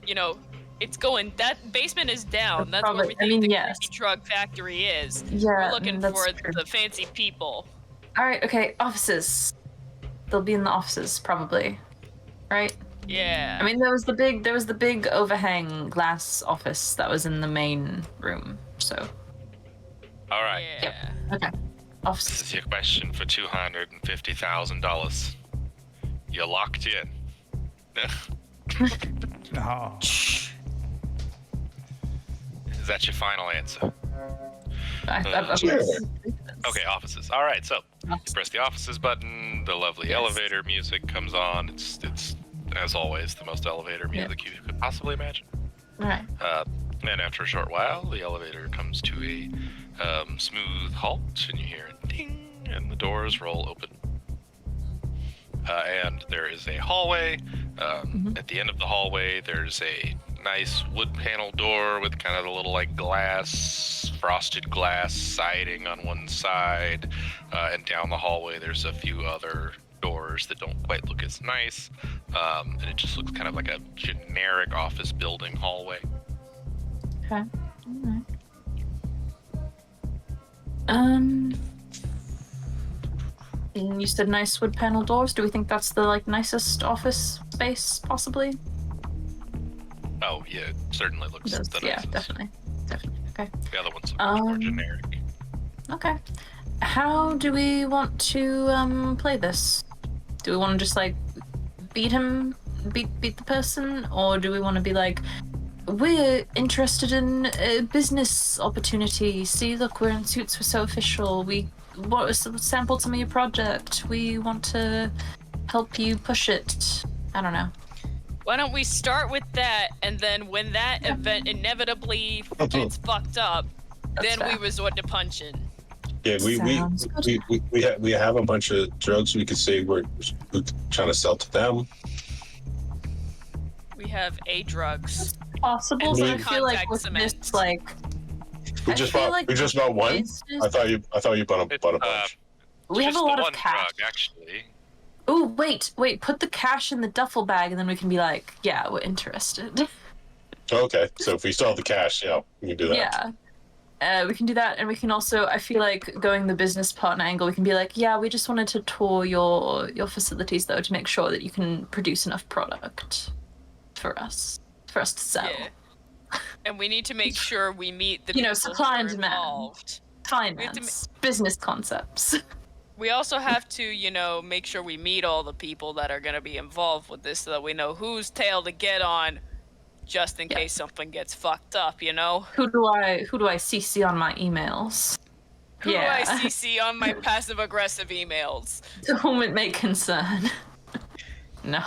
it's going, that basement is down. That's where we Probably- I think mean, the yes. creepy drug factory is. Yeah. We're looking that's for true. the fancy people. All right. Okay. Offices. They'll be in the offices probably. Right. Yeah. I mean, there was the big overhang glass office that was in the main room. So All right. yeah. okay. This Offices. is your question for $250,000. You're locked in. Oh. Is that your final answer? Sure. Okay, offices. All right, so you press the offices button. The lovely elevator music comes on. It's as always the most elevator music you could possibly imagine. All right. And after a short while, the elevator comes to a smooth halt, and you hear a ding, and the doors roll open. And there is a hallway. At the end of the hallway, there's a nice wood panel door with kind of a little frosted glass siding on one side. And down the hallway, there's a few other doors that don't quite look as nice. And it just looks kind of like a generic office building hallway. Okay. Alright. And you said nice wood panel doors. Do we think that's the nicest office space possibly? Oh, yeah, it certainly looks the Yeah, nicest. definitely. Okay. The other ones look much more generic. Okay. How do we want to play this? Do we want to just beat the person, or do we want to be like, we're interested in a business opportunity. See, look, we're in suits. We're so official. We want to sample some of your project. We want to help you push it. I don't know. Why don't we start with that, and then when that event inevitably gets fucked up, That's then we fair. resort to punching. Yeah, Sounds good. we have a bunch of drugs we could say we're trying to sell to them. We have drugs. Possible, I but I mean- feel like Contact with cement. this, We I just feel bought like we just bought one. it's I thought you bought a It's, bunch. we have Just a lot the of one cash. drug, actually. Oh, wait. Put the cash in the duffel bag, and then we can be like, yeah, we're interested. Okay, so if we still have the cash, we can do that. Yeah. We can do that, and we can also, I feel like going the business partner angle, we can be like, yeah, we just wanted to tour your facilities, though, to make sure that you can produce enough product for us to sell. Yeah. And we need to make sure we meet the You know, people who supply are and demand. involved. Finance, business concepts. We also have to, make sure we meet all the people that are going to be involved with this so that we know whose tail to get on just in Yeah. case something gets fucked up, Who do I CC on my emails? Who do I CC on my passive aggressive emails? To whom it may concern. No.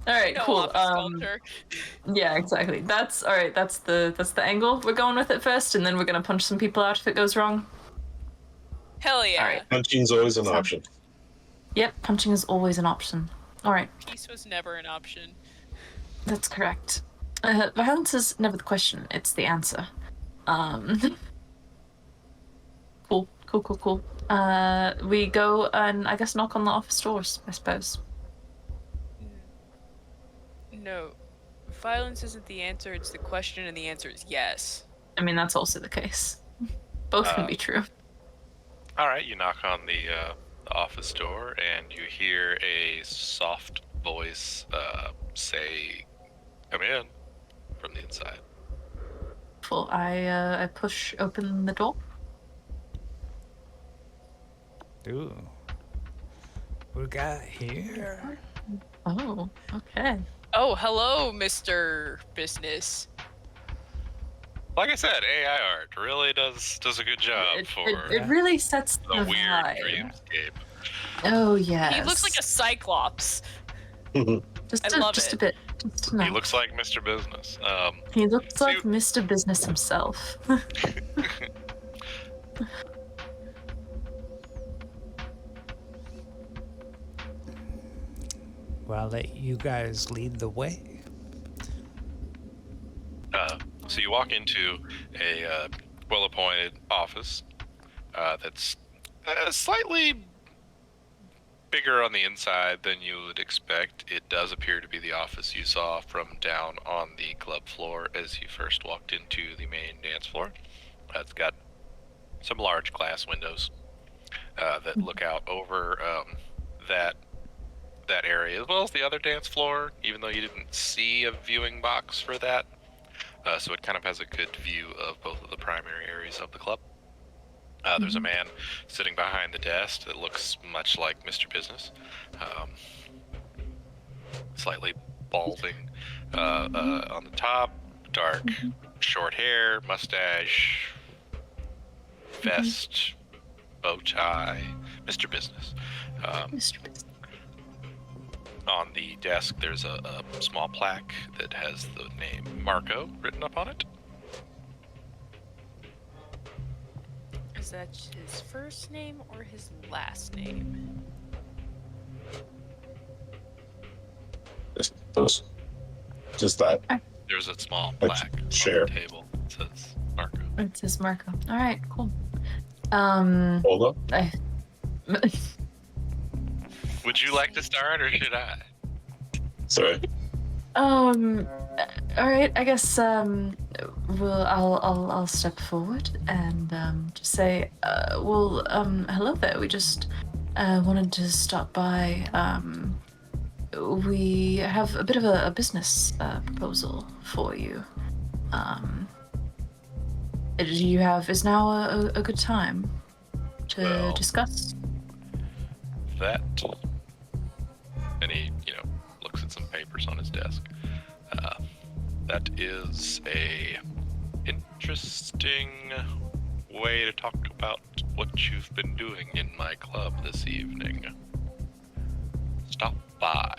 All right, No cool. office culture. Yeah, exactly. That's all right. That's the angle we're going with at first, and then we're gonna punch some people out if it goes wrong. Hell yeah. All right. Punching's always an option. Yep, punching is always an option. All right, Peace was never an option. that's correct. Violence is never the question; it's the answer. Cool. We go and I guess knock on the office doors. I suppose. No. Violence isn't the answer, it's the question, and the answer is yes. I mean, that's also the case. Both can be true. All right, you knock on the office door, and you hear a soft voice say, "Come in," from the inside. Well, I push open the door. Ooh. What we got here? Oh, okay. Oh, hello, Mr. Business. Like I said, AI art really does a good job for It really sets the the weird vibe. dreamscape. Oh yes. He looks like a cyclops. just I love just it. a bit. Just He enough. looks like Mr. Business. He looks so like you- Mr. Business himself. Well, I'll let you guys lead the way. So you walk into a well-appointed office that's slightly bigger on the inside than you would expect. It does appear to be the office you saw from down on the club floor as you first walked into the main dance floor. It's got some large glass windows that look out over that area, as well as the other dance floor, even though you didn't see a viewing box for that. So it kind of has a good view of both of the primary areas of the club. There's a man sitting behind the desk that looks much like Mr. Business. Slightly balding on the top, dark, short hair, mustache, vest, bow tie, Mr. Business. Mr. Business. On the desk, there's a small plaque that has the name Marco written up on it. Is that his first name or his last name? Just that. There's a small Let's plaque on share. the table that says Marco. It says Marco. All right, cool. Hold up. I, Would you like to start, or should I? Sorry. all right. I guess I'll step forward and just say, hello there. We just wanted to stop by. We have a bit of a business proposal for you. Do you have? Is now a good time to Well- discuss? That. And he, looks at some papers on his desk. That is a interesting way to talk about what you've been doing in my club this evening. Stop by.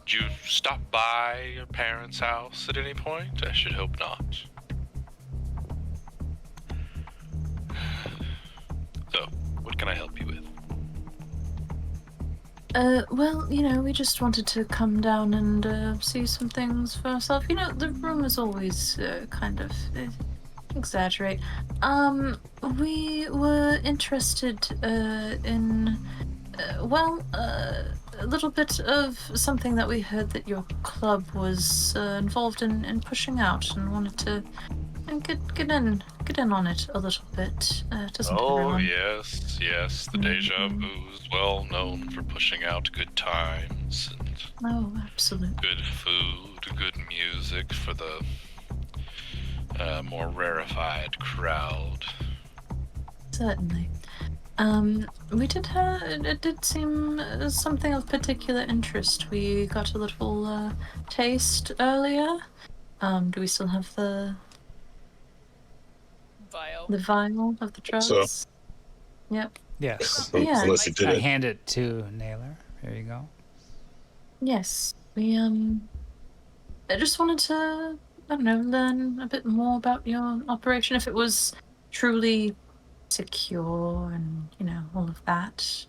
Did you stop by your parents' house at any point? I should hope not. So, what can I help you with? Well, we just wanted to come down and see some things for ourselves. The rumors always kind of exaggerate. We were interested in, a little bit of something that we heard that your club was involved in pushing out, and wanted to get in on it a little bit. Doesn't everyone? Yes. The Deja Vu's well known for pushing out good times and Oh, absolutely. good food, good music for the more rarefied crowd. Certainly. We did have, it did seem something of particular interest. We got a little taste earlier. Do we still have the Vial. vial of the drugs? So. Yep. Yes. Yeah. Unless you did I it. hand it to Naylor. There you go. Yes. We I just wanted to, I don't know, learn a bit more about your operation, if it was truly secure and, all of that.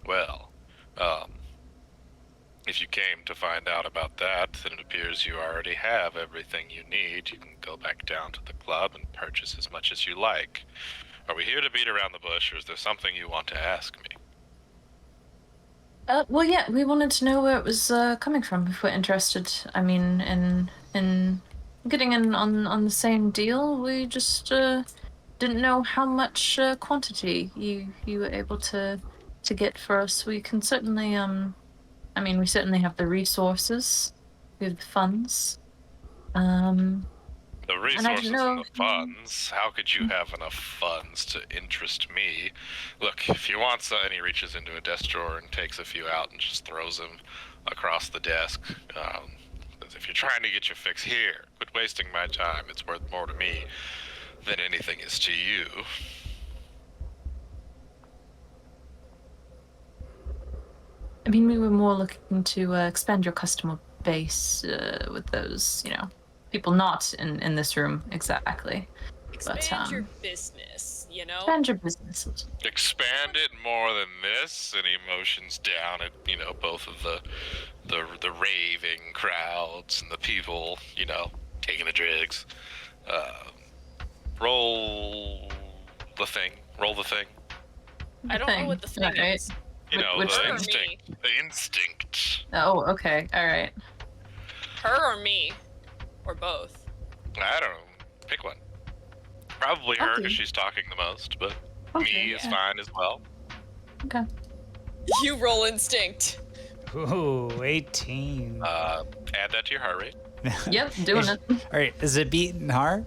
Well, if you came to find out about that, then it appears you already have everything you need. You can go back down to the club and purchase as much as you like. Are we here to beat around the bush, or is there something you want to ask me? Well, yeah, we wanted to know where it was coming from, if we're interested. I mean, in getting in on the same deal. We just didn't know how much quantity you were able to get for us. We can certainly I mean, we certainly have the resources, we have the funds. The I resources didn't know and the funds. How could you have enough funds to interest me? Look, if you want some, and he reaches into a desk drawer and takes a few out and just throws them across the desk. If you're trying to get your fix here, quit wasting my time. It's worth more to me than anything is to you. I mean, we were more looking to expand your customer base with those, people not in this room exactly. Expand your business, you know? Expand your businesses. Expand it more than this, and he motions down at, both of the raving crowds and the people, taking the drugs. Roll the thing. I don't know what the thing Right. is. Which the thing? instinct. The instinct. Oh, okay, all right. Her or me? Or both? I don't know. Pick one. Probably her, Okay. because she's talking the most, but Okay, me is yeah. fine as well. Okay. You roll instinct. Ooh, 18. Add that to your heart rate. Yep, doing it. All right, is it beating hard?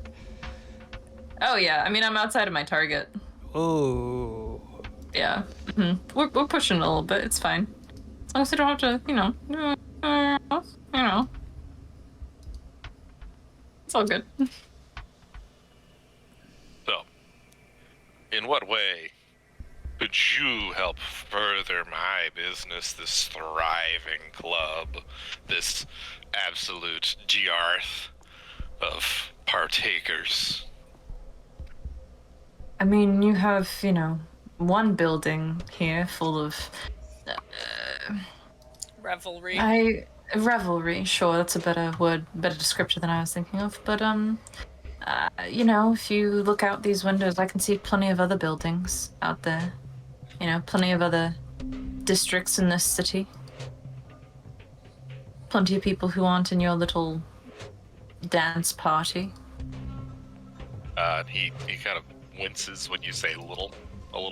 Oh yeah, I mean I'm outside of my target. Ooh. Yeah, we're pushing a little bit. It's fine, as long as we don't have to, it's all good. So, in what way could you help further my business, this thriving club, this absolute Giarth of partakers? I mean, you have, one building here full of Revelry. revelry. Sure, that's a better word, better descriptor than I was thinking of. But if you look out these windows, I can see plenty of other buildings out there. Plenty of other districts in this city. Plenty of people who aren't in your little dance party. He kind of winces when you say a little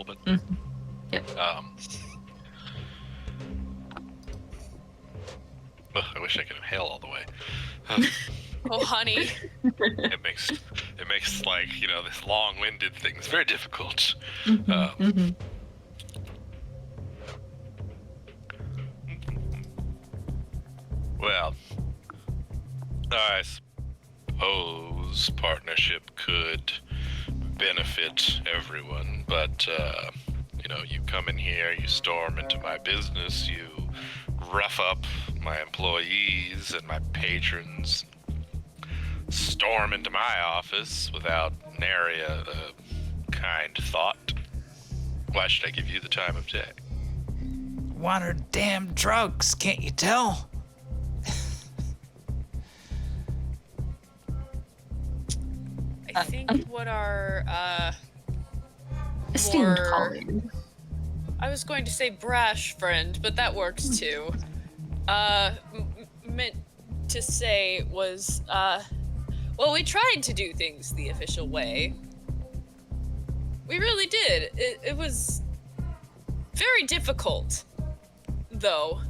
bit. Yep. I wish I could inhale all the way. Oh, honey. It makes like this long-winded things very difficult. Well, I suppose partnership could benefit everyone, but you come in here, you storm into my business, you rough up my employees and my patrons, storm into my office without nary a kind thought. Why should I give you the time of day? Want her damn drugs, can't you tell? I think what our, Esteemed more- colleague. I was going to say brash friend, but that works too. Meant to say was, well, we tried to do things the official way. We really did. It was very difficult, though.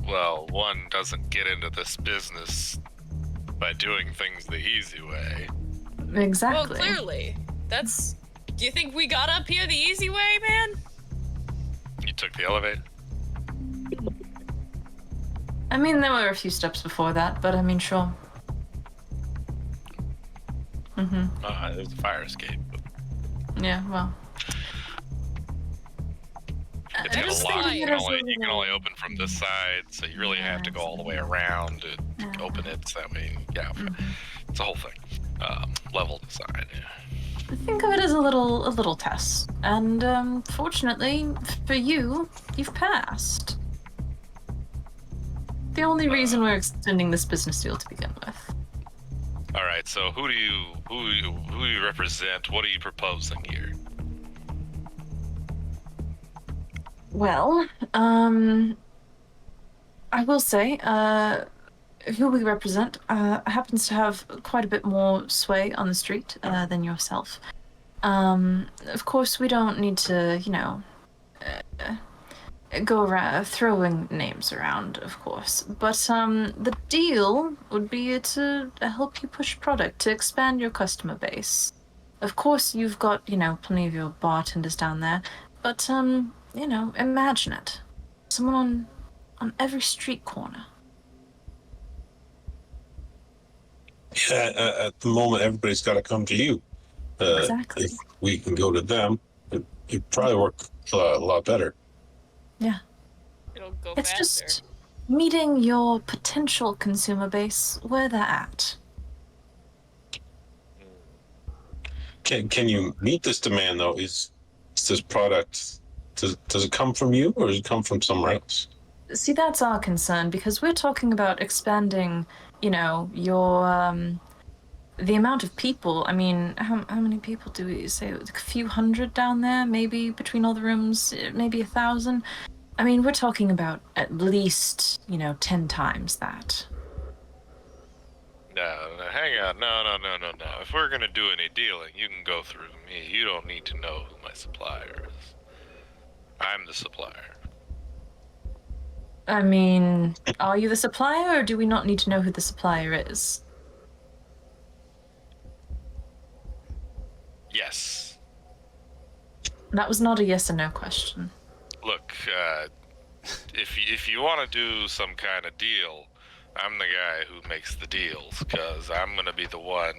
Well, one doesn't get into this business by doing things the easy way. Exactly. Well, clearly. Do you think we got up here the easy way, man? You took the elevator? I mean, there were a few steps before that, but I mean, sure. There's a fire escape. Yeah, well. It's I got just a think lock. of You it can as only, a you can only little- open from this side, so you really have to go all the way around to open it. So that way, it's a whole thing. Level design. Yeah. Think of it as a little test, and fortunately for you, you've passed. The only reason we're extending this business deal to begin with. All right. So who do you represent? What are you proposing here? Well, I will say, who we represent happens to have quite a bit more sway on the street than yourself. Of course, we don't need to, go around throwing names around, of course. But the deal would be to help you push product to expand your customer base. Of course, you've got, plenty of your bartenders down there, but imagine it. Someone on every street corner. Yeah, at the moment, everybody's got to come to you. Exactly. If we can go to them, it'd probably work a lot better. Yeah. It'll go It's faster. just meeting your potential consumer base where they're at. Can you meet this demand though? Is this product does it come from you or does it come from somewhere else? See, that's our concern because we're talking about expanding, your the amount of people. I mean, how many people do we say? A few hundred down there, maybe between all the rooms, maybe 1,000. I mean, we're talking about at least 10 times that. No, hang on. No. If we're gonna do any dealing, you can go through me. You don't need to know who my supplier is. I'm the supplier. I mean, are you the supplier, or do we not need to know who the supplier is? Yes. That was not a yes or no question. Look, if you want to do some kind of deal, I'm the guy who makes the deals, because I'm going to be the one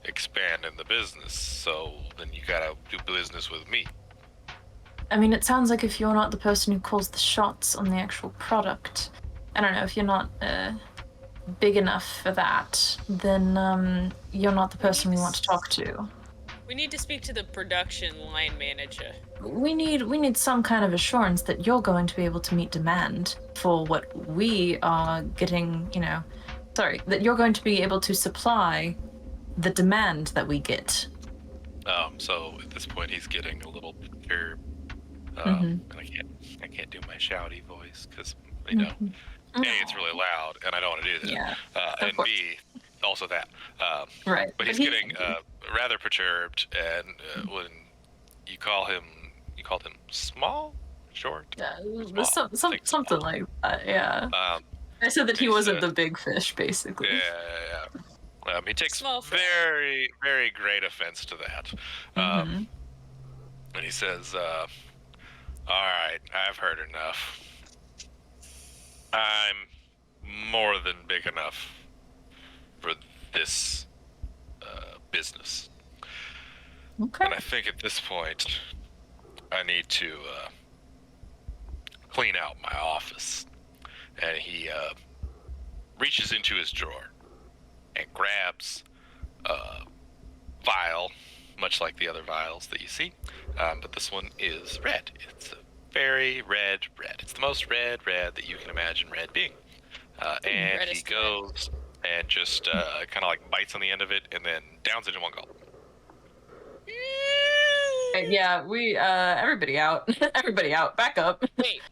expanding the business, so then you gotta do business with me. I mean, it sounds like if you're not the person who calls the shots on the actual product, I don't know, if you're not big enough for that, then you're not the person we want to talk to. We need to speak to the production line manager. We need some kind of assurance that you're going to be able to meet demand for what we are getting, that you're going to be able to supply the demand that we get. So at this point he's getting a little perturbed. And I can't do my shouty voice because A, it's really loud and I don't want to do that. Yeah, and course. B, also that. Right. But he's getting rather perturbed, and when you called him small, short. Small. Something like that. Yeah. I said that he wasn't the big fish, basically. Yeah. He takes Small fish. very, very great offense to that. And he says, all right, I've heard enough. I'm more than big enough for this business. Okay. And I think at this point, I need to clean out my office. And he reaches into his drawer and grabs a vial, much like the other vials that you see. But this one is red. It's a very red. It's the most red that you can imagine red being. And he goes and just kind of like bites on the end of it and then downs it in one gulp. Yeah, we everybody out. Everybody out. Back up. Wait.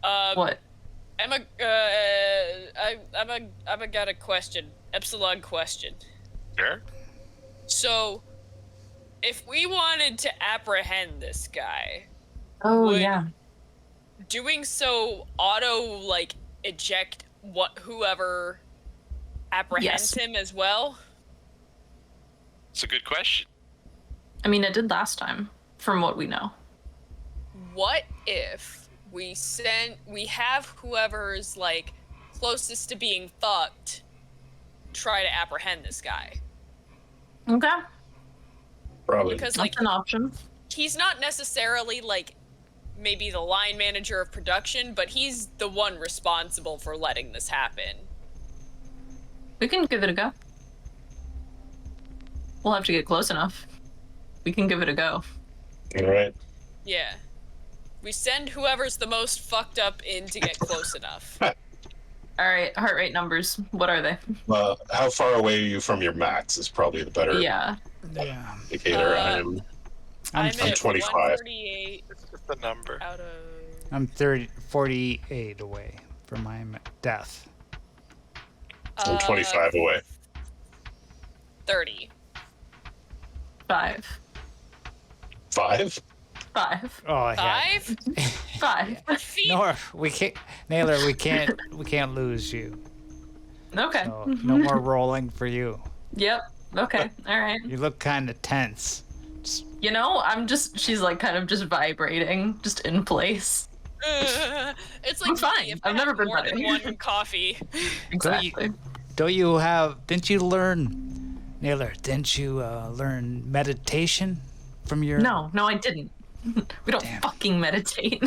What? I'm got a question. Epsilon question. Sure. So, if we wanted to apprehend this guy, Oh, would yeah. doing so eject whoever apprehends him as well? It's a good question. I mean, it did last time, from what we know. What if we have whoever's closest to being fucked try to apprehend this guy? Okay. Probably. Because That's an option. he's not necessarily maybe the line manager of production, but he's the one responsible for letting this happen. We can give it a go. We'll have to get close enough. We can give it a go. All right. Yeah. We send whoever's the most fucked up in to get close enough. All right, heart rate numbers. What are they? How far away are you from your max is probably the better Yeah. indicator. I'm I'm at 25. 138 It's just the number. out of... I'm 48 away for my death? I'm 25 away. 30. 5. 5? 5. Oh, yeah. 5? 5. Feet? No, we can't, Naylor. We can't lose you. Okay. So no more rolling for you. Yep. Okay. All right. You look kind of tense. Just, You know, she's like kind of just vibrating, just in place. It's like I'm fine. if I've I never have been more better. than one coffee. Exactly. didn't you learn, Naylor? Didn't you learn meditation from your? No, I didn't. We don't Damn. fucking meditate.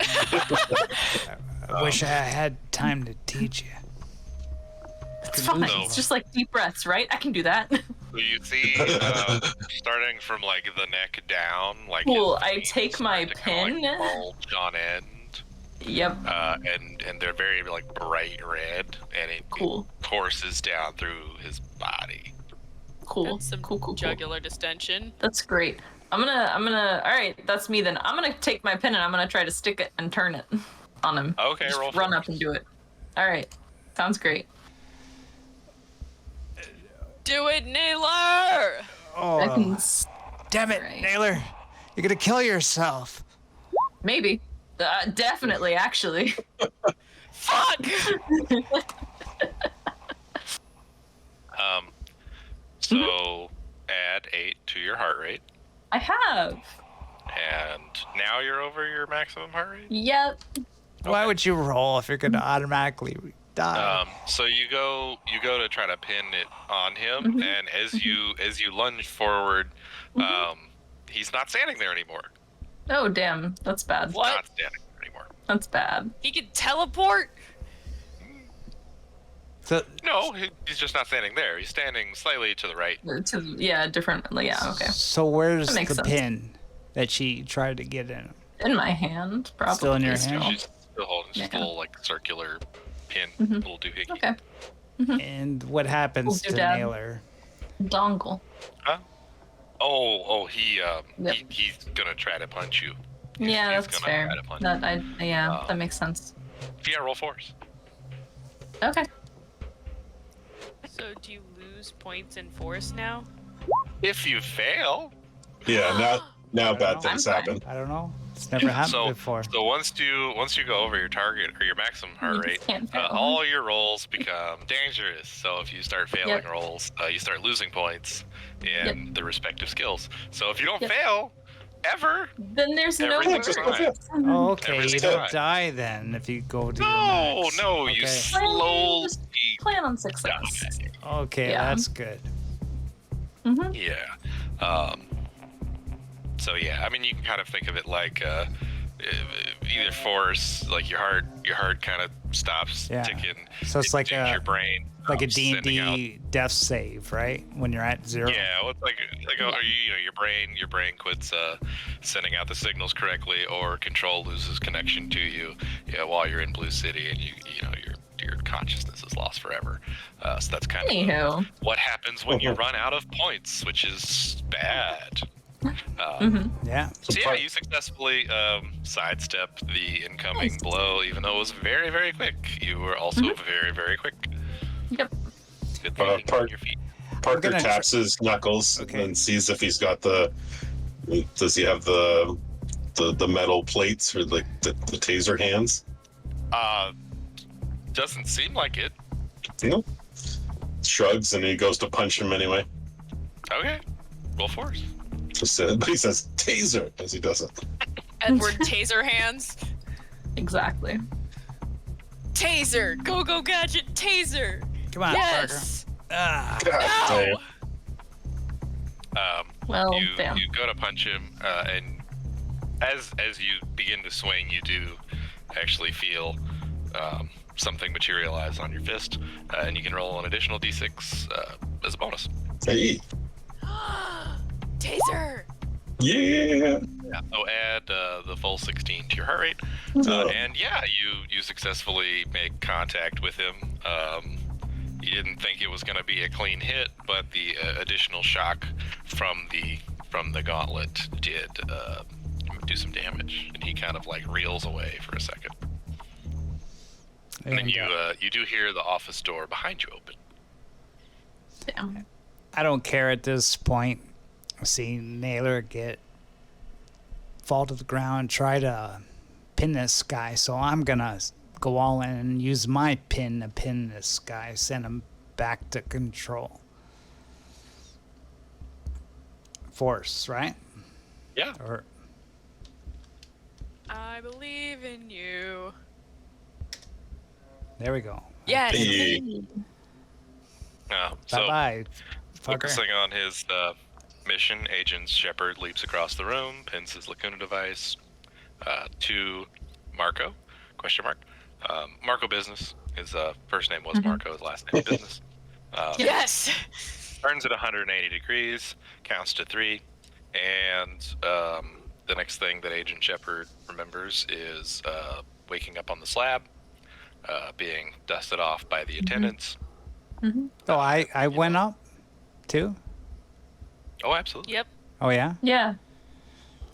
I wish I had time to teach you. It's fine. No. It's just like deep breaths, right? I can do that. So you see, starting from like the neck down, like Cool, his I veins take my start to kinda, pen. like, bulge on end, Yep. and they're very like bright red, and it Cool. courses down through his body. Cool. That's some Cool. jugular distension. That's great. I'm gonna. All right, that's me then. I'm gonna take my pen and I'm gonna try to stick it and turn it on him. Okay, Just roll. run for up and do it. All right, sounds great. Do it, Naylor! Oh, I can damn it, Right. Naylor! You're gonna kill yourself. maybe, definitely, actually. Fuck! So add 8 to your heart rate, I have. and now you're over your maximum heart rate. Yep. Why would you roll if you're gonna automatically die? So you go to try to pin it on him, and as you lunge forward, he's not standing there anymore. Oh damn, that's bad. What? Not standing there anymore. That's bad. He can teleport? So, No, he's just not standing there. He's standing slightly to the right. Different. Yeah. Okay. so where's That the makes sense. pin that she tried to get in? In my hand, probably. Still in your hand? She's still holding just a Yeah. little like circular pin, little doohickey. Okay. And what happens We'll do to that. Naylor? Dongle. Huh? Oh, he's gonna try to punch you. Yeah, he's that's gonna fair. try to punch That makes sense. Yeah, roll force. Okay. So do you lose points in force now? If you fail. Yeah, now I bad don't know. things I'm happen. I don't know. It's never happened So, before. so once you go over your target or your maximum You heart just rate, can't fail. all your rolls become dangerous. So if you start failing Yep. rolls, you start losing points in the respective skills. So if you don't Yep. fail ever, Then there's no Everything's worries. fine. Oh, okay, you Everything's don't fine. die then if you go to your no, max. no, you Okay. slowly Just plan on success. die. Okay, Yeah. that's good. Yeah. So yeah, I mean, you can kind of think of it like either force, like your heart kind of stops Yeah. ticking. So it's like your brain, like a sending out- D&D death save, right? When you're at 0. Yeah, well, it's like your brain quits sending out the signals correctly, or control loses connection to you. Yeah, while you're in Blue City, and your consciousness is lost forever. So that's kind of Anywho. what happens when you run out of points, which is bad. Yeah. So yeah, you successfully sidestepped the incoming Nice. blow, even though it was very, very quick. You were also very, very quick. Yep. Good thing on your feet. Parker gonna taps his knuckles Okay. and sees if he's got does he have the metal plates or like the taser hands? Doesn't seem like it. No. Shrugs and he goes to punch him anyway. Okay, roll force. But he says taser as he does it. Edward Taser hands. Exactly. Taser! Go gadget taser! Come on, Yes! Parker. God damn. No! Well, you damn. go to punch him, and as you begin to swing, you do actually feel something materialize on your fist, and you can roll an additional d6 as a bonus. Hey. Taser! Yeah. Yeah. So add the full 16 to your heart rate, and yeah, you successfully make contact with him. You didn't think it was going to be a clean hit, but the additional shock from the gauntlet did do some damage, and he kind of like reels away for a second. And then And, you do hear the office door behind you open. Damn. I don't care at this point. See Naylor fall to the ground, try to pin this guy. So I'm gonna go all in and use my pin to pin this guy, send him back to control. Force, right? Yeah. Or I believe in you. there we go. Yes. Hey. So Bye bye, fucker. focusing on his mission, Agent Shepard leaps across the room, pins his Lacuna device to Marco. Question mark. Marco Business. His first name was Marco. His last name Business. Yes. Turns at 180 degrees, counts to 3, and the next thing that Agent Shepard remembers is waking up on the slab, being dusted off by the attendants. Oh, I went up too. Oh, absolutely. Yep. Oh yeah. Yeah.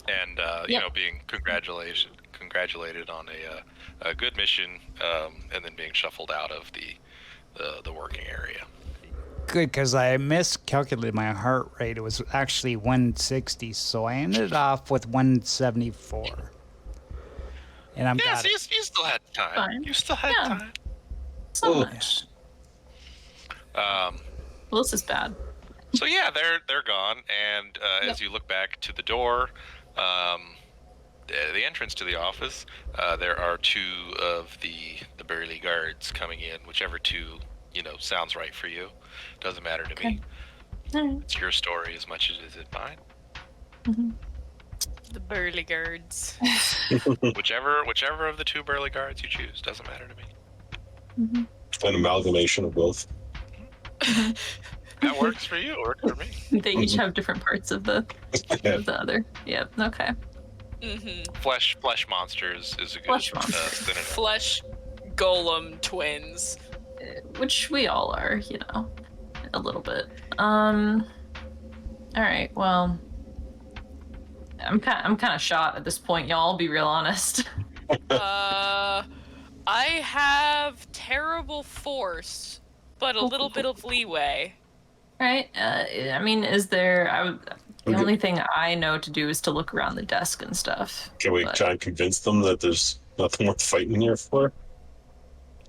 And you know, being congratulated on a good mission, and then being shuffled out of the working area. Good, because I miscalculated my heart rate. It was actually 160, so I ended off with 174. And I'm Yeah, got so it. you still had time. Fine. You still had Yeah. time. So Oh. much. Um, Well, this is bad. So yeah, they're gone, and as you look back to the door, the entrance to the office, there are two of the burly guards coming in. Whichever two sounds right for you. Doesn't matter to me. Alright. It's your story as much as it is mine. The burly guards. Whichever of the two burly guards you choose doesn't matter to me. An amalgamation of both. That works for you. Works for me. They each have different parts of the other. Yep. Okay. Flesh monsters is a good Flesh monsters. synonym. Flesh golem twins. Which we all are, a little bit. All right. Well, I'm kind of shot at this point, y'all. I'll be real honest. I have terrible force, but a little bit of leeway. Right? I mean, is there? The only thing I know to do is to look around the desk and stuff. Can we but- try and convince them that there's nothing worth fighting here for?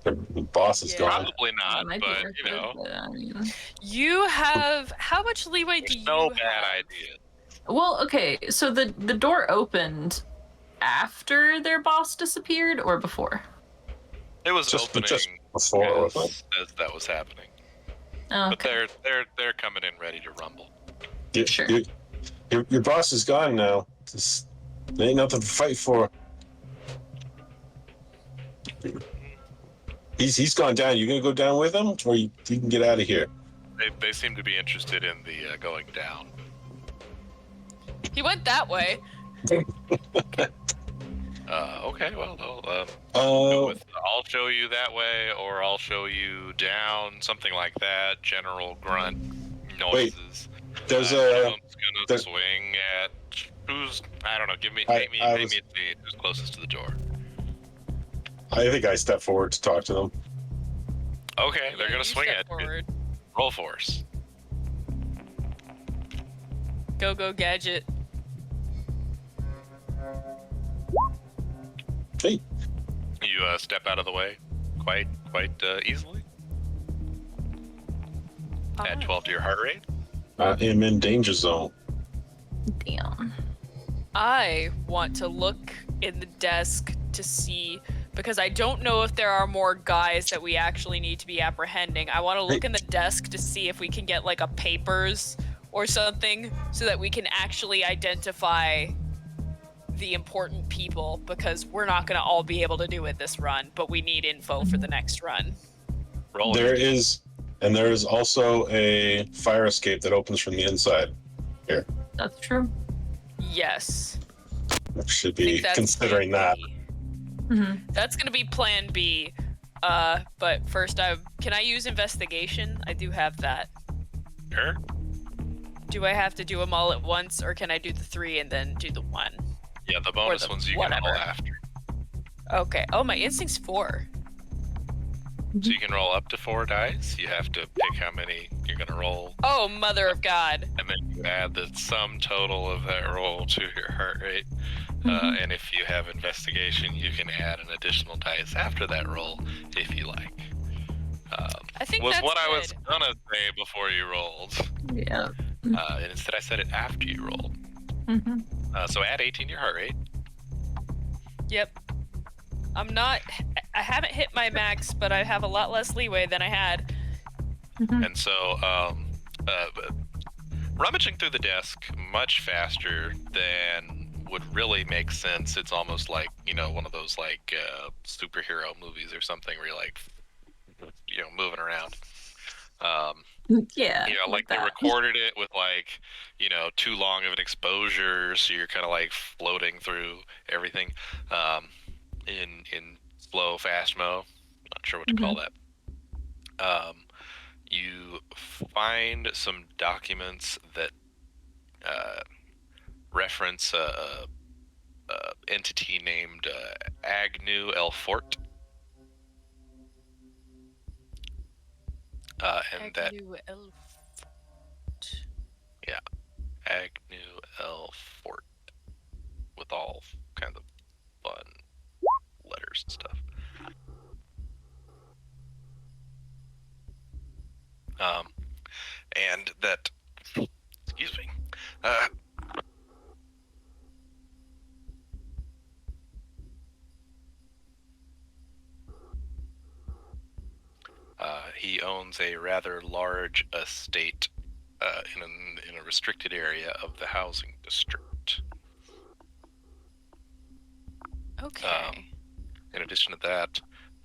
The boss is Yeah. gone. Probably That not, might be but worth it, but, I mean... You have how much leeway do there's you no have? bad idea. Well, okay. So the door opened after their boss disappeared, or before? It was Just opening before, as, wasn't as that was happening. Oh, But okay. they're coming in ready to rumble. Sure. Your boss is gone now. There ain't nothing to fight for. He's gone down. You gonna go down with him, or you can get out of here? They seem to be interested in the going down. He went that way. Okay, well, go Uh, with I'll show you that way, or I'll show you down, something like that. General grunt noises. there's One of a. them's gonna there- swing at who's I don't know. Give me I name me was- a seat who's closest to the door. I think I step forward to talk to them. Okay, they're Yeah, gonna you swing step at you. forward. Roll force. Go gadget. Hey, You step out of the way quite easily. Add 12 to your heart rate. I am in danger zone. Damn. I want to look in the desk to see, because I don't know if there are more guys that we actually need to be apprehending. I want to look in the desk to see if we can get like a papers or something so that we can actually identify the important people, because we're not going to all be able to do it this run, but we need info for the next run. Roll. There is also a fire escape that opens from the inside. Here, That's true. Yes. I should I think be that's considering plan that. B. Mm-hmm. That's gonna be plan B. But first can I use investigation? I do have that. Sure. Do I have to do them all at once, or can I do the 3 and then do the 1? Yeah, the bonus the ones you can roll whatever. after. Okay. Oh, my instinct's 4. So you can roll up to 4 dice. You have to pick how many you're going to roll. Oh, mother of God. And then you add the sum total of that roll to your heart rate. And if you have investigation, you can add an additional dice after that roll if you like. I think was that's what good. I was going to say before you rolled. Yeah. And instead I said it after you rolled. So add 18 to your heart rate. Yep. I haven't hit my max, but I have a lot less leeway than I had. And so, rummaging through the desk much faster than would really make sense. It's almost like, one of those like superhero movies or something where you're like, moving around. Yeah. Like they recorded it with like, too long of an exposure, so you're kind of like floating through everything in slow, fast mo. Not sure what to call that. You find some documents that reference a entity named Agnew El Fort. And that Agnew El- Agnew El Fort, with all kinds of fun letters and stuff. And that, excuse me, he owns a rather large estate in a restricted area of the housing district. Okay. In addition to that,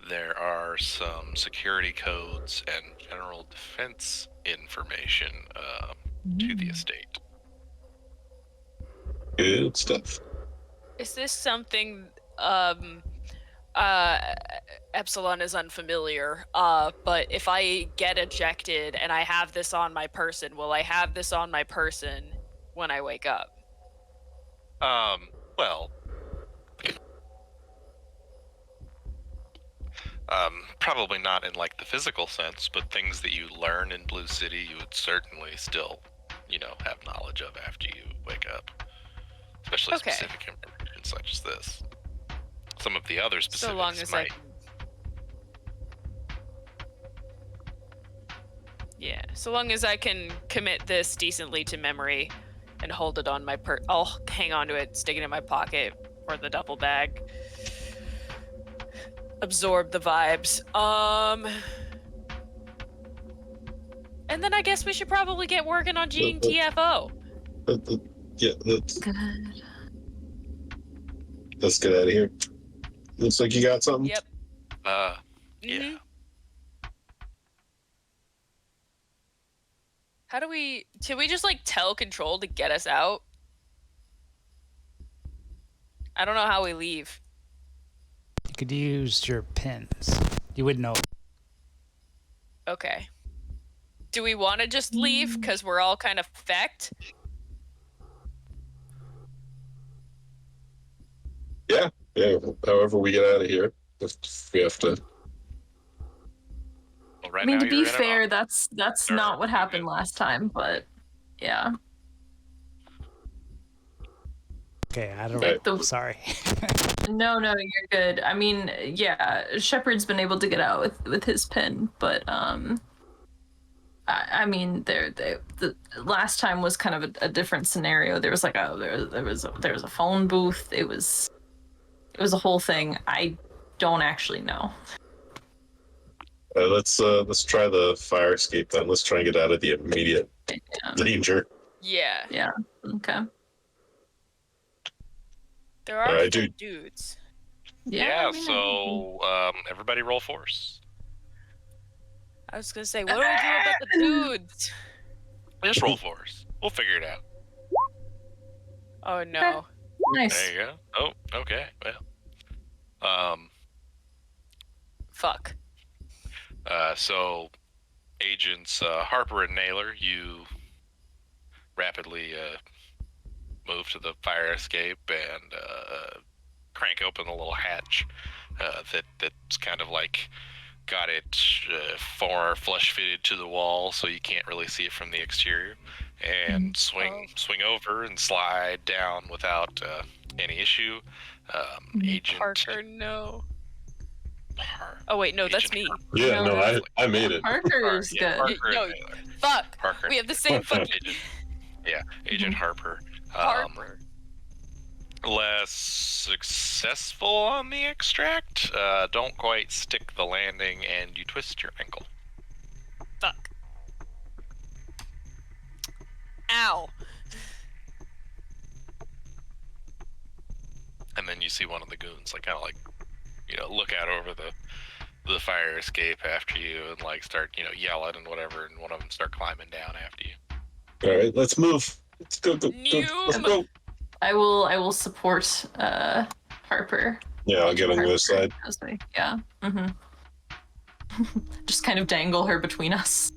there are some security codes and general defense information to the estate. Good stuff. Is this something Epsilon is unfamiliar, but if I get ejected and I have this on my person, will I have this on my person when I wake up? Well, probably not in like the physical sense, but things that you learn in Blue City, you would certainly still, have knowledge of after you wake up. Especially specific information such as this. Some of the other specifics So long as might. Yeah, so long as I can commit this decently to memory and hold it on my I'll hang on to it, stick it in my pocket or the duffel bag. Absorb the vibes. And then I guess we should probably get working on GTFO. Yeah, Good. let's get out of here. Looks like you got something. Yep. Yeah. Should we just like tell Control to get us out? I don't know how we leave. You could use your pins. You would know. Okay. Do we want to just leave because we're all kind of fecked? Yeah, however we get out of here. If we have to. Well, right I mean, now to be you're in an fair, office. that's Sure. not what happened last time, but yeah. Okay, I don't. Right. Sorry. No, you're good. I mean, yeah, Shepard's been able to get out with his pin, but I mean, the last time was kind of a different scenario. There was like there was a phone booth. It was a whole thing. I don't actually know. Let's try the fire escape then. Let's try and get out of the immediate danger. Yeah. Yeah. Okay. There are Alright, still dude. dudes. Yeah, I mean, so everybody roll force. I was gonna say, what do we do about the dudes? Just roll force. We'll figure it out. Oh no. nice. There you go. Oh, okay. Well. Fuck. So agents Harper and Naylor, you rapidly move to the fire escape and crank open the little hatch that's kind of like got it far flush fitted to the wall, so you can't really see it from the exterior. And swing over and slide down without any issue. Agent Parker, no. Oh wait, no, that's me. Yeah, No, no, I made it. Parker is good. Parker No, and Taylor. fuck. Parker. We have the same fucking Agent Harper. Harper. Less successful on the extract. Don't quite stick the landing, and you twist your ankle. Fuck. Ow. And then you see one of the goons, like, kind of like, look out over the fire escape after you and, like, start, yelling and whatever, and one of them start climbing down after you. All right, let's move. Let's go. Let's go. I will support Harper. Yeah, I'll get on the other side. Yeah. Just kind of dangle her between us.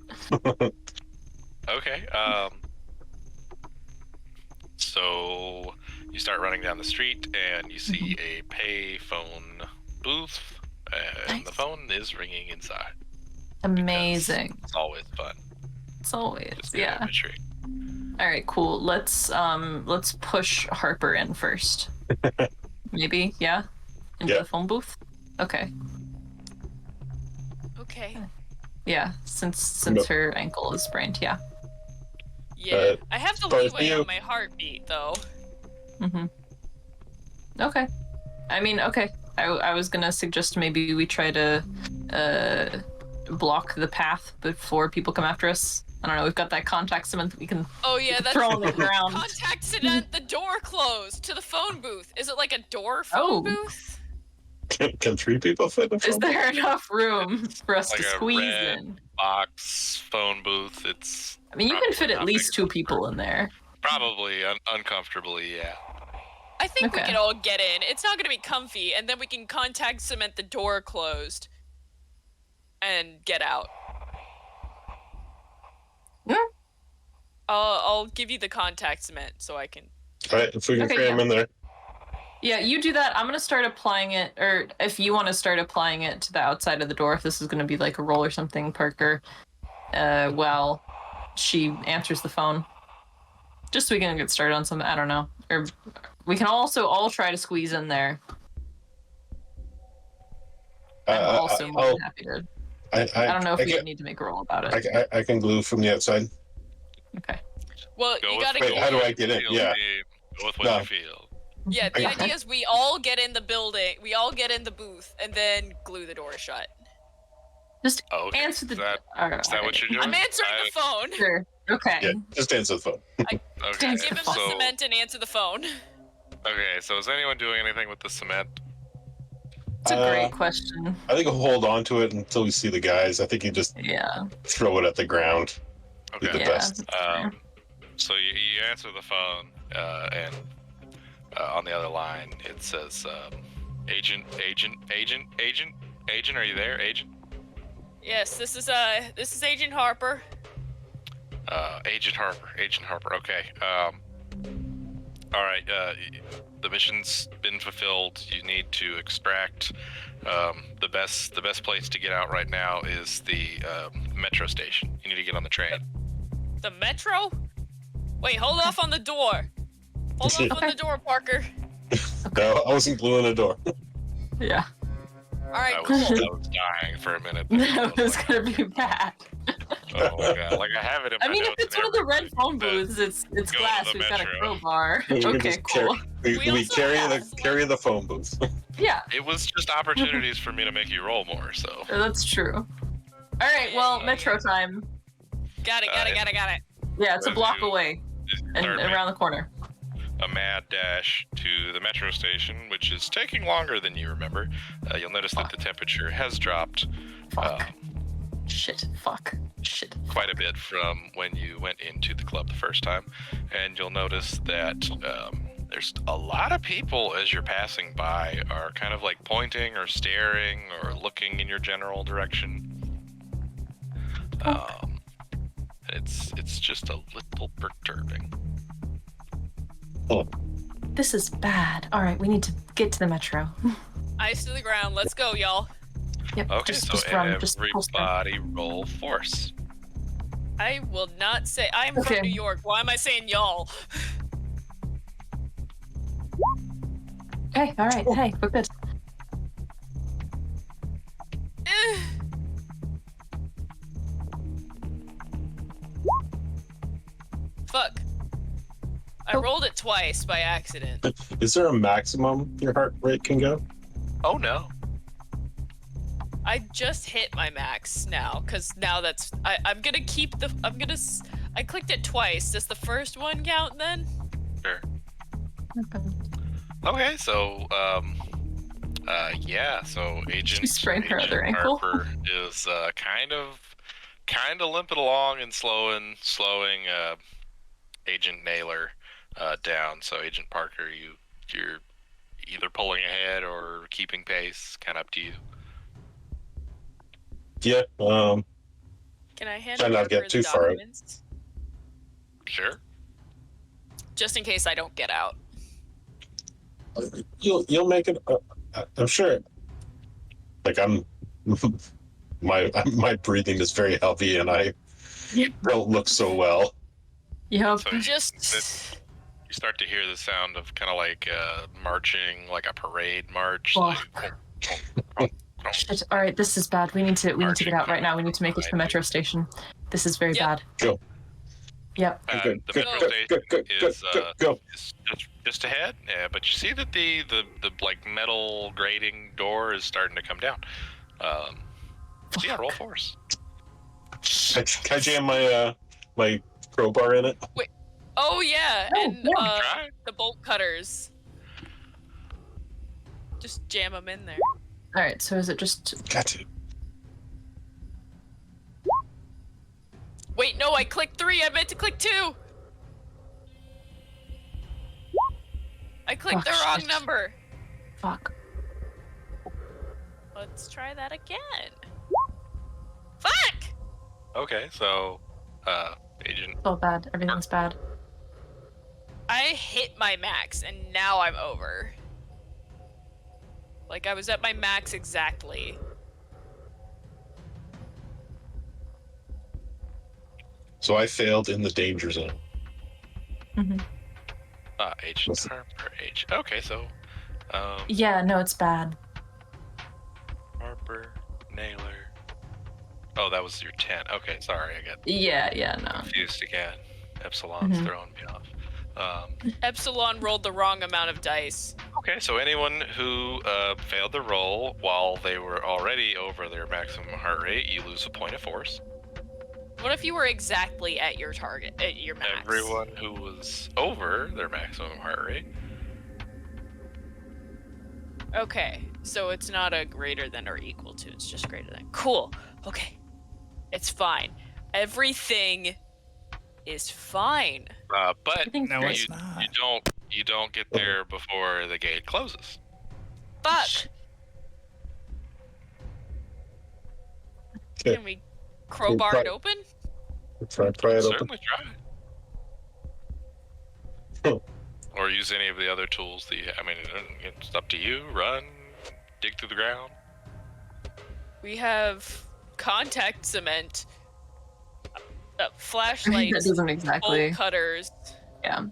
Okay. So you start running down the street, and you see a pay phone booth, and the phone is ringing inside. Amazing. It's always fun. It's always, Just good yeah. imagery. All right, cool. Let's push Harper in first. Maybe, yeah. Into the phone booth. Okay. Okay. Yeah, since her ankle is sprained, yeah. Yeah. I have the start with leeway you. on my heartbeat, though. Okay. I mean, okay. I was gonna suggest maybe we try to block the path before people come after us. I don't know. We've got that contact cement that we can Oh yeah, that's throw on the ground. Contact cement. The door closed to the phone booth. Is it like a door phone booth? Can 3 people fit in the Is phone? there enough room for us Like to a squeeze red in? Box phone booth. It's I mean, you can fit probably at not least big 2 people in there. Probably uncomfortably, yeah. I think we Okay. can all get in. It's not gonna be comfy, and then we can contact cement the door closed and get out. I'll give you the contact cement so I can. All right, if we can Okay, cram in there. Yeah, you do that. I'm gonna start applying it, or if you want to start applying it to the outside of the door, if this is gonna be like a roll or something, Parker. While she answers the phone, just so we can get started on something. I don't know, or we can also all try to squeeze in there. I'm also more than happy to. I don't know if we need to make a roll about it. I can glue from the outside. Okay. Well, Go you with gotta Wait, get. how do I get in? Feel, Yeah. Dave. Go with what No. you feel. Yeah, the Okay. idea is we all get in the building, we all get in the booth, and then glue the door shut. Just Oh, okay. answer the. Is that what you're doing? I'm answering the phone. Sure. Okay. Yeah, just answer the phone. Okay. Give Give him So- the cement and answer the phone. Okay, so is anyone doing anything with the cement? It's a great question. I think I'll hold on to it until we see the guys. I think you just Yeah. throw it at the ground. Be Okay. the Yeah. best. So you answer the phone, and on the other line it says, Agent, are you there, Agent? Yes, this is Agent Harper. Agent Harper, okay. All right, the mission's been fulfilled. You need to extract. The best place to get out right now is the metro station. You need to get on the train. The metro? Wait, hold off on the door. Hold off on the door, Parker. No, I wasn't gluing the door. Yeah. Alright, I cool. was dying for a minute. That was gonna be bad. Oh my god! Like I have it in my I mean, if notes it's and one of the red everything, phone but- booths, it's Go to glass. the We've got a metro. crowbar. We can Okay, just cool. We We also carry have, carry the phone booth. Yeah, It was just opportunities for me to make you roll more. So that's true. All right, well, metro time. Got it. Yeah, it's a As block you away and start around the corner. a mad dash to the metro station, which is taking longer than you remember. You'll notice that the temperature has dropped Fuck. Shit. quite a bit from when you went into the club the first time, and you'll notice that there's a lot of people as you're passing by are kind of like pointing or staring or looking in your general direction. It's just a little perturbing. This is bad. All right, we need to get to the metro. Ice to the ground. Let's go, y'all. Yep. Okay, just, so just run. Just full sprint. everybody roll force. I will not say. I'm Okay. from New York. Why am I saying y'all? Okay. All right. Hey, we're good. Fuck. I Oh. rolled it twice by accident. Is there a maximum your heart rate can go? Oh no. I just hit my max now, because now that's. I'm gonna keep the. I clicked it twice. Does the first one count then? Sure. Okay. Okay, so yeah, so She sprained her other ankle. Harper is kind of limping along and slowing Agent Naylor down. So Agent Parker, you're either pulling ahead or keeping pace, kind of up to you. Yeah. Can I hand Try not to get Harper too the far out. documents? Sure. Just in case I don't get out. You'll make it. I'm sure. Like I'm, my breathing is very heavy, and I don't look so well. Yep. So Just. you start to hear the sound of kind of like marching, like a parade march. Fuck. Shit. All right. This is bad. We need to get out right now. We need to make it to the metro station. This is very Yep. bad. Go. Yep. The metro station is just ahead, yeah, but you see that the like metal grating door is starting to come down. So yeah, roll force. Can I jam my crowbar in it? Oh yeah, Oh, and yeah. Try. the bolt cutters. Just jam them in there. All right. So is it just? Got to. Wait, no, I clicked 3. I meant to click 2. I clicked Oh, the wrong shit. number. Fuck. Let's try that again. Fuck! Okay, so Agent. So bad. Everything's bad. I hit my max and now I'm over. Like I was at my max exactly. So I failed in the danger zone. Mm-hmm. Agent Listen. Harper. Okay, so Yeah. No, it's bad. Harper, Naylor. Oh, that was your 10. Okay, sorry, I got Yeah, no. confused again. Epsilon's Mhm. throwing me off. Epsilon rolled the wrong amount of dice. Okay, so anyone who failed the roll while they were already over their maximum heart rate, you lose a point of force. What if you were exactly at your target, at your max? Everyone who was over their maximum heart rate. Okay, so it's not a greater than or equal to, it's just greater than. Cool. Okay. It's fine. Everything is fine. But Everything's No, great. it's not. you don't get there before the gate closes. Fuck! Okay. Can we crowbar it open? Try it open. Certainly try it. Or use any of the other tools that you have. I mean, it's up to you. Run, dig through the ground. We have contact cement, That flashlights, doesn't bolt exactly. cutters. Yeah.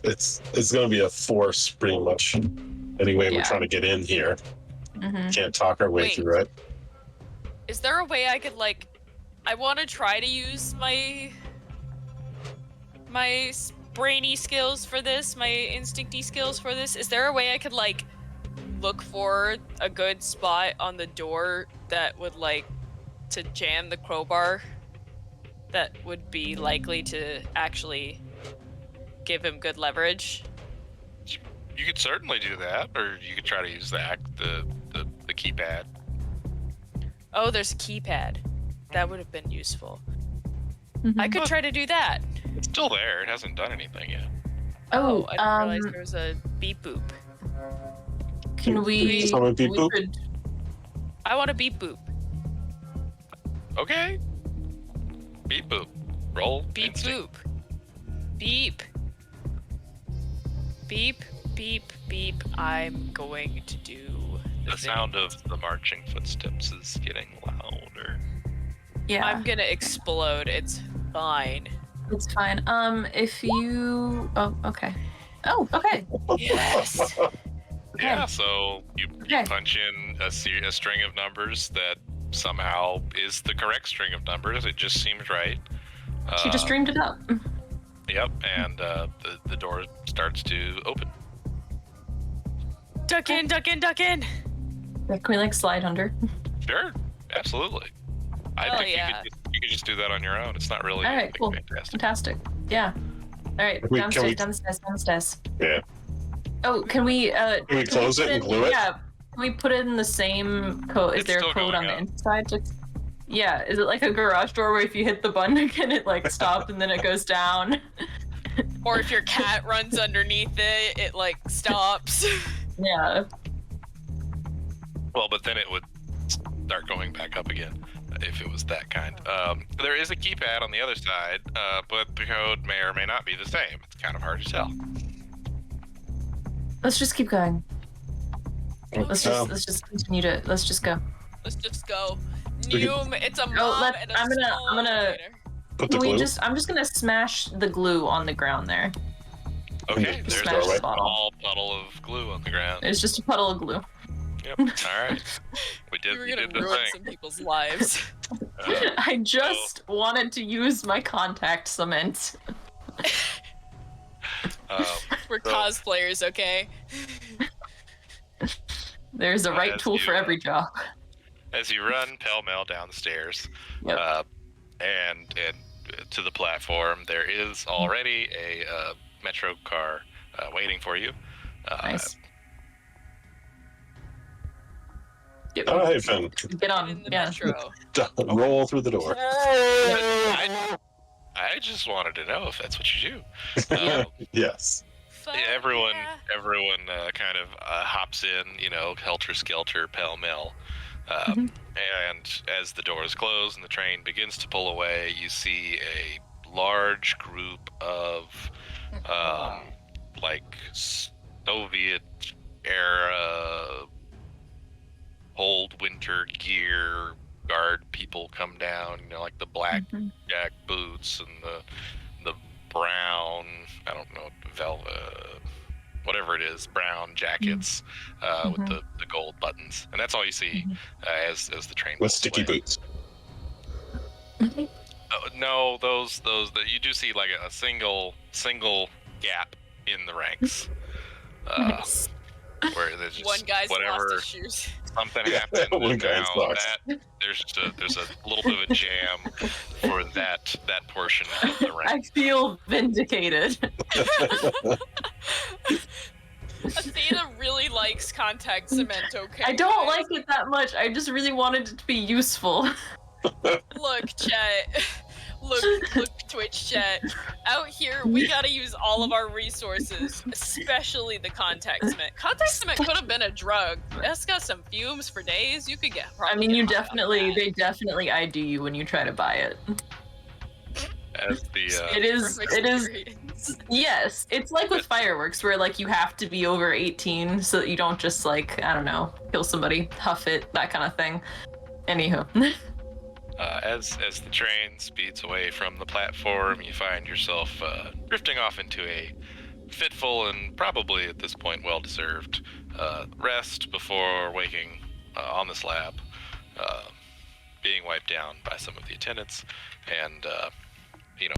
It's going to be a force, pretty much. Anyway, we're Yeah. trying to get in here. Mm-hmm. Can't talk our way Wait. through it. Is there a way I could I want to try to use my brainy skills for this, my instincty skills for this. Is there a way I could look for a good spot on the door that would to jam the crowbar that would be likely to actually give him good leverage? You could certainly do that, or you could try to use the keypad. Oh, there's a keypad. That would have been useful. Mhm. I could try to do that. It's still there. It hasn't done anything yet. Oh, I didn't realize there was a beep boop. Can we? Someone beep we boop? could- I want a beep boop. Okay. Beep boop. Roll. Beep instinct. boop. Beep. Beep, beep, beep. I'm going to do The sound of the marching footsteps is getting louder. Yeah, I'm gonna explode. It's fine. it's fine. If you... Oh, okay. Oh, okay. Yes. Yeah, so you Okay. punch in a string of numbers that somehow is the correct string of numbers. It just seems right. She just dreamed it up. Yep, and the door starts to open. Duck in, duck in, duck in. Can we like slide under? Sure, absolutely. I Hell think yeah. you could just do that on your own. It's not really All right, anything cool. fantastic. Fantastic. Yeah. All right, Can we- downstairs. Yeah. Oh, can we? Can we close it and glue it? Yeah. Can we put it in the same code? Is It's there a still code on going the up. inside? Yeah. Is it like a garage door where if you hit the button again, it like stops and then it goes down? Or if your cat runs underneath it, it like stops. Yeah. Well, but then it would start going back up again if it was that kind. There is a keypad on the other side, but the code may or may not be the same. It's kind of hard to tell. Let's just keep going. Let's Um, just continue to... Let's just go. Let's just go. We can- Noom, it's a mom and a I'm gonna- small elevator. Put the Can we glue. I'm just gonna smash the glue on the ground there. Okay, Just there's smash a the small bottle. puddle of glue on the ground. It's just a puddle of glue. Yep. All right. We You were did gonna the ruin thing. some people's lives. I just wanted to use my contact cement. Um, We're So- cosplayers, okay? There's a right As tool for you- every job. as you run pell-mell down the stairs, Yep. and to the platform, there is already a metro car waiting for you. Nice. Get, All right, Finn. get on. In the Yeah. metro. Roll through the door. I just wanted to know if that's what you do. Yes. Fuck Yeah, everyone yeah. kind of hops in, helter skelter, pell mell. And as the doors close and the train begins to pull away, you see a large group of like Soviet era old winter gear guard people come down, like the black jack boots and the brown, I don't know, velvet, whatever it is, brown jackets with the gold buttons, and that's all you see as the train With pulls sticky away. boots. No, those that you do see like a single gap in the ranks, Nice. where there's just One guy's whatever lost his shoes. something happened. One and guy's now lost. there's a little bit of a jam for that portion of the rank. I feel vindicated. Athena really likes contact cement, okay? I don't guys? like it that much. I just really wanted it to be useful. Look, chat. Look, Twitch chat. Out here, we gotta use all of our resources, especially the contact cement. Contact cement could have been a drug. That's got some fumes for days. You could get. I mean, you probably get high on that. they definitely ID you when you try to buy it. As the Perfect it is. experience. Yes, it's like with fireworks, where like you have to be over 18 so that you don't just like, I don't know, kill somebody, huff it, that kind of thing. Anywho. as the train speeds away from the platform, you find yourself drifting off into a fitful and probably at this point well-deserved rest before waking on the slab, being wiped down by some of the attendants, and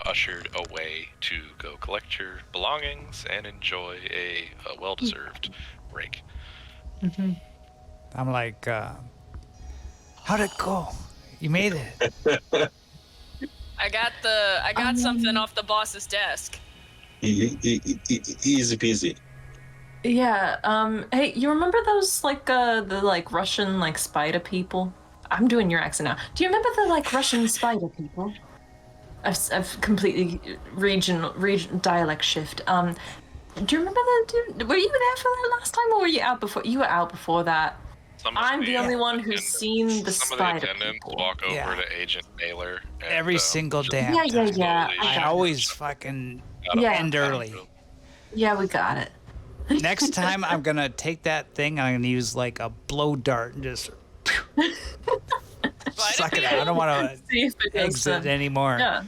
ushered away to go collect your belongings and enjoy a well-deserved break. I'm like, how'd it go? You made it. I got something off the boss's desk. Easy peasy. Yeah, hey, you remember those, the Russian, spider people? I'm doing your accent now. Do you remember the, Russian spider people? I've completely region dialect shift. Do you remember that? Were you there for that last time, or were you out before? You were out before that. Some of I'm the only one who's attendants- seen the some spider of the attendants people. walk over Yeah. to Agent Naylor. And, Every single just damn Yeah, time. yeah. slowly I I got always fucking out of- Yeah. end early. Yeah, we got it. Next time, I'm gonna take that thing. I'm gonna use like a blow dart and just suck it out. I don't want to See if it does exit then. anymore. Yeah.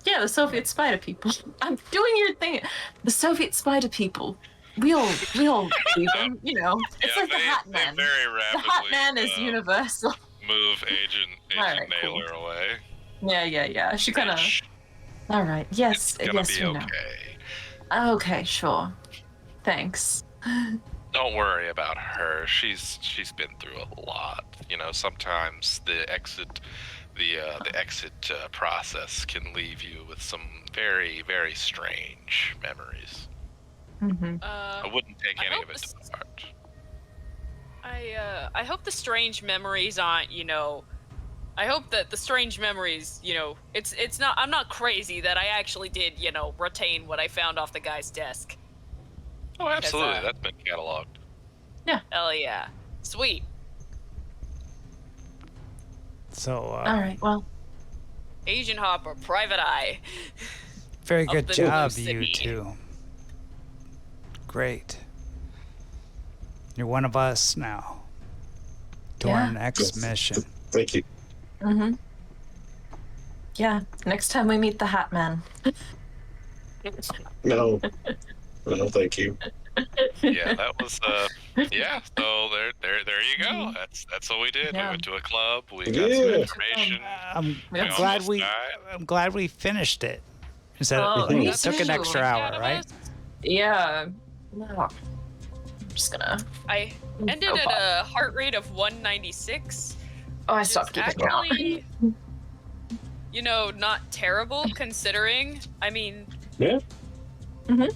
Yeah, the Soviet spider people. I'm doing your thing. The Soviet spider people. We all believe them, you know. It's Yeah, like the Hat they Man. very The rapidly Hat Man is universal. move Agent Alright, cool. Naylor away. Yeah. She kind of. Which All right. Yes. It's gonna Yes be or no. okay. Okay. Sure. Thanks. Don't worry about her. She's been through a lot. You know, sometimes the exit process can leave you with some very, very strange memories. Mm-hmm. I wouldn't take I any hope of it to this- heart. I hope the strange memories aren't, you know. I hope that the strange memories, you know, it's not. I'm not crazy that I actually did, you know, retain what I found off the guy's desk. Oh, absolutely. uh, That's been cataloged. Hell yeah, sweet. So, All right. Well. Agent Hopper, Private Eye. very Of good the job, Blue you City. two. Great. You're one of us now. To our Yeah. next Yes. mission. Thank you. Mm-hmm. Yeah. Next time we meet the Hat Man. No, thank you. Yeah, that was yeah. So there you go. That's what we did. Yeah. We went to a club. We got some Yeah. information. I'm We Yeah. glad almost we. died. I'm glad we finished it. Instead, Oh, me it took an too. extra hour, right? Yeah. No. I'm just gonna. I ended Oh, at a heart rate of 196. Oh, I Which stopped is keeping count. actually, you know, not terrible considering. I mean, Yeah.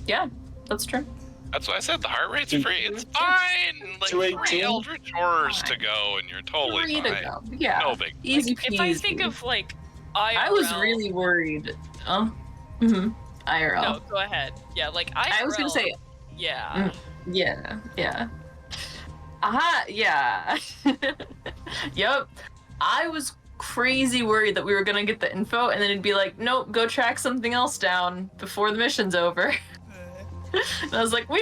Yeah, that's true. That's what I said. The heart rate's free. It's fine. Like 218. 3 Eldritch Horrors to go, and you're totally Free fine. to go. Yeah. No big. Easy like, if I peasy. think of like IRL. I was really worried. IRL. No, go ahead. Yeah, like IRL. I was gonna say, Yeah. yeah. Yeah. Yep. I was crazy worried that we were gonna get the info and then it'd be like, nope, go track something else down before the mission's over. And I was like, we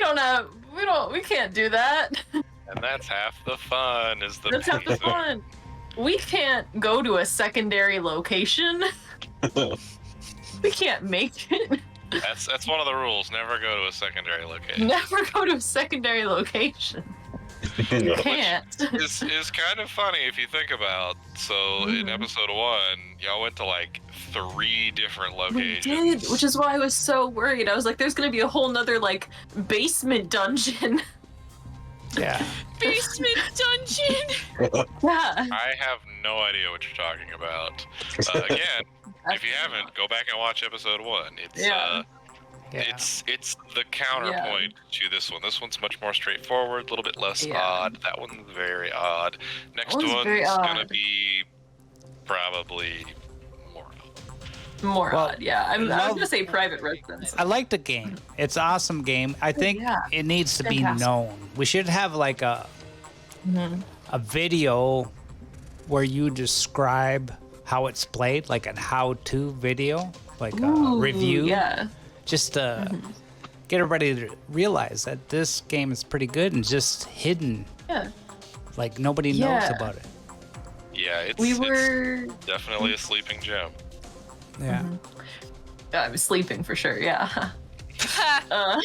can't do that. And that's half the fun. Is the That's half the pacing. fun. We can't go to a secondary location. We can't make it. That's one of the rules. Never go to a secondary location. Never go to a secondary location. You can't. is kind of funny if you think about. So in Mhm. episode 1, y'all went to like 3 different We locations. did, which is why I was so worried. I was like, there's gonna be a whole nother like basement dungeon. Yeah. Basement dungeon. Yeah. I have no idea what you're talking about. Again, if you haven't, go back and watch episode 1. It's Yeah. Yeah. it's the counterpoint to this one. This one's much more straightforward, a little bit less Yeah. odd. That one's very odd. Next one's one's very gonna odd. be probably more odd. More Well, odd, yeah. I was love- gonna say private residence. I like the game. It's an awesome game. I think Yeah. it needs to Fantastic. be known. We should have like a Mhm. a video where you describe how it's played, like a how-to video, like a Ooh, review, Yeah. just to get everybody to realize that this game is pretty good and just hidden, Yeah. like nobody knows Yeah. about it. Yeah, it's We were definitely a sleeping gem. Yeah. I was sleeping for sure, yeah. uh,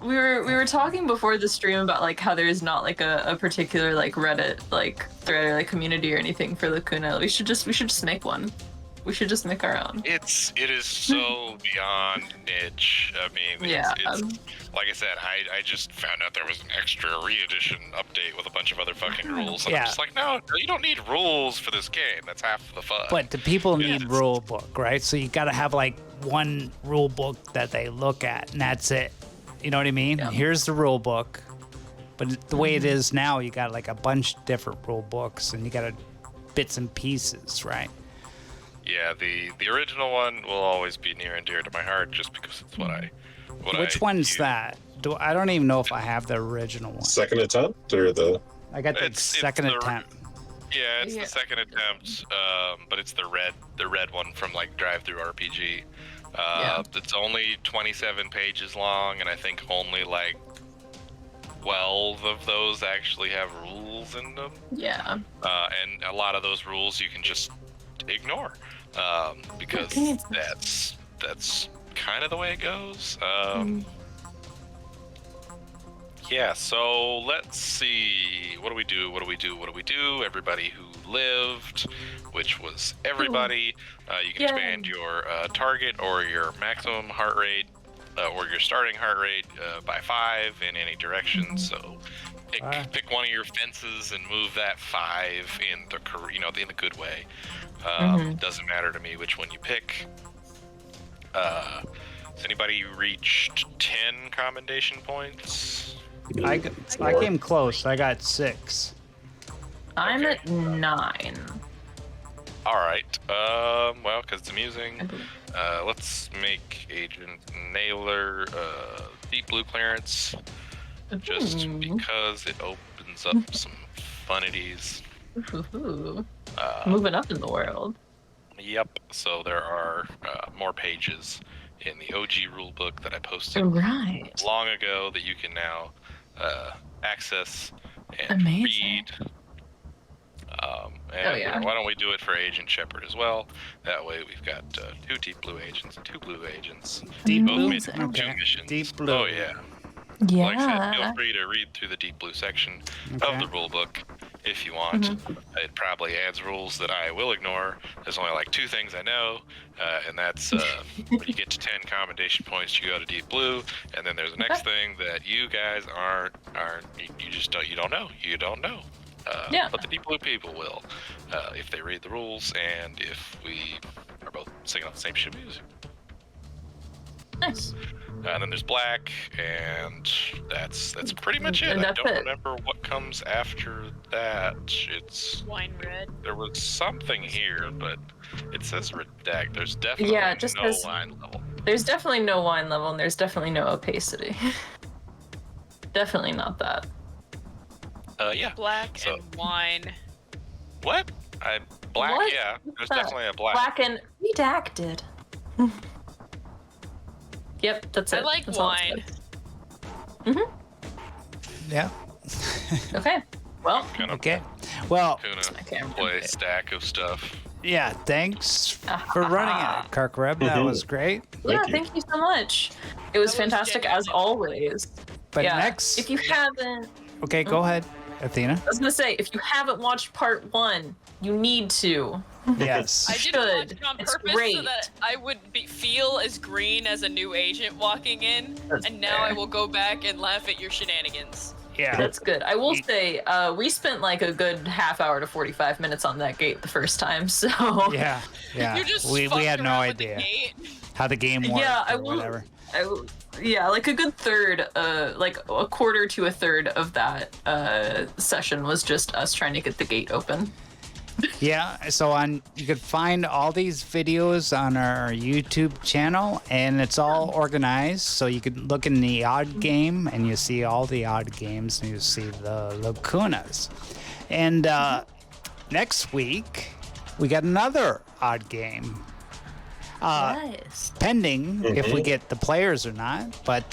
we were talking before the stream about like how there's not like a particular like Reddit like thread or like community or anything for Lacuna. We should just make one. We should just make our own. It is so beyond niche. I mean, Yeah. it's like I said, I just found out there was an extra re-edition update with a bunch of other fucking rules. And Yeah. I'm just like, no, you don't need rules for this game. That's half the fun. But the people Yeah. need rule book, right? So you got to have like one rule book that they look at, and that's it. You know what I mean? Yeah. Here's the rule book. But the way it is now, you got like a bunch of different rule books, and you got bits and pieces, right? Yeah, the original one will always be near and dear to my heart, just because it's what Which I one's use. that? I don't even know if I have the original one. Second attempt or the I got the It's second the- attempt. Yeah, it's Yeah. the second attempt, but it's the red one from like Drive Through RPG. It's only 27 pages long, and I think only like 12 of those actually have rules in them. Yeah. And a lot of those rules you can just ignore, because that's kind of the way it goes. Yeah, so let's see. What do we do? Everybody who lived, which was everybody. You can expand your target or your maximum heart rate, or your starting heart rate by 5 in any direction. So pick one of your fences and move that 5 in the good way. Doesn't matter to me which one you pick. Has anybody reached 10 commendation points? I came close. I got 6. I'm at 9. All right. Well, because it's amusing, let's make Agent Nailer deep blue clearance, just because it opens up some funities. Moving up in the world. Yep. So there are more pages in the OG rulebook that I posted long ago that you can now access and read. Why don't we do it for Agent Shepard as well? That way we've got 2 deep blue agents and 2 blue agents. Deep both blue? made 2 Okay. missions. Deep blue. Oh yeah. Yeah. Like I said, feel free to read through the deep blue section of the rulebook if you want. It probably adds rules that I will ignore. There's only like 2 things I know, and that's when you get to 10 commendation points, you go to deep blue, and then there's the next thing that you guys you don't know. But the deep blue people will, if they read the rules and if we are both singing off the same shit music. Nice. And then there's black, and that's pretty much it. And I that's don't it. remember what comes after that. It's Wine red. there was something here, but it says redact. There's definitely just no says- line level. There's definitely no wine level, and there's definitely no opacity. Definitely not that. Yeah. Black So- and wine. What? Black? What? Yeah. There's that? definitely a black. Black and Redacted. Yep, that's it. I like That's all it wine. says. Yeah. Okay. Well, Kind of Okay. Well, Lacuna play stack of stuff. yeah. Thanks for running it, Karkreb. That was great. thank you so much. It was That was fantastic as always. But yeah. next, If you haven't, okay, go ahead, Athena. I was gonna say, if you haven't watched part 1, you need to. Yes. I didn't watch should. it on It's purpose great. so that I would feel as green as a new agent walking in, That's and now fair. I will go back and laugh at your shenanigans. Yeah. That's good. I will say, we spent like a good half hour to 45 minutes on that gate the first time, so. Yeah. Yeah. You just we fucked had no around with the idea gate. how the game worked Yeah, I or will. whatever. Yeah, like a good third, like a quarter to a third of that session was just us trying to get the gate open. Yeah, so you could find all these videos on our YouTube channel, and it's all organized. So you could look in the odd game, and you see all the odd games, and you see the lacunas. And next week we got another odd game. Yes. Pending if we get the players or not. But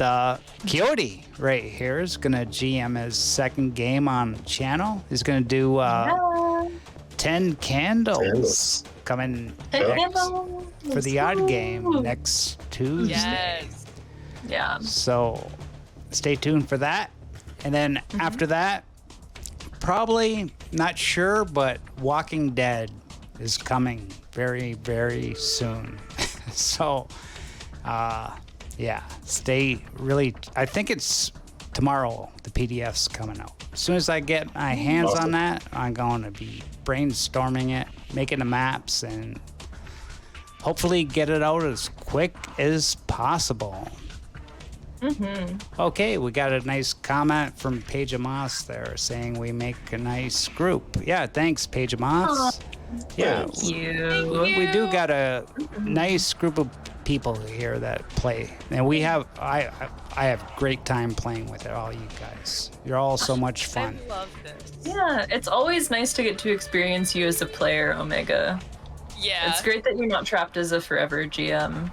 Coyote right here is gonna GM his second game on the channel. He's gonna do 10 candles coming for the odd game next Tuesday. Yes. Yeah. So stay tuned for that. And then after that, probably not sure, but Walking Dead is coming very, very soon. So, yeah, stay really. I think it's tomorrow, the PDF's coming out. As soon as I get my hands on that, I'm going to be brainstorming it, making the maps, and hopefully get it out as quick as possible. Okay, we got a nice comment from Paige Moss there saying we make a nice group. Yeah, thanks, Paige Moss. Yeah, we do got a nice group of people here that play, and we have I have great time playing with it, all you guys. You're all so much fun. I love this. Yeah, it's always nice to get to experience you as a player, Omega. Yeah. It's great that you're not trapped as a forever GM.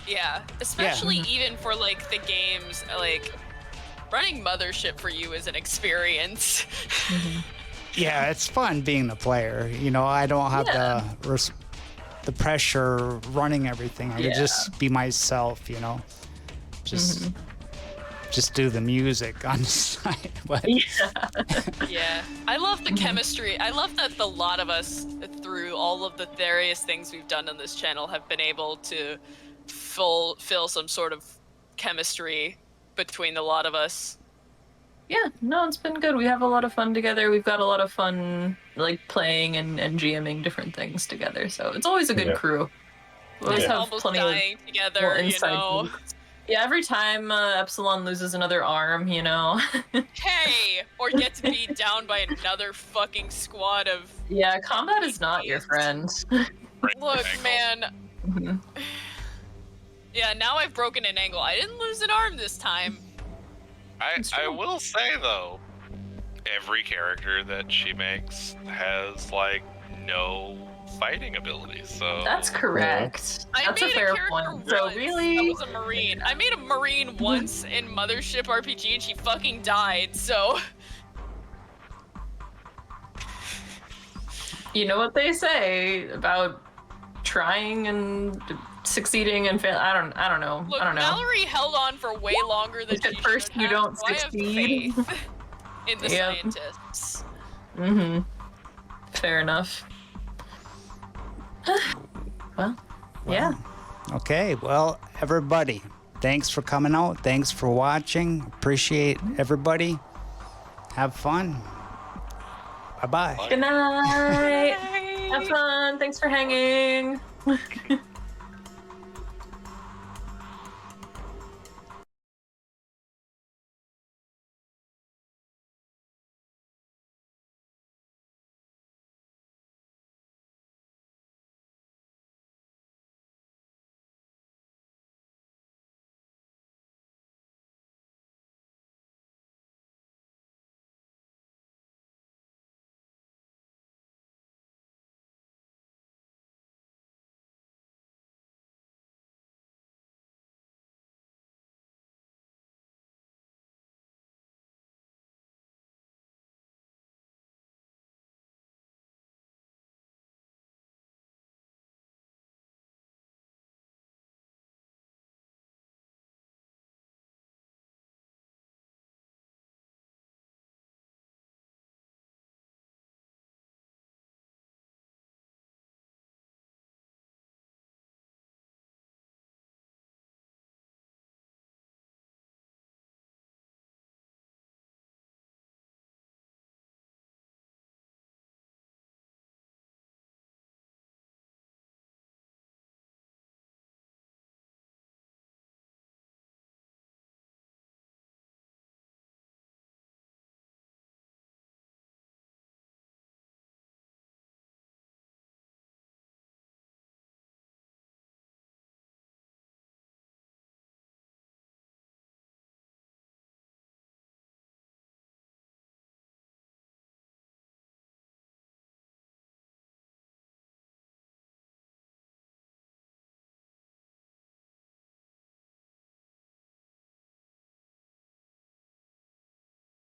Yeah, especially even for like the games, like running Mothership for you is an experience. Yeah, it's fun being the player. You know, I don't have the pressure running everything. I can just be myself. You know, just do the music on the side. But Yeah, I love the chemistry. I love that the lot of us, through all of the various things we've done on this channel, have been able to fill some sort of chemistry between the lot of us. Yeah, no, it's been good. We have a lot of fun together. We've got a lot of fun, like, playing and GMing different things together. So it's always a good crew. We always have Almost plenty dying of together, you know. Yeah, every time Epsilon loses another arm, you know. Hey, or get to be down by another fucking squad of. Yeah, combat is not your friend. Look, man. Yeah, now I've broken an ankle. I didn't lose an arm this time. I will say though, every character that she makes has like no fighting abilities. So that's correct. That's a fair point. So really, that was a Marine. I made a Marine once in Mothership RPG, and she fucking died. So you know what they say about trying and succeeding and fail. I don't know. Look, I don't know. Mallory held on for way longer than at first you don't succeed. I have faith in the scientists. Fair enough. Well, yeah. Okay, well, everybody, thanks for coming out. Thanks for watching. Appreciate everybody. Have fun. Bye-bye. Good night. Have fun. Thanks for hanging.